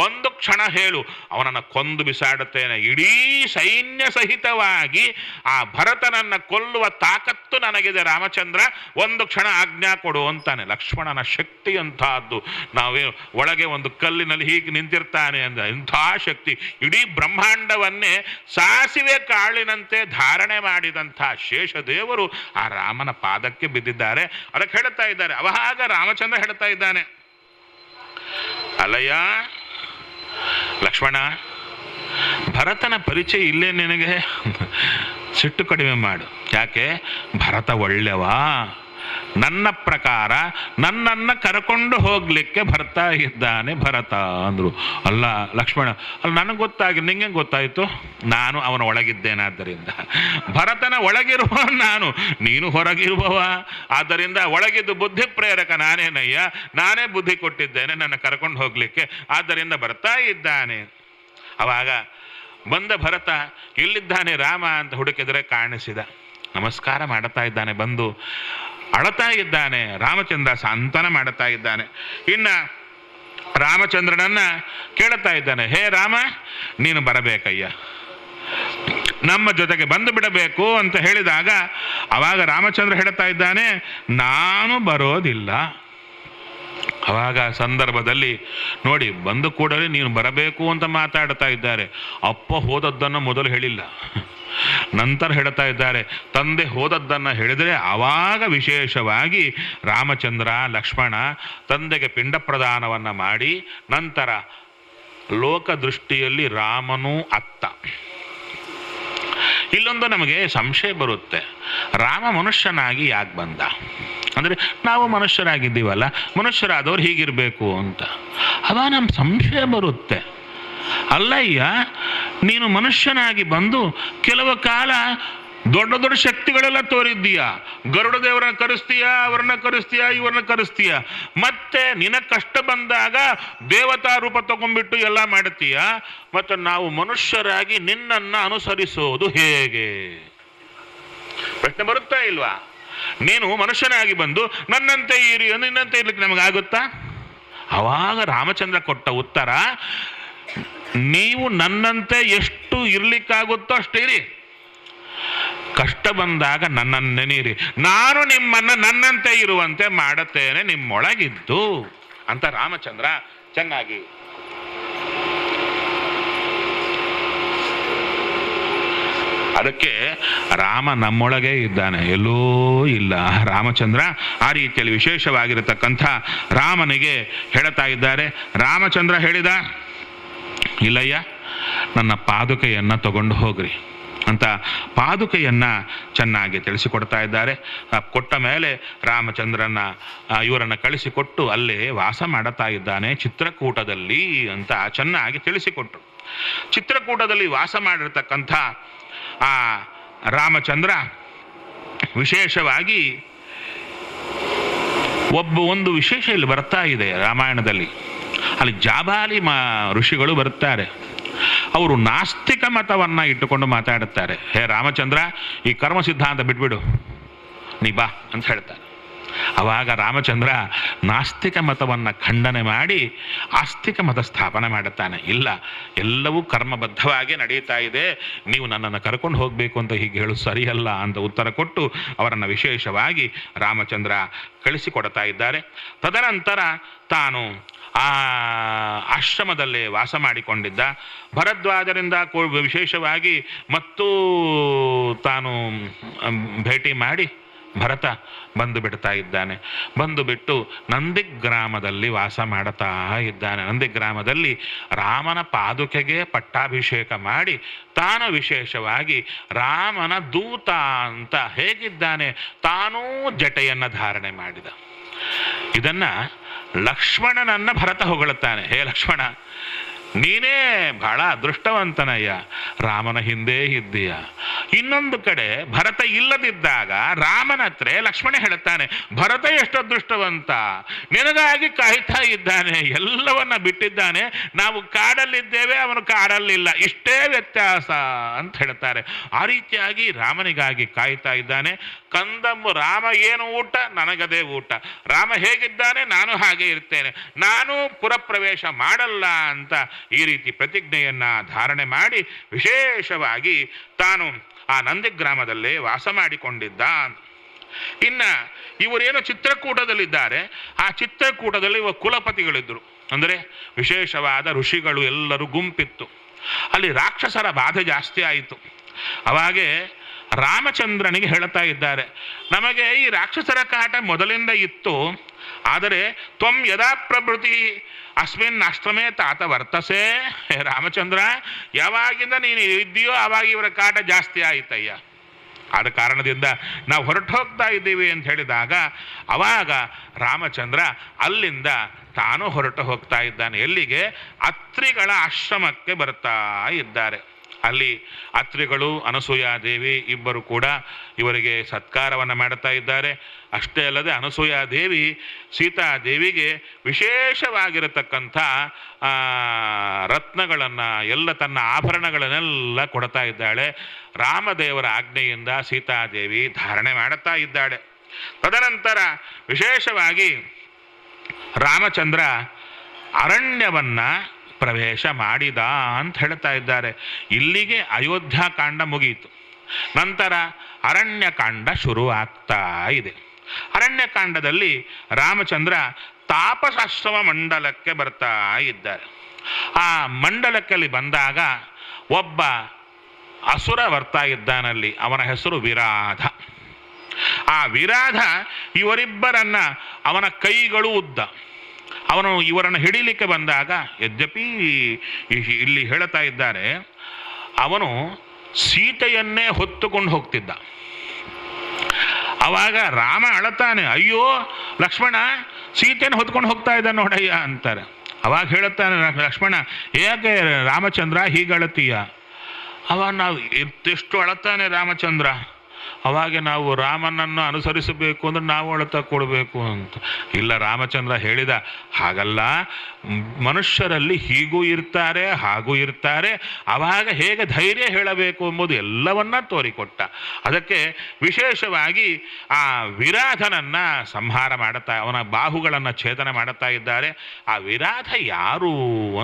S1: ಒಂದು ಕ್ಷಣ ಹೇಳು, ಅವನನ್ನು ಕೊಂದು ಬಿಸಾಡುತ್ತೇನೆ. ಇಡೀ ಸೈನ್ಯ ಸಹಿತವಾಗಿ ಆ ಭರತನನ್ನ ಕೊಲ್ಲುವ ತಾಕತ್ತು ನನಗಿದೆ ರಾಮಚಂದ್ರ, ಒಂದು ಕ್ಷಣ ಆಜ್ಞಾ ಕೊಡು ಅಂತಾನೆ. ಲಕ್ಷ್ಮಣನ ಶಕ್ತಿ ಅಂತಹದ್ದು. ನಾವೇ ಒಳಗೆ ಒಂದು ಕಲ್ಲಿನಲ್ಲಿ ಹೀಗೆ ನಿಂತಿರ್ತಾನೆ ಅಂದ್ರೆ ಇಂಥ ಶಕ್ತಿ. ಇಡೀ ಬ್ರಹ್ಮಾಂಡವನ್ನೇ ಸಾಸಿವೆ ಕಾಳಿನಂತೆ ಧಾರಣೆ ಮಾಡಿದಂಥ ಶೇಷದೇವರು ಆ ರಾಮನ ಪಾದಕ್ಕೆ ಬಿದ್ದಿದ್ದಾರೆ. ಅದಕ್ಕೆ ಹೇಳ್ತಾ ಇದ್ದಾರೆ, ಅವಾಗ ರಾಮಚಂದ್ರ ಹೇಳ್ತಾ ಇದ್ದಾನೆ, ಅಲ್ಲಯ್ಯ ಲಕ್ಷ್ಮಣ, ಭರತನ ಪರಿಚಯ ಇಲ್ಲೇ ನಿನಗೆ? ಸಿಟ್ಟು ಕಡಿಮೆ ಮಾಡು. ಯಾಕೆ? ಭರತ ಒಳ್ಳೆವಾ. ನನ್ನ ಪ್ರಕಾರ ನನ್ನನ್ನು ಕರ್ಕೊಂಡು ಹೋಗ್ಲಿಕ್ಕೆ ಬರ್ತಾ ಇದ್ದಾನೆ ಭರತ ಅಂದ್ರು. ಅಲ್ಲ ಲಕ್ಷ್ಮಣ, ಅಲ್ಲ ನನಗೆ ಗೊತ್ತಾಗಿ ನಿಂಗೆ ಗೊತ್ತಾಯಿತು? ನಾನು ಅವನ ಒಳಗಿದ್ದೇನಾದ್ದರಿಂದ. ಭರತನ ಒಳಗಿರುವ ನಾನು, ನೀನು ಹೊರಗಿರುವವ. ಆದ್ದರಿಂದ ಒಳಗಿದ್ದು ಬುದ್ಧಿ ಪ್ರೇರಕ ನಾನೇನಯ್ಯ, ನಾನೇ ಬುದ್ಧಿ ಕೊಟ್ಟಿದ್ದೇನೆ ನನ್ನ ಕರ್ಕೊಂಡು ಹೋಗ್ಲಿಕ್ಕೆ. ಆದ್ದರಿಂದ ಬರ್ತಾ ಇದ್ದಾನೆ. ಅವಾಗ ಬಂದ ಭರತ ಎಲ್ಲಿದ್ದಾನೆ ರಾಮ ಅಂತ ಹುಡುಕಿದರೆ ಕಾಣಿಸಿದ. ನಮಸ್ಕಾರ ಮಾಡುತ್ತಾ ಇದ್ದಾನೆ. ಬಂದು ಅಳತಾ ಇದ್ದಾನೆ. ರಾಮಚಂದ್ರ ಸಾಂತ್ವನ ಮಾಡುತ್ತಾ ಇದ್ದಾನೆ. ಇನ್ನ ರಾಮಚಂದ್ರನನ್ನ ಕೇಳುತ್ತಾ ಇದ್ದಾನೆ, ಹೇ ರಾಮ, ನೀನು ಬರಬೇಕಯ್ಯ, ನಮ್ಮ ಜೊತೆಗೆ ಬಂದು ಬಿಡಬೇಕು ಅಂತ ಹೇಳಿದಾಗ ಅವಾಗ ರಾಮಚಂದ್ರ ಹೇಳ್ತಾ ಇದ್ದಾನೆ, ನಾನು ಬರೋದಿಲ್ಲ. ಅವಾಗ ಸಂದರ್ಭದಲ್ಲಿ ನೋಡಿ, ಬಂದು ಕೂಡಲೇ ನೀನು ಬರಬೇಕು ಅಂತ ಮಾತಾಡ್ತಾ ಇದ್ದಾರೆ. ಅಪ್ಪ ಹೋದದ್ದನ್ನು ಮೊದಲು ಹೇಳಿಲ್ಲ, ನಂತರ ಹೇಳ್ತಾ ಇದ್ದಾರೆ. ತಂದೆ ಹೋದದ್ದನ್ನು ಹೇಳಿದರೆ ಆವಾಗ ವಿಶೇಷವಾಗಿ ರಾಮಚಂದ್ರ ಲಕ್ಷ್ಮಣ ತಂದೆಗೆ ಪಿಂಡ ಪ್ರದಾನವನ್ನು ಮಾಡಿ, ನಂತರ ಲೋಕದೃಷ್ಟಿಯಲ್ಲಿ ರಾಮನೂ ಅತ್ತ. ಇಲ್ಲೊಂದು ನಮಗೆ ಸಂಶಯ ಬರುತ್ತೆ, ರಾಮ ಮನುಷ್ಯನಾಗಿ ಯಾಕೆ ಬಂದ? ಅಂದರೆ ನಾವು ಮನುಷ್ಯರಾಗಿದ್ದೀವಲ್ಲ, ಮನುಷ್ಯರಾದವ್ರು ಹೀಗಿರಬೇಕು ಅಂತ. ಅವ ನಮ್ಮ ಸಂಶಯ ಬರುತ್ತೆ. ಅಲ್ಲಯ್ಯ, ನೀನು ಮನುಷ್ಯನಾಗಿ ಬಂದು ಕೆಲವು ಕಾಲ ದೊಡ್ಡ ದೊಡ್ಡ ಶಕ್ತಿಗಳೆಲ್ಲ ತೋರಿದ್ದೀಯ. ಗರುಡ ದೇವರನ್ನ ಕರೆಸ್ತೀಯ, ಅವ್ರನ್ನ ಕರೆಸ್ತೀಯ, ಇವ್ರನ್ನ ಕರೆಸ್ತೀಯ. ಮತ್ತೆ ನಿನ್ನ ಕಷ್ಟ ಬಂದಾಗ ದೇವತಾ ರೂಪ ತಗೊಂಡ್ಬಿಟ್ಟು ಎಲ್ಲ ಮಾಡ್ತೀಯ. ಮತ್ತು ನಾವು ಮನುಷ್ಯರಾಗಿ ನಿನ್ನನ್ನು ಅನುಸರಿಸೋದು ಹೇಗೆ? ಪ್ರಶ್ನೆ ಬರುತ್ತಾ ಇಲ್ವಾ? ನೀನು ಮನುಷ್ಯನಾಗಿ ಬಂದು ನನ್ನಂತೆ ಇರಿ, ನಿನ್ನಂತೆ ಇರ್ಲಿಕ್ಕೆ ನಮಗಾಗುತ್ತಾ? ಅವಾಗ ರಾಮಚಂದ್ರ ಕೊಟ್ಟ ಉತ್ತರ, ನೀವು ನನ್ನಂತೆ ಎಷ್ಟು ಇರ್ಲಿಕ್ಕಾಗುತ್ತೋ ಅಷ್ಟಿರಿ. ಕಷ್ಟ ಬಂದಾಗ ನನ್ನನ್ನು ನೆನೀರಿ. ನಾನು ನಿಮ್ಮನ್ನ ನನ್ನಂತೆ ಇರುವಂತೆ ಮಾಡುತ್ತೇನೆ ನಿಮ್ಮೊಳಗಿದ್ದು ಅಂತ ರಾಮಚಂದ್ರ ಚೆನ್ನಾಗಿ. ಅದಕ್ಕೆ ರಾಮ ನಮ್ಮೊಳಗೆ ಇದ್ದಾನೆ, ಎಲ್ಲೋ ಇಲ್ಲ. ರಾಮಚಂದ್ರ ಆ ರೀತಿಯಲ್ಲಿ ವಿಶೇಷವಾಗಿರತಕ್ಕಂಥ ರಾಮನಿಗೆ ಹೇಳ್ತಾ ಇದ್ದಾರೆ. ರಾಮಚಂದ್ರ ಹೇಳಿದ, ಇಲ್ಲಯ್ಯ, ನನ್ನ ಪಾದುಕೆಯನ್ನು ತಗೊಂಡು ಹೋಗ್ರಿ ಅಂತ ಪಾದುಕೆಯನ್ನು ಚೆನ್ನಾಗಿ ತಿಳಿಸಿಕೊಡ್ತಾ ಇದ್ದಾರೆ. ಕೊಟ್ಟ ಮೇಲೆ ರಾಮಚಂದ್ರನ ಇವರನ್ನು ಕಳಿಸಿಕೊಟ್ಟು ಅಲ್ಲೇ ವಾಸ ಮಾಡುತ್ತಾ ಇದ್ದಾನೆ ಚಿತ್ರಕೂಟದಲ್ಲಿ ಅಂತ ಚೆನ್ನಾಗಿ ತಿಳಿಸಿಕೊಟ್ರು. ಚಿತ್ರಕೂಟದಲ್ಲಿ ವಾಸ ಮಾಡಿರ್ತಕ್ಕಂಥ ಆ ರಾಮಚಂದ್ರ ವಿಶೇಷವಾಗಿ ಒಂದು ವಿಶೇಷ ಇಲ್ಲಿ ಬರ್ತಾ ಇದೆ ರಾಮಾಯಣದಲ್ಲಿ. ಅಲ್ಲಿ ಜಾಬಾಲಿ ಋಷಿಗಳು ಬರುತ್ತಾರೆ. ಅವರು ನಾಸ್ತಿಕ ಮತವನ್ನು ಇಟ್ಟುಕೊಂಡು ಮಾತಾಡುತ್ತಾರೆ. ಹೇ ರಾಮಚಂದ್ರ, ಈ ಕರ್ಮ ಸಿದ್ಧಾಂತ ಬಿಟ್ಬಿಡು, ನೀ ಬಾ ಅಂತ ಹೇಳ್ತಾರೆ. ಆವಾಗ ರಾಮಚಂದ್ರ ನಾಸ್ತಿಕ ಮತವನ್ನು ಖಂಡನೆ ಮಾಡಿ ಆಸ್ತಿಕ ಮತ ಸ್ಥಾಪನೆ ಮಾಡುತ್ತಾನೆ. ಇಲ್ಲ, ಎಲ್ಲವೂ ಕರ್ಮಬದ್ಧವಾಗಿ ನಡೀತಾ ಇದೆ, ನೀವು ನನ್ನನ್ನು ಕರ್ಕೊಂಡು ಹೋಗಬೇಕು ಅಂತ ಹೀಗೆ ಹೇಳು ಸರಿಯಲ್ಲ ಅಂತ ಉತ್ತರ ಕೊಟ್ಟು ಅವರನ್ನು ವಿಶೇಷವಾಗಿ ರಾಮಚಂದ್ರ ಕಳಿಸಿಕೊಡ್ತಾ ಇದ್ದಾರೆ. ತದನಂತರ ತಾನು ಆ ಆಶ್ರಮದಲ್ಲೇ ವಾಸ ಮಾಡಿಕೊಂಡಿದ್ದ. ಭರದ್ವಾಜರಿಂದ ವಿಶೇಷವಾಗಿ ಮತ್ತು ತಾನು ಭೇಟಿ ಮಾಡಿ ಭರತ ಬಂದು ಬಿಡ್ತಾ ಇದ್ದಾನೆ. ಬಂದು ಬಿಟ್ಟು ನಂದಿಗ್ರಾಮದಲ್ಲಿ ವಾಸ ಮಾಡುತ್ತಾ ಇದ್ದಾನೆ. ನಂದಿಗ್ರಾಮದಲ್ಲಿ ರಾಮನ ಪಾದುಕೆಗೆ ಪಟ್ಟಾಭಿಷೇಕ ಮಾಡಿ ತಾನು ವಿಶೇಷವಾಗಿ ರಾಮನ ದೂತ ಅಂತ ಹೇಗಿದ್ದಾನೆ ತಾನೂ ಜಟೆಯನ್ನು ಧಾರಣೆ ಮಾಡಿದ. ಇದನ್ನ ಲಕ್ಷ್ಮಣನನ್ನ ಭರತ ಹೊಗಳುತ್ತಾನೆ. ಹೇ ಲಕ್ಷ್ಮಣ, ನೀನೇ ಬಹಳ ಅದೃಷ್ಟವಂತನಯ್ಯ, ರಾಮನ ಹಿಂದೆ ಇದ್ದೀಯ. ಇನ್ನೊಂದು ಕಡೆ ಭರತ ಇಲ್ಲದಿದ್ದಾಗ ರಾಮನ ಹತ್ರ ಲಕ್ಷ್ಮಣ ಹೇಳುತ್ತಾನೆ, ಭರತ ಎಷ್ಟು ಅದೃಷ್ಟವಂತ, ನಿನಗಾಗಿ ಕಾಯ್ತಾ ಇದ್ದಾನೆ, ಎಲ್ಲವನ್ನ ಬಿಟ್ಟಿದ್ದಾನೆ, ನಾವು ಕಾಡಲ್ಲಿದ್ದೇವೆ, ಅವನು ಕಾಡಲ್ಲಿಲ್ಲ, ಇಷ್ಟೇ ವ್ಯತ್ಯಾಸ ಅಂತ ಹೇಳ್ತಾರೆ. ಆ ರೀತಿಯಾಗಿ ರಾಮನಿಗಾಗಿ ಕಾಯ್ತಾ ಇದ್ದಾನೆ. ಕಂದಮ್ಮು ರಾಮ ಏನು ಊಟ ನನಗದೇ ಊಟ, ರಾಮ ಹೇಗಿದ್ದಾನೆ ನಾನು ಹಾಗೆ ಇರ್ತೇನೆ, ನಾನು ಪುರಪ್ರವೇಶ ಮಾಡಲ್ಲ ಅಂತ ಈ ರೀತಿ ಪ್ರತಿಜ್ಞೆಯನ್ನ ಧಾರಣೆ ಮಾಡಿ ವಿಶೇಷವಾಗಿ ತಾನು ಆ ನಂದಿಗ್ರಾಮದಲ್ಲೇ ವಾಸ ಮಾಡಿಕೊಂಡಿದ್ದ. ಇನ್ನ ಇವರೇನು ಚಿತ್ರಕೂಟದಲ್ಲಿದ್ದಾರೆ, ಆ ಚಿತ್ರಕೂಟದಲ್ಲಿ ಕುಲಪತಿಗಳಿದ್ದರು, ಅಂದರೆ ವಿಶೇಷವಾದ ಋಷಿಗಳು ಎಲ್ಲರೂ ಗುಂಪಿತ್ತು. ಅಲ್ಲಿ ರಾಕ್ಷಸರ ಬಾಧೆ ಜಾಸ್ತಿ ಆಯಿತು. ಅವಾಗೆ ರಾಮಚಂದ್ರನಿಗೆ ಹೇಳ್ತಾ ಇದ್ದಾರೆ, ನಮಗೆ ಈ ರಾಕ್ಷಸರ ಕಾಟ ಮೊದಲಿಂದ ಇತ್ತು, ಆದರೆ ತ್ವಂ ಯದಾ ಪ್ರಭೃತಿ ಅಸ್ಮಿನ್ ಆಶ್ರಮೇ ತಾತ ವರ್ತಸೆ. ರಾಮಚಂದ್ರ, ಯಾವಾಗಿಂದ ನೀನು ಇದ್ದೀಯೋ ಆವಾಗ ಇವರ ಕಾಟ ಜಾಸ್ತಿ ಆಯ್ತಯ್ಯ, ಆದ ಕಾರಣದಿಂದ ನಾವು ಹೊರಟು ಹೋಗ್ತಾ ಇದ್ದೀವಿ ಅಂತ ಹೇಳಿದಾಗ ಅವಾಗ ರಾಮಚಂದ್ರ ಅಲ್ಲಿಂದ ತಾನು ಹೊರಟು ಹೋಗ್ತಾ ಇದ್ದಾನೆ. ಎಲ್ಲಿಗೆ? ಅತ್ರಿಗಳ ಆಶ್ರಮಕ್ಕೆ ಬರ್ತಾ ಇದ್ದಾರೆ. ಅಲ್ಲಿ ಅತ್ರಿಗಳು ಅನಸೂಯಾದೇವಿ ಇಬ್ಬರು ಕೂಡ ಇವರಿಗೆ ಸತ್ಕಾರವನ್ನು ಮಾಡುತ್ತಾ ಇದ್ದಾರೆ. ಅಷ್ಟೇ ಅಲ್ಲದೆ ಅನಸೂಯಾದೇವಿ ಸೀತಾದೇವಿಗೆ ವಿಶೇಷವಾಗಿರತಕ್ಕಂಥ ರತ್ನಗಳನ್ನು ಎಲ್ಲ ತನ್ನ ಆಭರಣಗಳನ್ನೆಲ್ಲ ಕೊಡ್ತಾ ಇದ್ದಾಳೆ. ರಾಮದೇವರ ಆಜ್ಞೆಯಿಂದ ಸೀತಾದೇವಿ ಧಾರಣೆ ಮಾಡುತ್ತಾ ಇದ್ದಾಳೆ. ತದನಂತರ ವಿಶೇಷವಾಗಿ ರಾಮಚಂದ್ರ ಅರಣ್ಯವನ್ನ ಪ್ರವೇಶ ಮಾಡಿದ ಅಂತ ಹೇಳ್ತಾ ಇದ್ದಾರೆ. ಇಲ್ಲಿಗೆ ಅಯೋಧ್ಯಾಕಾಂಡ ಮುಗಿಯಿತು. ನಂತರ ಅರಣ್ಯಕಾಂಡ ಶುರುವಾಗ್ತಾ ಇದೆ. ಅರಣ್ಯಕಾಂಡದಲ್ಲಿ ರಾಮಚಂದ್ರ ತಾಪಸಾಶ್ರಮ ಮಂಡಲಕ್ಕೆ ಬರ್ತಾ ಇದ್ದಾರೆ. ಆ ಮಂಡಲಕ್ಕೆ ಬಂದಾಗ ಒಬ್ಬ ಅಸುರ ಬರ್ತಾ ಇದ್ದಾನಲ್ಲಿ, ಅವನ ಹೆಸರು ವಿರಾಧ. ಆ ವಿರಾಧ ಇವರಿಬ್ಬರನ್ನ, ಅವನ ಕೈಗಳು ಉದ್ದ, ಅವನು ಇವರನ್ನು ಹಿಡಿಲಿಕ್ಕೆ ಬಂದಾಗ, ಯದ್ಯಪಿ ಇಲ್ಲಿ ಹೇಳ್ತಾ ಇದ್ದಾರೆ ಅವನು ಸೀತೆಯನ್ನೇ ಹೊತ್ತುಕೊಂಡು ಹೋಗ್ತಿದ್ದ. ಅವಾಗ ರಾಮ ಅಳತಾನೆ, ಅಯ್ಯೋ ಲಕ್ಷ್ಮಣ, ಸೀತೆಯನ್ನು ಹೊತ್ಕೊಂಡು ಹೋಗ್ತಾ ಇದ್ದ ನೋಡಯ್ಯ ಅಂತಾರೆ. ಅವಾಗ ಹೇಳುತ್ತಾನೆ ಲಕ್ಷ್ಮಣ, ಯಾಕೆ ರಾಮಚಂದ್ರ ಹೀಗಳತೀಯ? ಅವಾಗ ನಾವು ಎಷ್ಟು ಅಳತಾನೆ ರಾಮಚಂದ್ರ. ಅವಾಗ ನಾವು ರಾಮನನ್ನು ಅನುಸರಿಸಬೇಕು ಅಂದ್ರೆ ನಾವು ಅಳತಾ ಕೊಡಬೇಕು ಅಂತ. ಇಲ್ಲ, ರಾಮಚಂದ್ರ ಹೇಳಿದ, ಹಾಗಲ್ಲ, ಮನುಷ್ಯರಲ್ಲಿ ಹೀಗೂ ಇರ್ತಾರೆ ಹಾಗೂ ಇರ್ತಾರೆ, ಅವಾಗ ಹೇಗೆ ಧೈರ್ಯ ಹೇಳಬೇಕು ಎಂಬುದು ಎಲ್ಲವನ್ನ ತೋರಿಕೊಟ್ಟ. ಅದಕ್ಕೆ ವಿಶೇಷವಾಗಿ ಆ ವಿರಾಧನನ್ನ ಸಂಹಾರ ಮಾಡುತ್ತಾ, ಅವನ ಬಾಹುಗಳನ್ನು ಛೇದನ ಮಾಡುತ್ತಾ ಇದ್ದಾರೆ. ಆ ವಿರಾಧ ಯಾರು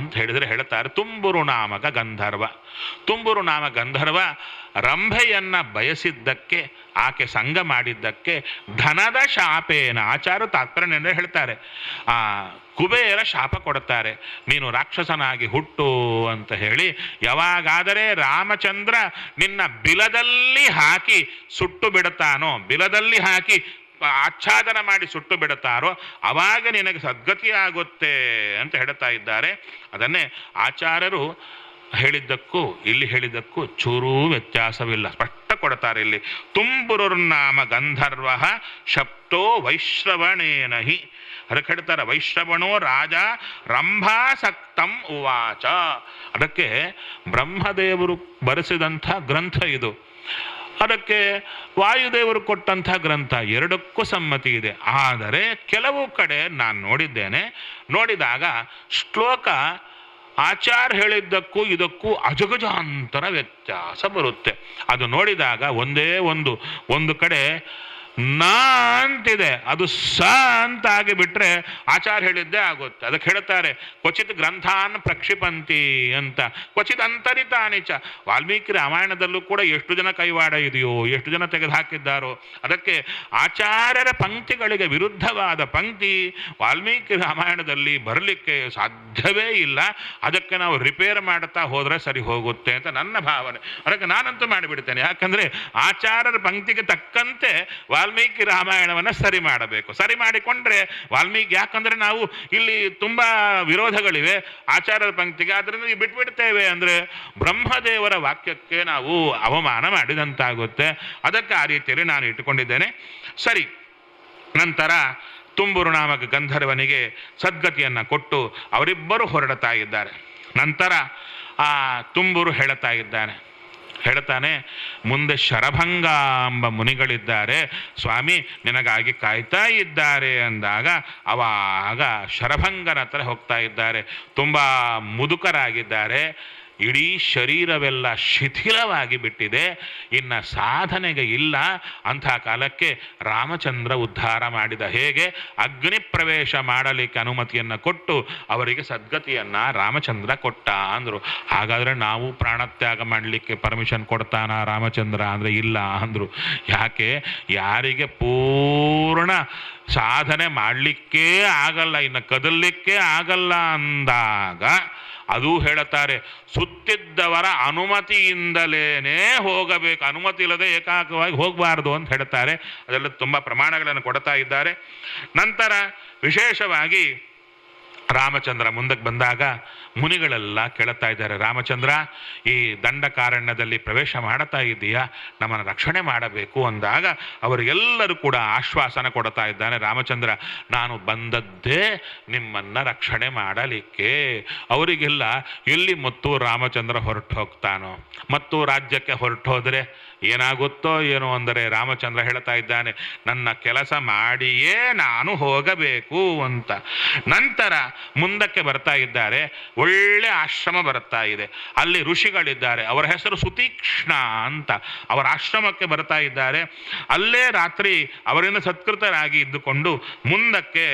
S1: ಅಂತ ಹೇಳಿದರೆ ಹೇಳ್ತಾರೆ, ತುಂಬುರು ನಾಮಕ ಗಂಧರ್ವ. ತುಂಬುರು ನಾಮ ಗಂಧರ್ವ ರಂಭೆಯನ್ನ ಬಯಸಿದ್ದಕ್ಕೆ, ಆಕೆ ಸಂಗ ಮಾಡಿದ್ದಕ್ಕೆ ಧನದ ಶಾಪೇನ, ಆಚಾರ ತಾತ್ಪರ್ಯ ಹೇಳ್ತಾರೆ, ಆ ಕುಬೇರ ಶಾಪ ಕೊಡುತ್ತಾರೆ, ನೀನು ರಾಕ್ಷಸನಾಗಿ ಹುಟ್ಟು ಅಂತ ಹೇಳಿ. ಯಾವಾಗಾದರೆ ರಾಮಚಂದ್ರ ನಿನ್ನ ಬಿಲದಲ್ಲಿ ಹಾಕಿ ಸುಟ್ಟು ಬಿಡುತ್ತಾನೋ, ಬಿಲದಲ್ಲಿ ಹಾಕಿ ಆಚ್ಛಾದನ ಮಾಡಿ ಸುಟ್ಟು ಬಿಡುತ್ತಾರೋ ಅವಾಗ ನಿನಗೆ ಸದ್ಗತಿ ಆಗುತ್ತೆ ಅಂತ ಹೇಳ್ತಾ ಇದ್ದಾರೆ. ಅದನ್ನೇ ಆಚಾರ್ಯರು ಹೇಳಿದ್ದಕ್ಕೂ ಇಲ್ಲಿ ಹೇಳಿದ್ದಕ್ಕೂ ಚೂರೂ ವ್ಯತ್ಯಾಸವಿಲ್ಲ, ಸ್ಪಷ್ಟ ಕೊಡ್ತಾರೆ ಇಲ್ಲಿ. ತುಂಬುರುರ್ನಾಮ ಗಂಧರ್ವ ಶಪ್ತೋ ವೈಶ್ರವಣೇನಹಿ. ಅದಕ್ಕೆ ಹೇಳ್ತಾರೆ, ವೈಶ್ರವಣೋ ರಾಜ ರಂಭಾಸಕ್ತಂ ಉವಾಚ. ಅದಕ್ಕೆ ಬ್ರಹ್ಮದೇವರು ಬರೆಸಿದಂಥ ಗ್ರಂಥ ಇದು, ಅದಕ್ಕೆ ವಾಯುದೇವರು ಕೊಟ್ಟಂಥ ಗ್ರಂಥ, ಎರಡಕ್ಕೂ ಸಮ್ಮತಿ ಇದೆ. ಆದರೆ ಕೆಲವು ಕಡೆ ನಾನು ನೋಡಿದ್ದೇನೆ, ನೋಡಿದಾಗ ಶ್ಲೋಕ ಆಚಾರ್ಯ ಹೇಳಿದ್ದಕ್ಕೂ ಇದಕ್ಕೂ ಅಜಗಜಾಂತರ ವ್ಯತ್ಯಾಸ ಬರುತ್ತೆ. ಅದು ನೋಡಿದಾಗ ಒಂದೇ ಒಂದು ಕಡೆ ನ ಅಂತಿದೆ, ಅದು ಸ ಅಂತ ಆಗಿಬಿಟ್ರೆ ಆಚಾರ್ಯ ಹೇಳಿದ್ದೇ ಆಗುತ್ತೆ. ಅದಕ್ಕೆ ಹೇಳ್ತಾರೆ, ಕ್ವಚಿತ್ ಗ್ರಂಥಾನ್ ಪ್ರಕ್ಷಿಪಂತಿ ಅಂತ, ಕ್ವಚಿತ್ ಅಂತರಿತಾನಿಚ. ವಾಲ್ಮೀಕಿ ರಾಮಾಯಣದಲ್ಲೂ ಕೂಡ ಎಷ್ಟು ಜನ ಕೈವಾಡ ಇದೆಯೋ, ಎಷ್ಟು ಜನ ತೆಗೆದು ಹಾಕಿದ್ದಾರೋ. ಅದಕ್ಕೆ ಆಚಾರ್ಯರ ಪಂಕ್ತಿಗಳಿಗೆ ವಿರುದ್ಧವಾದ ಪಂಕ್ತಿ ವಾಲ್ಮೀಕಿ ರಾಮಾಯಣದಲ್ಲಿ ಬರಲಿಕ್ಕೆ ಸಾಧ್ಯವೇ ಇಲ್ಲ. ಅದಕ್ಕೆ ನಾವು ರಿಪೇರ್ ಮಾಡ್ತಾ ಹೋದರೆ ಸರಿ ಹೋಗುತ್ತೆ ಅಂತ ನನ್ನ ಭಾವನೆ. ಅದಕ್ಕೆ ನಾನಂತೂ ಮಾಡಿಬಿಡ್ತೇನೆ. ಯಾಕಂದರೆ ಆಚಾರ್ಯರ ಪಂಕ್ತಿಗೆ ತಕ್ಕಂತೆ ವಾಲ್ಮೀಕಿ ರಾಮಾಯಣವನ್ನು ಸರಿ ಮಾಡಬೇಕು. ಸರಿ ಮಾಡಿಕೊಂಡ್ರೆ ವಾಲ್ಮೀಕಿ, ಯಾಕಂದ್ರೆ ನಾವು ಇಲ್ಲಿ ತುಂಬಾ ವಿರೋಧಗಳಿವೆ ಆಚಾರ್ಯರ ಪಂಕ್ತಿಗೆ, ಅದರಿಂದ ಬಿಟ್ಬಿಡ್ತೇವೆ ಅಂದ್ರೆ ಬ್ರಹ್ಮದೇವರ ವಾಕ್ಯಕ್ಕೆ ನಾವು ಅವಮಾನ ಮಾಡಿದಂತಾಗುತ್ತೆ. ಅದಕ್ಕೆ ಆ ರೀತಿಯಲ್ಲಿ ನಾನು ಇಟ್ಟುಕೊಂಡಿದ್ದೇನೆ. ಸರಿ, ನಂತರ ತುಂಬುರು ನಾಮಕ ಗಂಧರ್ವನಿಗೆ ಸದ್ಗತಿಯನ್ನು ಕೊಟ್ಟು ಅವರಿಬ್ಬರು ಹೊರಡ್ತಾ ಇದ್ದಾರೆ. ನಂತರ ಆ ತುಂಬುರು ಹೇಳ್ತಾನೆ, ಮುಂದೆ ಶರಭಂಗ ಎಂಬ ಮುನಿಗಳಿದ್ದಾರೆ, ಸ್ವಾಮಿ ನಿನಗಾಗಿ ಕಾಯ್ತಾ ಇದ್ದಾರೆ ಅಂದಾಗ ಅವಾಗ ಶರಭಂಗನ ಹತ್ರ ಹೋಗ್ತಾ ಇದ್ದಾರೆ. ತುಂಬ ಮುದುಕರಾಗಿದ್ದಾರೆ, ಇಡೀ ಶರೀರವೆಲ್ಲ ಶಿಥಿಲವಾಗಿ ಬಿಟ್ಟಿದೆ, ಇನ್ನು ಸಾಧನೆಗೆ ಇಲ್ಲ. ಅಂಥ ಕಾಲಕ್ಕೆ ರಾಮಚಂದ್ರ ಉದ್ಧಾರ ಮಾಡಿದ. ಹೇಗೆ? ಅಗ್ನಿ ಪ್ರವೇಶ ಮಾಡಲಿಕ್ಕೆ ಅನುಮತಿಯನ್ನು ಕೊಟ್ಟು ಅವರಿಗೆ ಸದ್ಗತಿಯನ್ನು ರಾಮಚಂದ್ರ ಕೊಟ್ಟ ಅಂದರು. ಹಾಗಾದರೆ ನಾವು ಪ್ರಾಣತ್ಯಾಗ ಮಾಡಲಿಕ್ಕೆ ಪರ್ಮಿಷನ್ ಕೊಡ್ತಾನ ರಾಮಚಂದ್ರ ಅಂದರೆ ಇಲ್ಲ ಅಂದರು. ಯಾಕೆ? ಯಾರಿಗೆ ಪೂರ್ಣ ಸಾಧನೆ ಮಾಡಲಿಕ್ಕೇ ಆಗಲ್ಲ, ಇನ್ನು ಕದಲಿಕ್ಕೆ ಆಗಲ್ಲ ಅಂದಾಗ ಅದು ಹೇಳುತ್ತಾರೆ, ಸುತ್ತಿದ್ದವರ ಅನುಮತಿಯಿಂದಲೇನೆ ಹೋಗಬೇಕು, ಅನುಮತಿ ಇಲ್ಲದೆ ಏಕಾಂಕವಾಗಿ ಹೋಗಬಾರ್ದು ಅಂತ ಹೇಳ್ತಾರೆ. ಅದೆಲ್ಲ ತುಂಬ ಪ್ರಮಾಣಗಳನ್ನು ಕೊಡ್ತಾ ಇದ್ದಾರೆ. ನಂತರ ವಿಶೇಷವಾಗಿ ರಾಮಚಂದ್ರ ಮುಂದಕ್ಕೆ ಬಂದಾಗ ಮುನಿಗಳೆಲ್ಲ ಕೇಳುತ್ತಾ ಇದ್ದಾರೆ, ರಾಮಚಂದ್ರ ಈ ದಂಡಕಾರಣ್ಯದಲ್ಲಿ ಪ್ರವೇಶ ಮಾಡುತ್ತಾ ಇದ್ದೀಯಾ, ನಮ್ಮನ್ನು ರಕ್ಷಣೆ ಮಾಡಬೇಕು ಅಂದಾಗ ಅವರಿಗೆಲ್ಲರೂ ಕೂಡ ಆಶ್ವಾಸನ ಕೊಡ್ತಾ ಇದ್ದಾನೆ ರಾಮಚಂದ್ರ, ನಾನು ಬಂದದ್ದೇ ನಿಮ್ಮನ್ನು ರಕ್ಷಣೆ ಮಾಡಲಿಕ್ಕೆ. ಅವರಿಗೆಲ್ಲ ಎಲ್ಲಿ ಮತ್ತು ರಾಮಚಂದ್ರ ಹೊರಟು ಹೋಗ್ತಾನೋ, ಮತ್ತು ರಾಜ್ಯಕ್ಕೆ ಹೊರಟು ಹೋದರೆ ಏನಾಗುತ್ತೋ ಏನೋ ಅಂದರೆ ರಾಮಚಂದ್ರ ಹೇಳ್ತಾ ಇದ್ದಾನೆ, ನನ್ನ ಕೆಲಸ ಮಾಡಿಯೇ ನಾನು ಹೋಗಬೇಕು ಅಂತ. ನಂತರ ಮುಂದಕ್ಕೆ ಬರ್ತಾ ಇದ್ದಾರೆ, ಒಳ್ಳೆ ಆಶ್ರಮ ಬರ್ತಾ ಇದೆ, ಅಲ್ಲಿ ಋಷಿಗಳಿದ್ದಾರೆ, ಅವರ ಹೆಸರು ಸುತೀಕ್ಷ್ಣ ಅಂತ. ಅವರ ಆಶ್ರಮಕ್ಕೆ ಬರ್ತಾ ಇದ್ದಾರೆ. ಅಲ್ಲೇ ರಾತ್ರಿ ಅವರಿಂದ ಸತ್ಕೃತರಾಗಿ ಇದ್ದುಕೊಂಡು ಮುಂದಕ್ಕೆ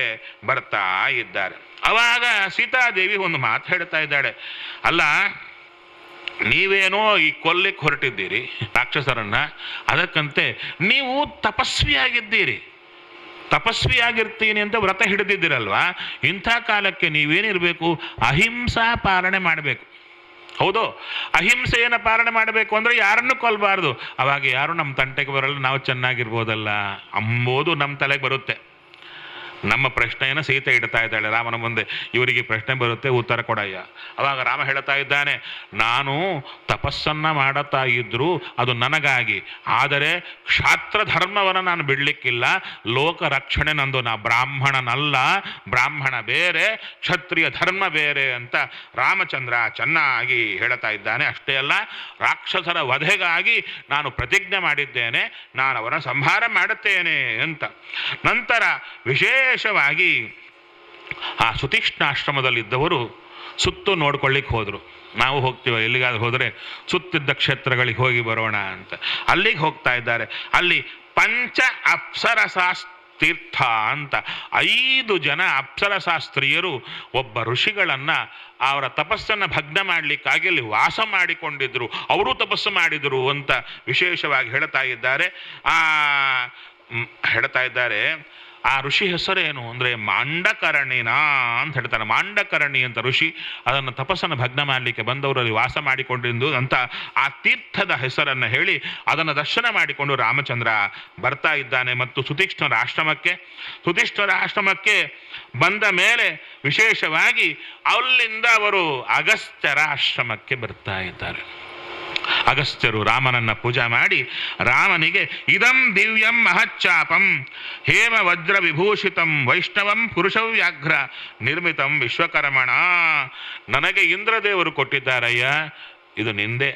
S1: ಬರ್ತಾ ಇದ್ದಾರೆ. ಅವಾಗ ಸೀತಾದೇವಿ ಒಂದು ಮಾತು ಹೇಳ್ತಾ ಇದ್ದಾಳೆ, ಅಲ್ಲ ನೀವೇನೋ ಈ ಕೊಲ್ಲಿಕ್ಕೆ ಹೊರಟಿದ್ದೀರಿ ರಾಕ್ಷಸರನ್ನ, ಅದಕ್ಕಂತೆ ನೀವು ತಪಸ್ವಿಯಾಗಿರ್ತೀನಿ ಅಂತ ವ್ರತ ಹಿಡಿದಿದ್ದೀರಲ್ವಾ, ಇಂಥ ಕಾಲಕ್ಕೆ ನೀವೇನಿರಬೇಕು, ಅಹಿಂಸಾ ಪಾಲನೆ ಮಾಡಬೇಕು. ಹೌದು, ಅಹಿಂಸೆಯನ್ನು ಪಾಲನೆ ಮಾಡಬೇಕು ಅಂದರೆ ಯಾರನ್ನು ಕೊಲ್ಲಬಾರ್ದು. ಅವಾಗ ಯಾರು ನಮ್ಮ ತಂಟೆಗೆ ಬರಲ್ಲ, ನಾವು ಚೆನ್ನಾಗಿರ್ಬೋದಲ್ಲ ಅಂಬೋದು ನಮ್ಮ ತಲೆಗೆ ಬರುತ್ತೆ. ನಮ್ಮ ಪ್ರಶ್ನೆಯನ್ನು ಸೀತೆ ಇಡ್ತಾ ಇದ್ದಾಳೆ ರಾಮನ ಮುಂದೆ, ಇವರಿಗೆ ಪ್ರಶ್ನೆ ಬರುತ್ತೆ, ಉತ್ತರ ಕೊಡಯ್ಯ. ಅವಾಗ ರಾಮ ಹೇಳ್ತಾ ಇದ್ದಾನೆ, ನಾನು ತಪಸ್ಸನ್ನು ಮಾಡುತ್ತಾ ಇದ್ದರೂ ಅದು ನನಗಾಗಿ, ಆದರೆ ಕ್ಷಾತ್ರ ಧರ್ಮವನ್ನು ನಾನು ಬಿಡಲಿಕ್ಕಿಲ್ಲ, ಲೋಕ ರಕ್ಷಣೆ ನಂದು, ನಾ ಬ್ರಾಹ್ಮಣನಲ್ಲ, ಬ್ರಾಹ್ಮಣ ಬೇರೆ ಕ್ಷತ್ರಿಯ ಧರ್ಮ ಬೇರೆ ಅಂತ ರಾಮಚಂದ್ರ ಚೆನ್ನಾಗಿ ಹೇಳ್ತಾ ಇದ್ದಾನೆ. ಅಷ್ಟೇ ಅಲ್ಲ, ರಾಕ್ಷಸರ ವಧೆಗಾಗಿ ನಾನು ಪ್ರತಿಜ್ಞೆ ಮಾಡಿದ್ದೇನೆ, ನಾನು ಅವರನ್ನು ಸಂಹಾರ ಮಾಡುತ್ತೇನೆ ಅಂತ. ನಂತರ ವಿಶೇಷವಾಗಿ ಆ ಸುತೀಕ್ಷ್ಣಾಶ್ರಮದಲ್ಲಿದ್ದವರು ಸುತ್ತು ನೋಡ್ಕೊಳ್ಳಿಕ್ಕೆ ಹೋದರು. ನಾವು ಹೋಗ್ತೀವಿ ಎಲ್ಲಿಗಾದ್ರೂ ಹೋದರೆ ಸುತ್ತಿದ್ದ ಕ್ಷೇತ್ರಗಳಿಗೆ ಹೋಗಿ ಬರೋಣ ಅಂತ. ಅಲ್ಲಿಗೆ ಹೋಗ್ತಾ ಇದ್ದಾರೆ. ಅಲ್ಲಿ ಪಂಚ ಅಪ್ಸರಸಾಸ್ತೀರ್ಥ ಅಂತ 5 ಜನ ಅಪ್ಸರಶಾಸ್ತ್ರೀಯರು ಒಬ್ಬ ಋಷಿಗಳನ್ನು ಅವರ ತಪಸ್ಸನ್ನು ಭಗ್ನ ಮಾಡಲಿಕ್ಕಾಗಿ ಅಲ್ಲಿ ವಾಸ ಮಾಡಿಕೊಂಡಿದ್ರು, ಅವರು ತಪಸ್ಸು ಮಾಡಿದರು ಅಂತ ವಿಶೇಷವಾಗಿ ಹೇಳ್ತಾ ಇದ್ದಾರೆ. ಆ ಋಷಿ ಹೆಸರೇನು ಅಂದರೆ ಮಾಂಡಕರ್ಣಿನ ಅಂತ ಹೇಳ್ತಾರೆ. ಮಾಂಡಕರ್ಣಿ ಅಂತ ಋಷಿ, ಅದನ್ನು ತಪಸ್ಸನ್ನು ಭಗ್ನ ಮಾಡಲಿಕ್ಕೆ ಬಂದವರಲ್ಲಿ ವಾಸ ಮಾಡಿಕೊಂಡಿದ್ದು ಅಂತ ಆ ತೀರ್ಥದ ಹೆಸರನ್ನು ಹೇಳಿ ಅದನ್ನು ದರ್ಶನ ಮಾಡಿಕೊಂಡು ರಾಮಚಂದ್ರ ಬರ್ತಾ ಇದ್ದಾನೆ. ಮತ್ತು ಸುತೀಕ್ಷ್ಣರ ಆಶ್ರಮಕ್ಕೆ ಬಂದ ಮೇಲೆ ವಿಶೇಷವಾಗಿ ಅಲ್ಲಿಂದ ಅವರು ಅಗಸ್ತ್ಯರ ಆಶ್ರಮಕ್ಕೆ ಬರ್ತಾ ಇದ್ದಾರೆ. ಅಗಸ್ತ್ಯರು ರಾಮನನ್ನ ಪೂಜಾ ಮಾಡಿ ರಾಮನಿಗೆ ಇದಂ ದಿವ್ಯಂ ಮಹಚ್ಚಾಪಂ ಹೇಮ ವಜ್ರ ವಿಭೂಷಿತಂ ವೈಷ್ಣವಂ ಪುರುಷವ್ಯಾಘ್ರ ನಿರ್ಮಿತಂ ವಿಶ್ವಕರ್ಮಣ, ನನಗೆ ಇಂದ್ರದೇವರು ಕೊಟ್ಟಿದ್ದಾರಯ್ಯ, ಇದು ನಿಂದೆ.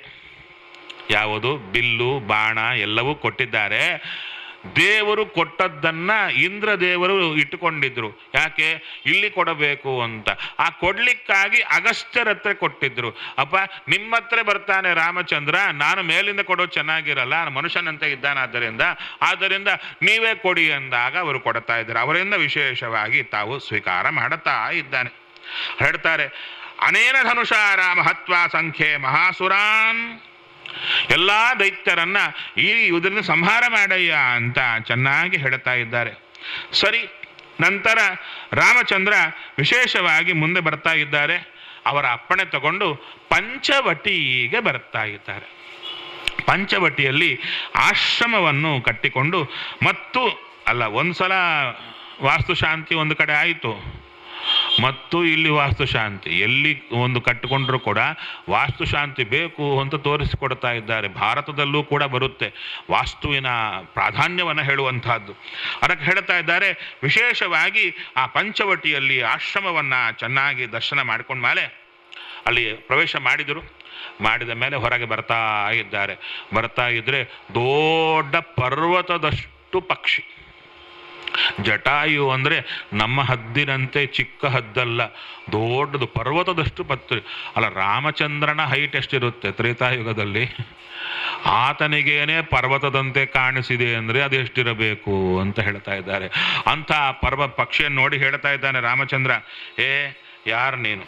S1: ಯಾವುದು? ಬಿಲ್ಲು ಬಾಣ ಎಲ್ಲವೂ ಕೊಟ್ಟಿದ್ದಾರೆ. ದೇವರು ಕೊಟ್ಟದ್ದನ್ನ ಇಂದ್ರದೇವರು ಇಟ್ಟುಕೊಂಡಿದ್ರು. ಯಾಕೆ? ಇಲ್ಲಿ ಕೊಡಬೇಕು ಅಂತ. ಆ ಕೊಡ್ಲಿಕ್ಕಾಗಿ ಅಗಸ್ತ್ಯರ ಹತ್ರ ಕೊಟ್ಟಿದ್ರು. ಅಪ್ಪ ನಿಮ್ಮ ಹತ್ರ ಬರ್ತಾನೆ ರಾಮಚಂದ್ರ, ನಾನು ಮೇಲಿಂದ ಕೊಡೋದು ಚೆನ್ನಾಗಿರಲ್ಲ, ಮನುಷ್ಯನಂತೆ ಆದ್ದರಿಂದ ನೀವೇ ಕೊಡಿ ಅಂದಾಗ ಅವರು ಕೊಡ್ತಾ ಇದ್ದಾರೆ. ಅವರಿಂದ ವಿಶೇಷವಾಗಿ ತಾವು ಸ್ವೀಕಾರ ಮಾಡುತ್ತಾ ಇದ್ದಾನೆ. ಹೇಳ್ತಾರೆ, ಅನೇನ ಧನುಷಾರ ಮಹತ್ವ ಸಂಖ್ಯೆ ಮಹಾಸುರಾನ್, ಎಲ್ಲ ದೈತ್ಯರನ್ನ ಈ ಯುದ್ಧದಿಂದ ಸಂಹಾರ ಮಾಡಯ್ಯ ಅಂತ ಚೆನ್ನಾಗಿ ಹೇಳ್ತಾ ಇದ್ದಾರೆ. ಸರಿ, ನಂತರ ರಾಮಚಂದ್ರ ವಿಶೇಷವಾಗಿ ಮುಂದೆ ಬರ್ತಾ ಇದ್ದಾರೆ. ಅವರ ಅಪ್ಪಣೆ ತಗೊಂಡು ಪಂಚವಟಿಗೆ ಬರ್ತಾ ಇದ್ದಾರೆ. ಪಂಚವಟಿಯಲ್ಲಿ ಆಶ್ರಮವನ್ನು ಕಟ್ಟಿಕೊಂಡು ಮತ್ತು ಅಲ್ಲ, ಒಂದ್ಸಲ ವಾಸ್ತುಶಾಂತಿ ಒಂದು ಕಡೆ ಆಯಿತು, ಮತ್ತು ಇಲ್ಲಿ ವಾಸ್ತುಶಾಂತಿ ಎಲ್ಲಿ ಒಂದು ಕಟ್ಟಿಕೊಂಡ್ರೂ ಕೂಡ ವಾಸ್ತುಶಾಂತಿ ಬೇಕು ಅಂತ ತೋರಿಸಿಕೊಡ್ತಾ ಇದ್ದಾರೆ. ಭಾರತದಲ್ಲೂ ಕೂಡ ಬರುತ್ತೆ ವಾಸ್ತುವಿನ ಪ್ರಾಧಾನ್ಯವನ್ನು ಹೇಳುವಂತಹದ್ದು. ಅದಕ್ಕೆ ಹೇಳ್ತಾ ಇದ್ದಾರೆ, ವಿಶೇಷವಾಗಿ ಆ ಪಂಚವಟಿಯಲ್ಲಿ ಆಶ್ರಮವನ್ನು ಚೆನ್ನಾಗಿ ದರ್ಶನ ಮಾಡ್ಕೊಂಡ ಮೇಲೆ ಅಲ್ಲಿ ಪ್ರವೇಶ ಮಾಡಿದರು. ಮಾಡಿದ ಮೇಲೆ ಹೊರಗೆ ಬರ್ತಾ ಇದ್ದಾರೆ. ಬರ್ತಾ ಇದ್ರೆ ದೊಡ್ಡ ಪರ್ವತದಷ್ಟು ಪಕ್ಷಿ. ಜಟಾಯು ಅಂದರೆ ನಮ್ಮ ಹದ್ದಿನಂತೆ ಚಿಕ್ಕ ಹದ್ದಲ್ಲ, ದೊಡ್ಡದು, ಪರ್ವತದಷ್ಟು ಪತ್ರಿ. ಅಲ್ಲ, ರಾಮಚಂದ್ರನ ಹೈಟ್ ಎಷ್ಟಿರುತ್ತೆ ತ್ರೇತಾಯುಗದಲ್ಲಿ? ಆತನಿಗೇನೆ ಪರ್ವತದಂತೆ ಕಾಣಿಸಿದೆ ಅಂದರೆ ಅದು ಎಷ್ಟಿರಬೇಕು ಅಂತ ಹೇಳ್ತಾ ಇದ್ದಾರೆ. ಅಂಥ ಪಕ್ಷಿಯನ್ನು ನೋಡಿ ಹೇಳ್ತಾ ಇದ್ದಾನೆ ರಾಮಚಂದ್ರ, ಯಾರು ನೀನು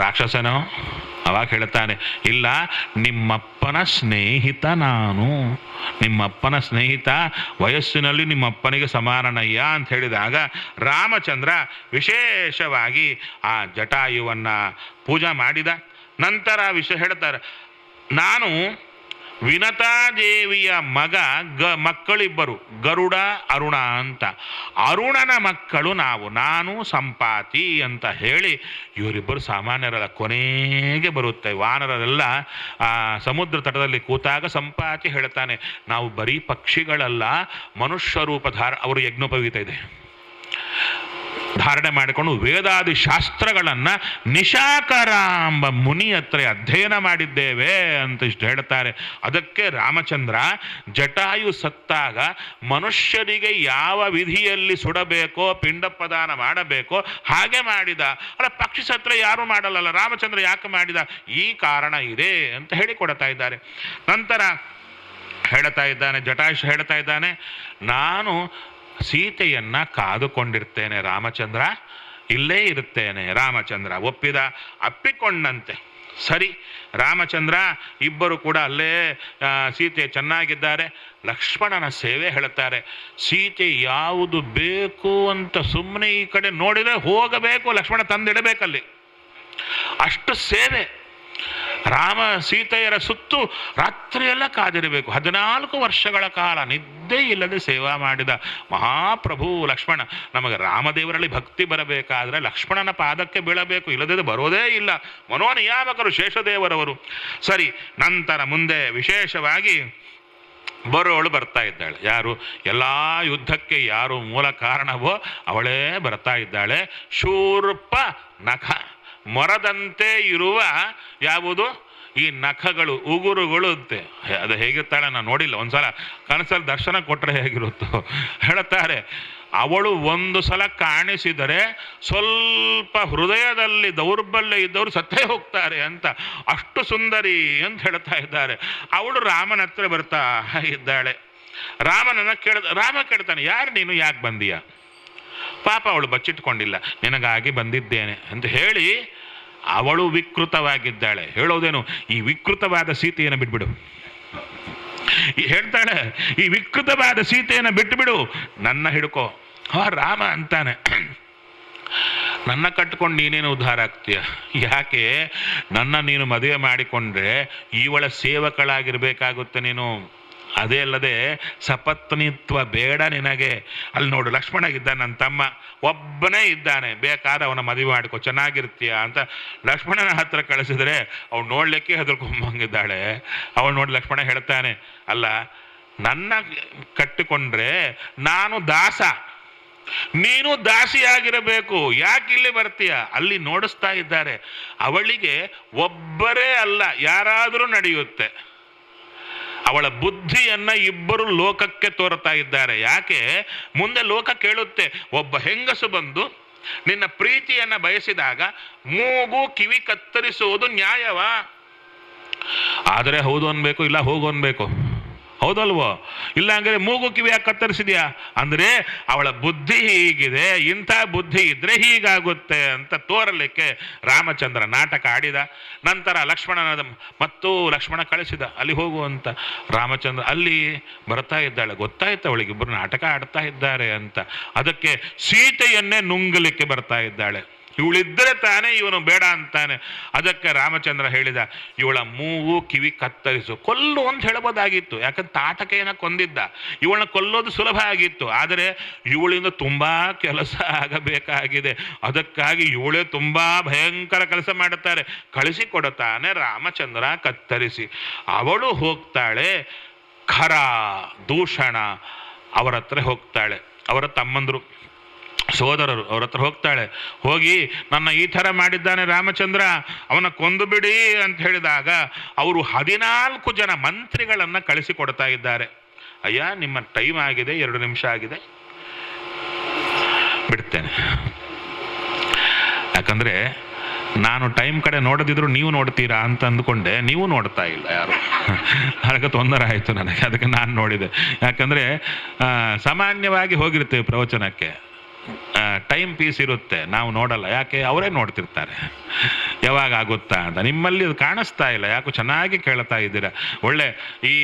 S1: ರಾಕ್ಷಸನೋ? ಅವಾಗ ಹೇಳ್ತಾನೆ, ಇಲ್ಲ, ನಿಮ್ಮಪ್ಪನ ಸ್ನೇಹಿತ ನಾನು, ನಿಮ್ಮಪ್ಪನ ಸ್ನೇಹಿತ, ವಯಸ್ಸಿನಲ್ಲಿ ನಿಮ್ಮಪ್ಪನಿಗೆ ಸಮಾನನಯ್ಯ ಅಂತ ಹೇಳಿದಾಗ ರಾಮಚಂದ್ರ ವಿಶೇಷವಾಗಿ ಆ ಜಟಾಯುವನ್ನು ಪೂಜೆ ಮಾಡಿದ. ನಂತರ ವಿಷಯ ಹೇಳ್ತಾರೆ, ನಾನು ವಿನತಾದೇವಿಯ ಮಕ್ಕಳಿಬ್ಬರು, ಗರುಡ, ಅರುಣ ಅಂತ. ಅರುಣನ ಮಕ್ಕಳು ನಾನು ಸಂಪಾತಿ ಅಂತ ಹೇಳಿ, ಇವರಿಬ್ಬರು ಸಾಮಾನ್ಯರಲ್ಲ, ಕೊನೆಗೆ ಬರುತ್ತೆ. ವಾನರರೆಲ್ಲ ಸಮುದ್ರ ತಟದಲ್ಲಿ ಕೂತಾಗ ಸಂಪಾತಿ ಹೇಳ್ತಾನೆ, ನಾವು ಬರೀ ಪಕ್ಷಿಗಳಲ್ಲ, ಮನುಷ್ಯ ರೂಪ ಅವರು ಯಜ್ಞೋಪವೀತ ಇದೆ ಧಾರಣೆ ಮಾಡಿಕೊಂಡು ವೇದಾದಿ ಶಾಸ್ತ್ರಗಳನ್ನು ನಿಶಾಕರ ಎಂಬ ಮುನಿ ಹತ್ರ ಅಧ್ಯಯನ ಮಾಡಿದ್ದೇವೆ ಅಂತ ಇಷ್ಟು ಹೇಳ್ತಾರೆ. ಅದಕ್ಕೆ ರಾಮಚಂದ್ರ ಜಟಾಯು ಸತ್ತಾಗ ಮನುಷ್ಯರಿಗೆ ಯಾವ ವಿಧಿಯಲ್ಲಿ ಸುಡಬೇಕೋ, ಪಿಂಡ ಪ್ರದಾನ ಮಾಡಬೇಕೋ ಹಾಗೆ ಮಾಡಿದ. ಅಲ್ಲ, ಪಕ್ಷಿ ಸತ್ರ ಯಾರು ಮಾಡಲ್ಲ, ರಾಮಚಂದ್ರ ಯಾಕೆ ಮಾಡಿದ? ಈ ಕಾರಣ ಇದೆ ಅಂತ ಹೇಳಿಕೊಡ್ತಾ ಇದ್ದಾರೆ. ನಂತರ ಹೇಳ್ತಾ ಇದ್ದಾನೆ, ಜಟಾಯು ಹೇಳ್ತಾ ಇದ್ದಾನೆ, ನಾನು ಸೀತೆಯನ್ನ ಕಾದುಕೊಂಡಿರ್ತೇನೆ ರಾಮಚಂದ್ರ, ಇಲ್ಲೇ ಇರುತ್ತೇನೆ. ರಾಮಚಂದ್ರ ಒಪ್ಪಿದ, ಅಪ್ಪಿಕೊಂಡಂತೆ. ಸರಿ, ರಾಮಚಂದ್ರ ಇಬ್ಬರು ಕೂಡ ಅಲ್ಲೇ ಸೀತೆ ಚೆನ್ನಾಗಿದ್ದಾರೆ. ಲಕ್ಷ್ಮಣನ ಸೇವೆ ಹೇಳ್ತಾರೆ. ಸೀತೆ ಯಾವುದು ಬೇಕು ಅಂತ ಸುಮ್ಮನೆ ಈ ಕಡೆ ನೋಡಿದರೆ ಹೋಗಬೇಕು, ಲಕ್ಷ್ಮಣ ತಂದಿಡಬೇಕಲ್ಲಿ, ಅಷ್ಟು ಸೇವೆ. ರಾಮ ಸೀತೆಯರ ಸುತ್ತು ರಾತ್ರಿಯೆಲ್ಲ ಕಾದಿರಬೇಕು. 14 ವರ್ಷಗಳ ಕಾಲ ನಿದ್ದೆ ಇಲ್ಲದೆ ಸೇವಾ ಮಾಡಿದ ಮಹಾಪ್ರಭು ಲಕ್ಷ್ಮಣ. ನಮಗೆ ರಾಮದೇವರಲ್ಲಿ ಭಕ್ತಿ ಬರಬೇಕಾದ್ರೆ ಲಕ್ಷ್ಮಣನ ಪಾದಕ್ಕೆ ಬೀಳಬೇಕು, ಇಲ್ಲದೆ ಬರೋದೇ ಇಲ್ಲ. ಮನೋನಿಯಾಮಕರು ಶೇಷದೇವರವರು. ಸರಿ, ನಂತರ ಮುಂದೆ ವಿಶೇಷವಾಗಿ ಬರೋಳು ಬರ್ತಾ ಇದ್ದಾಳೆ. ಯಾರು? ಎಲ್ಲ ಯುದ್ಧಕ್ಕೆ ಯಾರು ಮೂಲ ಕಾರಣವೋ ಅವಳೇ ಬರ್ತಾ ಇದ್ದಾಳೆ. ಶೂರ್ಪ ನಖ, ಮೊರದಂತೆ ಇರುವ ಯಾವುದು ಈ ನಖಗಳು, ಉಗುರುಗಳು ಅಂತೆ. ಅದು ಹೇಗಿರ್ತಾಳೆ ನಾನು ನೋಡಿಲ್ಲ, ಒಂದ್ಸಲ ಕನಸಲ್ಲಿ ದರ್ಶನ ಕೊಟ್ಟರೆ ಹೇಗಿರುತ್ತೋ ಹೇಳ್ತಾರೆ. ಅವಳು ಒಂದು ಸಲ ಕಾಣಿಸಿದರೆ ಸ್ವಲ್ಪ ಹೃದಯದಲ್ಲಿ ದೌರ್ಬಲ್ಯ ಇದ್ದವರು ಸತ್ತೇ ಹೋಗ್ತಾರೆ ಅಂತ, ಅಷ್ಟು ಸುಂದರಿ ಅಂತ ಹೇಳ್ತಾ ಇದ್ದಾರೆ. ಅವಳು ರಾಮನ ಹತ್ರ ಬರ್ತಾ ಇದ್ದಾಳೆ. ರಾಮ ಕೇಳ್ತಾನೆ, ಯಾರು ನೀನು, ಯಾಕೆ ಬಂದೀಯ? ಪಾಪ ಅವಳು ಬಚ್ಚಿಟ್ಕೊಂಡಿಲ್ಲ, ನಿನಗಾಗಿ ಬಂದಿದ್ದೇನೆ ಅಂತ ಹೇಳಿ ಅವಳು ವಿಕೃತವಾಗಿದ್ದಾಳೆ. ಹೇಳೋದೇನು, ಈ ವಿಕೃತವಾದ ಸೀತೆಯನ್ನು ಬಿಟ್ಬಿಡು. ಹೇಳ್ತಾಳೆ, ಈ ವಿಕೃತವಾದ ಸೀತೆಯನ್ನು ಬಿಟ್ಟುಬಿಡು, ನನ್ನ ಹಿಡ್ಕೋ. ರಾಮ ಅಂತಾನೆ, ನನ್ನ ಕಟ್ಕೊಂಡು ನೀನೇನು ಉದ್ಧಾರ ಆಗ್ತೀಯ? ಯಾಕೆ? ನನ್ನ ನೀನು ಮದುವೆ ಮಾಡಿಕೊಂಡ್ರೆ ಇವಳ ಸೇವಕಳಾಗಿರ್ಬೇಕಾಗುತ್ತೆ ನೀನು. ಅದೇ ಅಲ್ಲದೆ ಸಪತ್ನಿತ್ವ ಬೇಡ ನಿನಗೆ. ಅಲ್ಲಿ ನೋಡು, ಲಕ್ಷ್ಮಣ ಇದ್ದ, ನನ್ನ ತಮ್ಮ ಒಬ್ಬನೇ ಇದ್ದಾನೆ, ಬೇಕಾದ ಅವನ ಮದುವೆ ಮಾಡಿಕೊ, ಚೆನ್ನಾಗಿರ್ತೀಯ ಅಂತ ಲಕ್ಷ್ಮಣನ ಹತ್ರ ಕಳಿಸಿದರೆ ಅವಳು ನೋಡ್ಲಿಕ್ಕೆ ಹೆದರ್ಕೊಂಬಂಗಿದ್ದಾಳೆ. ಅವಳು ನೋಡಿ ಲಕ್ಷ್ಮಣ ಹೇಳ್ತಾನೆ, ಅಲ್ಲ, ನನ್ನ ಕಟ್ಟಿಕೊಂಡ್ರೆ ನಾನು ದಾಸ, ನೀನು ದಾಸಿಯಾಗಿರಬೇಕು, ಯಾಕೆ ಇಲ್ಲಿ ಬರ್ತೀಯ? ಅಲ್ಲಿ ನೋಡಿಸ್ತಾ ಇದ್ದಾರೆ. ಅವಳಿಗೆ ಒಬ್ಬರೇ ಅಲ್ಲ, ಯಾರಾದರೂ ನಡೆಯುತ್ತೆ. ಅವಳ ಬುದ್ಧಿಯನ್ನ ಇಬ್ಬರು ಲೋಕಕ್ಕೆ ತೋರ್ತಾ ಇದ್ದಾರೆ. ಯಾಕೆ? ಮುಂದೆ ಲೋಕ ಕೇಳುತ್ತೆ, ಒಬ್ಬ ಹೆಂಗಸು ಬಂದು ನಿನ್ನ ಪ್ರೀತಿಯನ್ನ ಬಯಸಿದಾಗ ಮೂಗು ಕಿವಿ ಕತ್ತರಿಸುವುದು ನ್ಯಾಯವಾ? ಆದರೆ ಹೌದು ಅನ್ಬೇಕು, ಇಲ್ಲ ಹೋಗು ಅನ್ಬೇಕು. ಹೌದಲ್ವೋ? ಇಲ್ಲ ಹಂಗಾರೆ ಮೂಗು ಕಿವಿ ಯಾಕೆ ಕತ್ತರಿಸಿದ್ಯಾ ಅಂದರೆ ಅವಳ ಬುದ್ಧಿ ಹೀಗಿದೆ, ಇಂಥ ಬುದ್ಧಿ ಇದ್ರೆ ಹೀಗಾಗುತ್ತೆ ಅಂತ ತೋರಲಿಕ್ಕೆ ರಾಮಚಂದ್ರ ನಾಟಕ ಆಡಿದ. ನಂತರ ಲಕ್ಷ್ಮಣ ಕಳಿಸಿದ, ಅಲ್ಲಿ ಹೋಗು ಅಂತ. ರಾಮಚಂದ್ರ ಅಲ್ಲಿ ಬರ್ತಾ ಇದ್ದಾಳೆ, ಗೊತ್ತಾಯ್ತು ಅವಳಿಗೆ ಇಬ್ಬರು ನಾಟಕ ಆಡ್ತಾ ಇದ್ದಾರೆ ಅಂತ. ಅದಕ್ಕೆ ಸೀತೆಯನ್ನೇ ನುಂಗಲಿಕ್ಕೆ ಬರ್ತಾ ಇದ್ದಾಳೆ. ಇವಳಿದ್ದರೆ ತಾನೇ ಇವನು ಬೇಡ ಅಂತಾನೆ. ಅದಕ್ಕೆ ರಾಮಚಂದ್ರ ಹೇಳಿದ, ಇವಳ ಮೂಗು ಕಿವಿ ಕತ್ತರಿಸು. ಕೊಲ್ಲು ಅಂತ ಹೇಳ್ಬೋದಾಗಿತ್ತು, ಯಾಕಂದ್ರೆ ತಾಟಕೆಯನ್ನ ಕೊಂದಿದ್ದ. ಇವಳನ್ನ ಕೊಲ್ಲೋದು ಸುಲಭ ಆಗಿತ್ತು, ಆದರೆ ಇವಳಿಂದ ತುಂಬಾ ಕೆಲಸ ಆಗಬೇಕಾಗಿದೆ. ಅದಕ್ಕಾಗಿ ಇವಳೇ ತುಂಬಾ ಭಯಂಕರ ಕೆಲಸ ಮಾಡುತ್ತಾರೆ. ಕಳಿಸಿಕೊಡುತ್ತಾನೆ ರಾಮಚಂದ್ರ ಕತ್ತರಿಸಿ. ಅವಳು ಹೋಗ್ತಾಳೆ, ಖರ ದೂಷಣ ಅವರ ಹತ್ರ ಹೋಗ್ತಾಳೆ. ಅವರ ತಮ್ಮಂದರು ಸೋದರರು ಅವ್ರ ಹತ್ರ ಹೋಗ್ತಾಳೆ. ಹೋಗಿ ನನ್ನ ಈ ಥರ ಮಾಡಿದ್ದಾನೆ ರಾಮಚಂದ್ರ, ಅವನ ಕೊಂದು ಬಿಡಿ ಅಂತ ಹೇಳಿದಾಗ ಅವರು 14 ಜನ ಮಂತ್ರಿಗಳನ್ನು ಕಳಿಸಿಕೊಡ್ತಾ ಇದ್ದಾರೆ. ಅಯ್ಯ, ನಿಮ್ಮ ಟೈಮ್ ಆಗಿದೆ, 2 ನಿಮಿಷ ಆಗಿದೆ, ಬಿಡ್ತೇನೆ. ಯಾಕಂದ್ರೆ ನಾನು ಟೈಮ್ ಕಡೆ ನೋಡದಿದ್ರು ನೀವು ನೋಡ್ತೀರಾ ಅಂತ ಅಂದ್ಕೊಂಡೆ, ನೀವು ನೋಡ್ತಾ ಇಲ್ಲ ಯಾರು. ಅದಕ್ಕೆ ತೊಂದರೆ ಆಯಿತು ನನಗೆ, ಅದಕ್ಕೆ ನಾನು ನೋಡಿದೆ. ಯಾಕಂದರೆ ಸಾಮಾನ್ಯವಾಗಿ ಹೋಗಿರ್ತೀವಿ ಪ್ರವಚನಕ್ಕೆ, ಟೈಮ್ ಪೀಸ್ ಇರುತ್ತೆ, ನಾವು ನೋಡಲ್ಲ. ಯಾಕೆ? ಅವರೇ ನೋಡ್ತಿರ್ತಾರೆ ಯಾವಾಗ ಆಗುತ್ತಾ ಅಂತ. ನಿಮ್ಮಲ್ಲಿ ಅದು ಕಾಣಿಸ್ತಾ ಇಲ್ಲ, ಯಾಕೋ ಚೆನ್ನಾಗಿ ಕೇಳ್ತಾ ಇದ್ದೀರಾ. ಒಳ್ಳೆ ಈ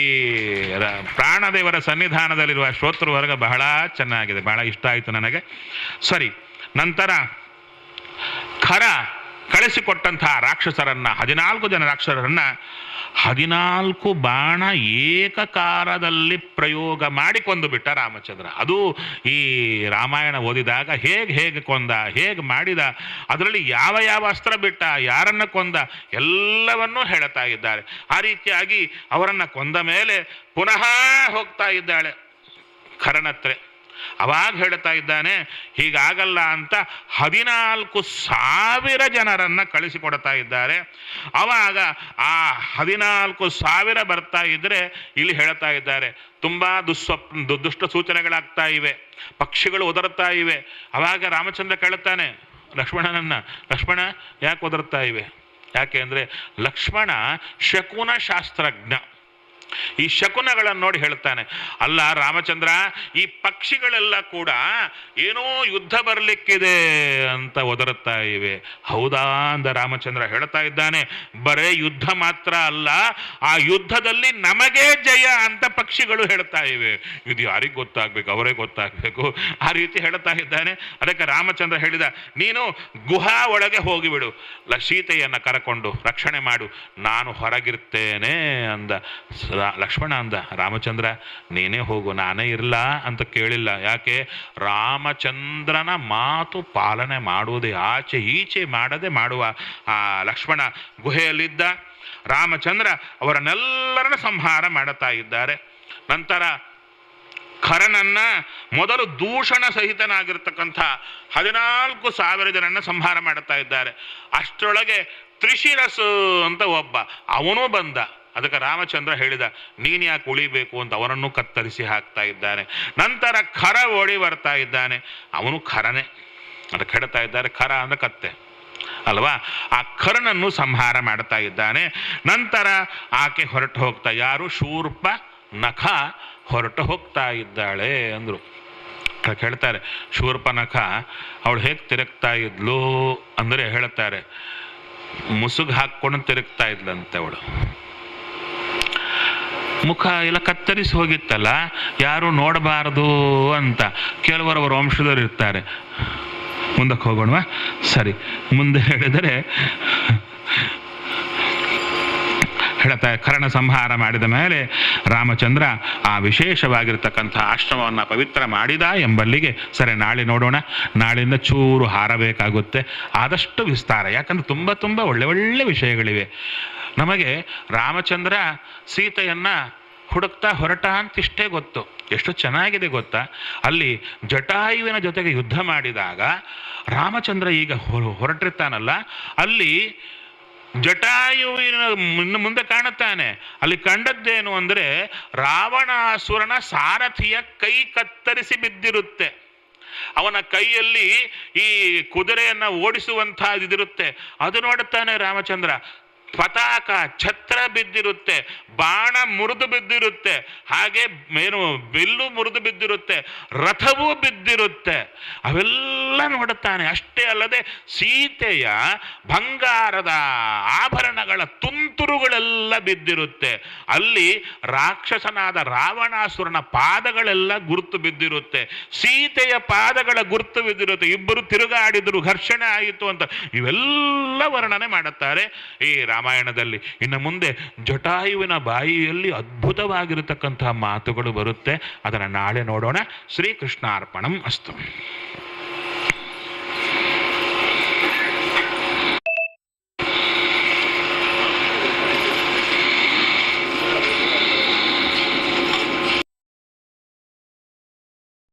S1: ಪ್ರಾಣದೇವರ ಸನ್ನಿಧಾನದಲ್ಲಿರುವ ಶ್ರೋತೃವರ್ಗ ಬಹಳ ಚೆನ್ನಾಗಿದೆ, ಬಹಳ ಇಷ್ಟ ಆಯಿತು ನನಗೆ. ಸರಿ, ನಂತರ ಖರ ಕಳಿಸಿಕೊಟ್ಟಂತಹ ರಾಕ್ಷಸರನ್ನ, 14 ಜನ ರಾಕ್ಷಸರನ್ನ 14 ಬಾಣ ಏಕಕಾಲದಲ್ಲಿ ಪ್ರಯೋಗ ಮಾಡಿ ಕೊಂದು ಬಿಟ್ಟ ರಾಮಚಂದ್ರ. ಅದು ಈ ರಾಮಾಯಣ ಓದಿದಾಗ ಹೇಗೆ ಕೊಂದ, ಹೇಗೆ ಮಾಡಿದ, ಅದರಲ್ಲಿ ಯಾವ ಯಾವ ಅಸ್ತ್ರ ಬಿಟ್ಟ, ಯಾರನ್ನ ಕೊಂದ, ಎಲ್ಲವನ್ನೂ ಹೇಳ್ತಾ ಇದ್ದಾರೆ. ಆ ರೀತಿಯಾಗಿ ಅವರನ್ನ ಕೊಂದ ಮೇಲೆ ಪುನಃ ಹೋಗ್ತಾ ಇದ್ದಾಳೆ ಖರನತ್ರ. ಅವಾಗ ಹೇಳ್ತಾ ಇದ್ದಾನೆ, ಹೀಗಾಗಲ್ಲ ಅಂತ 14,000 ಜನರನ್ನ ಕಳಿಸಿಕೊಡ್ತಾ ಇದ್ದಾರೆ. ಅವಾಗ ಆ 14,000 ಬರ್ತಾ ಇದ್ರೆ ಇಲ್ಲಿ ಹೇಳ್ತಾ ಇದ್ದಾರೆ, ತುಂಬಾ ದುಷ್ಟ ಸೂಚನೆಗಳಾಗ್ತಾ ಇವೆ, ಪಕ್ಷಿಗಳು ಒದರ್ತಾ ಇವೆ. ಅವಾಗ ರಾಮಚಂದ್ರ ಕೇಳುತ್ತಾನೆ ಲಕ್ಷ್ಮಣನನ್ನ, ಲಕ್ಷ್ಮಣ ಯಾಕೆ ಒದರ್ತಾ ಇವೆ? ಯಾಕೆ ಅಂದ್ರೆ ಲಕ್ಷ್ಮಣ ಶಕುನ ಶಾಸ್ತ್ರಜ್ಞ. ಈ ಶಕುನಗಳನ್ನು ನೋಡಿ ಹೇಳ್ತಾನೆ, ಅಲ್ಲ ರಾಮಚಂದ್ರ, ಈ ಪಕ್ಷಿಗಳೆಲ್ಲ ಕೂಡ ಏನೋ ಯುದ್ಧ ಬರಲಿಕ್ಕಿದೆ ಅಂತ ಒದರುತ್ತಾ ಇವೆ. ಹೌದಾ ಅಂದ ರಾಮಚಂದ್ರ. ಹೇಳ್ತಾ ಇದ್ದಾನೆ, ಬರೇ ಯುದ್ಧ ಮಾತ್ರ ಅಲ್ಲ, ಆ ಯುದ್ಧದಲ್ಲಿ ನಮಗೆ ಜಯ ಅಂತ ಪಕ್ಷಿಗಳು ಹೇಳ್ತಾ ಇವೆ. ಇದು ಯಾರಿಗೆ ಗೊತ್ತಾಗ್ಬೇಕು? ಅವರೇ ಗೊತ್ತಾಗ್ಬೇಕು. ಆ ರೀತಿ ಹೇಳ್ತಾ ಇದ್ದಾನೆ. ಅದಕ್ಕೆ ರಾಮಚಂದ್ರ ಹೇಳಿದ, ನೀನು ಗುಹಾ ಒಳಗೆ ಹೋಗಿಬಿಡು, ಸೀತೆಯನ್ನ ಕರಕೊಂಡು ರಕ್ಷಣೆ ಮಾಡು, ನಾನು ಹೊರಗಿರ್ತೇನೆ ಅಂದ. ಲಕ್ಷ್ಮಣ ಅಂದ, ರಾಮಚಂದ್ರ ನೀನೇ ಹೋಗು, ನಾನೇ ಇರಲ್ಲ ಅಂತ ಕೇಳಿಲ್ಲ. ಯಾಕೆ? ರಾಮಚಂದ್ರನ ಮಾತು ಪಾಲನೆ ಮಾಡುವುದೇ, ಆಚೆ ಈಚೆ ಮಾಡದೆ ಮಾಡುವ ಆ ಲಕ್ಷ್ಮಣ ಗುಹೆಯಲ್ಲಿದ್ದ. ರಾಮಚಂದ್ರ ಅವರನ್ನೆಲ್ಲರನ್ನ ಸಂಹಾರ ಮಾಡುತ್ತಾ ಇದ್ದಾರೆ. ನಂತರ ಖರನನ್ನ ಮೊದಲು ದೂಷಣ ಸಹಿತನಾಗಿರ್ತಕ್ಕಂಥ 14,000 ಜನರನ್ನ ಸಂಹಾರ ಮಾಡುತ್ತಾ ಇದ್ದಾರೆ. ಅಷ್ಟರೊಳಗೆ ತ್ರಿಶಿರಸು ಅಂತ ಒಬ್ಬ, ಅವನೂ ಬಂದ. ಅದಕ್ಕೆ ರಾಮಚಂದ್ರ ಹೇಳಿದ, ನೀನು ಯಾಕೆ ಉಳಿಬೇಕು ಅಂತ ಅವನನ್ನು ಕತ್ತರಿಸಿ ಹಾಕ್ತಾ ಇದ್ದಾನೆ. ನಂತರ ಖರ ಓಡಿ ಬರ್ತಾ ಇದ್ದಾನೆ, ಅವನು ಖರನೇ. ಅದಕ್ಕೆ ಹೇಳ್ತಾ ಇದ್ದಾರೆ, ಖರ ಅಂದ್ರೆ ಕತ್ತೆ ಅಲ್ವಾ? ಆ ಖರನನ್ನು ಸಂಹಾರ ಮಾಡ್ತಾ ಇದ್ದಾನೆ. ನಂತರ ಆಕೆ ಹೊರಟು ಹೋಗ್ತಾ, ಯಾರು? ಶೂರ್ಪ ನಖ ಹೊರಟು ಹೋಗ್ತಾ ಇದ್ದಾಳೆ ಅಂದ್ರು. ಅದಕ್ಕೆ ಹೇಳ್ತಾರೆ, ಶೂರ್ಪನಖ ಅವಳು ಹೇಗೆ ತಿರುಗ್ತಾ ಇದ್ಲು ಅಂದರೆ ಹೇಳ್ತಾರೆ, ಮುಸುಗ್ ಹಾಕ್ಕೊಂಡು ತಿರುಗ್ತಾ ಇದ್ಲಂತೆ ಅವಳು. ಮುಖ ಎಲ್ಲ ಕತ್ತರಿಸಿ ಹೋಗಿತ್ತಲ್ಲ, ಯಾರು ನೋಡಬಾರದು ಅಂತ. ಕೆಲವರವರ ವಂಶದವರು ಇರ್ತಾರೆ. ಮುಂದಕ್ಕೆ ಹೋಗೋಣವಾ? ಸರಿ, ಮುಂದೆ ಹೇಳಿದರೆ ಹೇಳ್ತಾರೆ, ಕರ್ಣ ಸಂಹಾರ ಮಾಡಿದ ಮೇಲೆ ರಾಮಚಂದ್ರ ಆ ವಿಶೇಷವಾಗಿರ್ತಕ್ಕಂಥ ಆಶ್ರಮವನ್ನು ಪವಿತ್ರ ಮಾಡಿದ ಎಂಬಲ್ಲಿಗೆ. ಸರಿ, ನಾಳೆ ನೋಡೋಣ. ನಾಳೆಯಿಂದ ಚೂರು ಹಾರಬೇಕಾಗುತ್ತೆ, ಆದಷ್ಟು ವಿಸ್ತಾರ. ಯಾಕಂದ್ರೆ ತುಂಬ ಒಳ್ಳೆ ಒಳ್ಳೆ ವಿಷಯಗಳಿವೆ. ನಮಗೆ ರಾಮಚಂದ್ರ ಸೀತೆಯನ್ನ ಹುಡುಕ್ತಾ ಹೊರಟ ಅಂತಿಷ್ಟೇ ಗೊತ್ತು. ಎಷ್ಟು ಚೆನ್ನಾಗಿದೆ ಗೊತ್ತಾ? ಅಲ್ಲಿ ಜಟಾಯುವಿನ ಜೊತೆಗೆ ಯುದ್ಧ ಮಾಡಿದಾಗ ರಾಮಚಂದ್ರ ಈಗ ಹೊರಟಿರ್ತಾನಲ್ಲ, ಅಲ್ಲಿ ಜಟಾಯುವಿನ ಮುಂದೆ ಕಾಣುತ್ತಾನೆ. ಅಲ್ಲಿ ಕಂಡದ್ದೇನು ಅಂದರೆ ರಾವಣಾಸುರನ ಸಾರಥಿಯ ಕೈ ಕತ್ತರಿಸಿ ಬಿದ್ದಿರುತ್ತೆ. ಅವನ ಕೈಯಲ್ಲಿ ಈ ಕುದುರೆಯನ್ನ ಓಡಿಸುವಂತಹ ಇದಿರುತ್ತೆ. ಅದು ನೋಡುತ್ತಾನೆ ರಾಮಚಂದ್ರ. ಪತಾಕ ಛತ್ರ ಬಿದ್ದಿರುತ್ತೆ, ಬಾಣ ಮುರಿದು ಬಿದ್ದಿರುತ್ತೆ, ಹಾಗೆ ಏನು ಬಿಲ್ಲು ಮುರಿದು ಬಿದ್ದಿರುತ್ತೆ, ರಥವೂ ಬಿದ್ದಿರುತ್ತೆ. ಅವೆಲ್ಲ ನೋಡುತ್ತಾನೆ. ಅಷ್ಟೇ ಅಲ್ಲದೆ ಸೀತೆಯ ಬಂಗಾರದ ಆಭರಣಗಳ ತುಂತುರುಗಳೆಲ್ಲ ಬಿದ್ದಿರುತ್ತೆ. ಅಲ್ಲಿ ರಾಕ್ಷಸನಾದ ರಾವಣಾಸುರನ ಪಾದಗಳೆಲ್ಲ ಗುರುತು ಬಿದ್ದಿರುತ್ತೆ, ಸೀತೆಯ ಪಾದಗಳ ಗುರುತು ಬಿದ್ದಿರುತ್ತೆ. ಇಬ್ಬರು ತಿರುಗಾಡಿದ್ರು, ಘರ್ಷಣೆ ಆಯಿತು ಅಂತ ಇವೆಲ್ಲ ವರ್ಣನೆ ಮಾಡುತ್ತಾರೆ ಈ ರಾಮಾಯಣದಲ್ಲಿ. ಇನ್ನು ಮುಂದೆ ಜಟಾಯುವಿನ ಬಾಯಿಯಲ್ಲಿ ಅದ್ಭುತವಾಗಿರತಕ್ಕಂತಹ ಮಾತುಗಳು ಬರುತ್ತೆ. ಅದನ್ನು ನಾಳೆ ನೋಡೋಣ. ಶ್ರೀಕೃಷ್ಣಾರ್ಪಣಂ ಅಸ್ತು.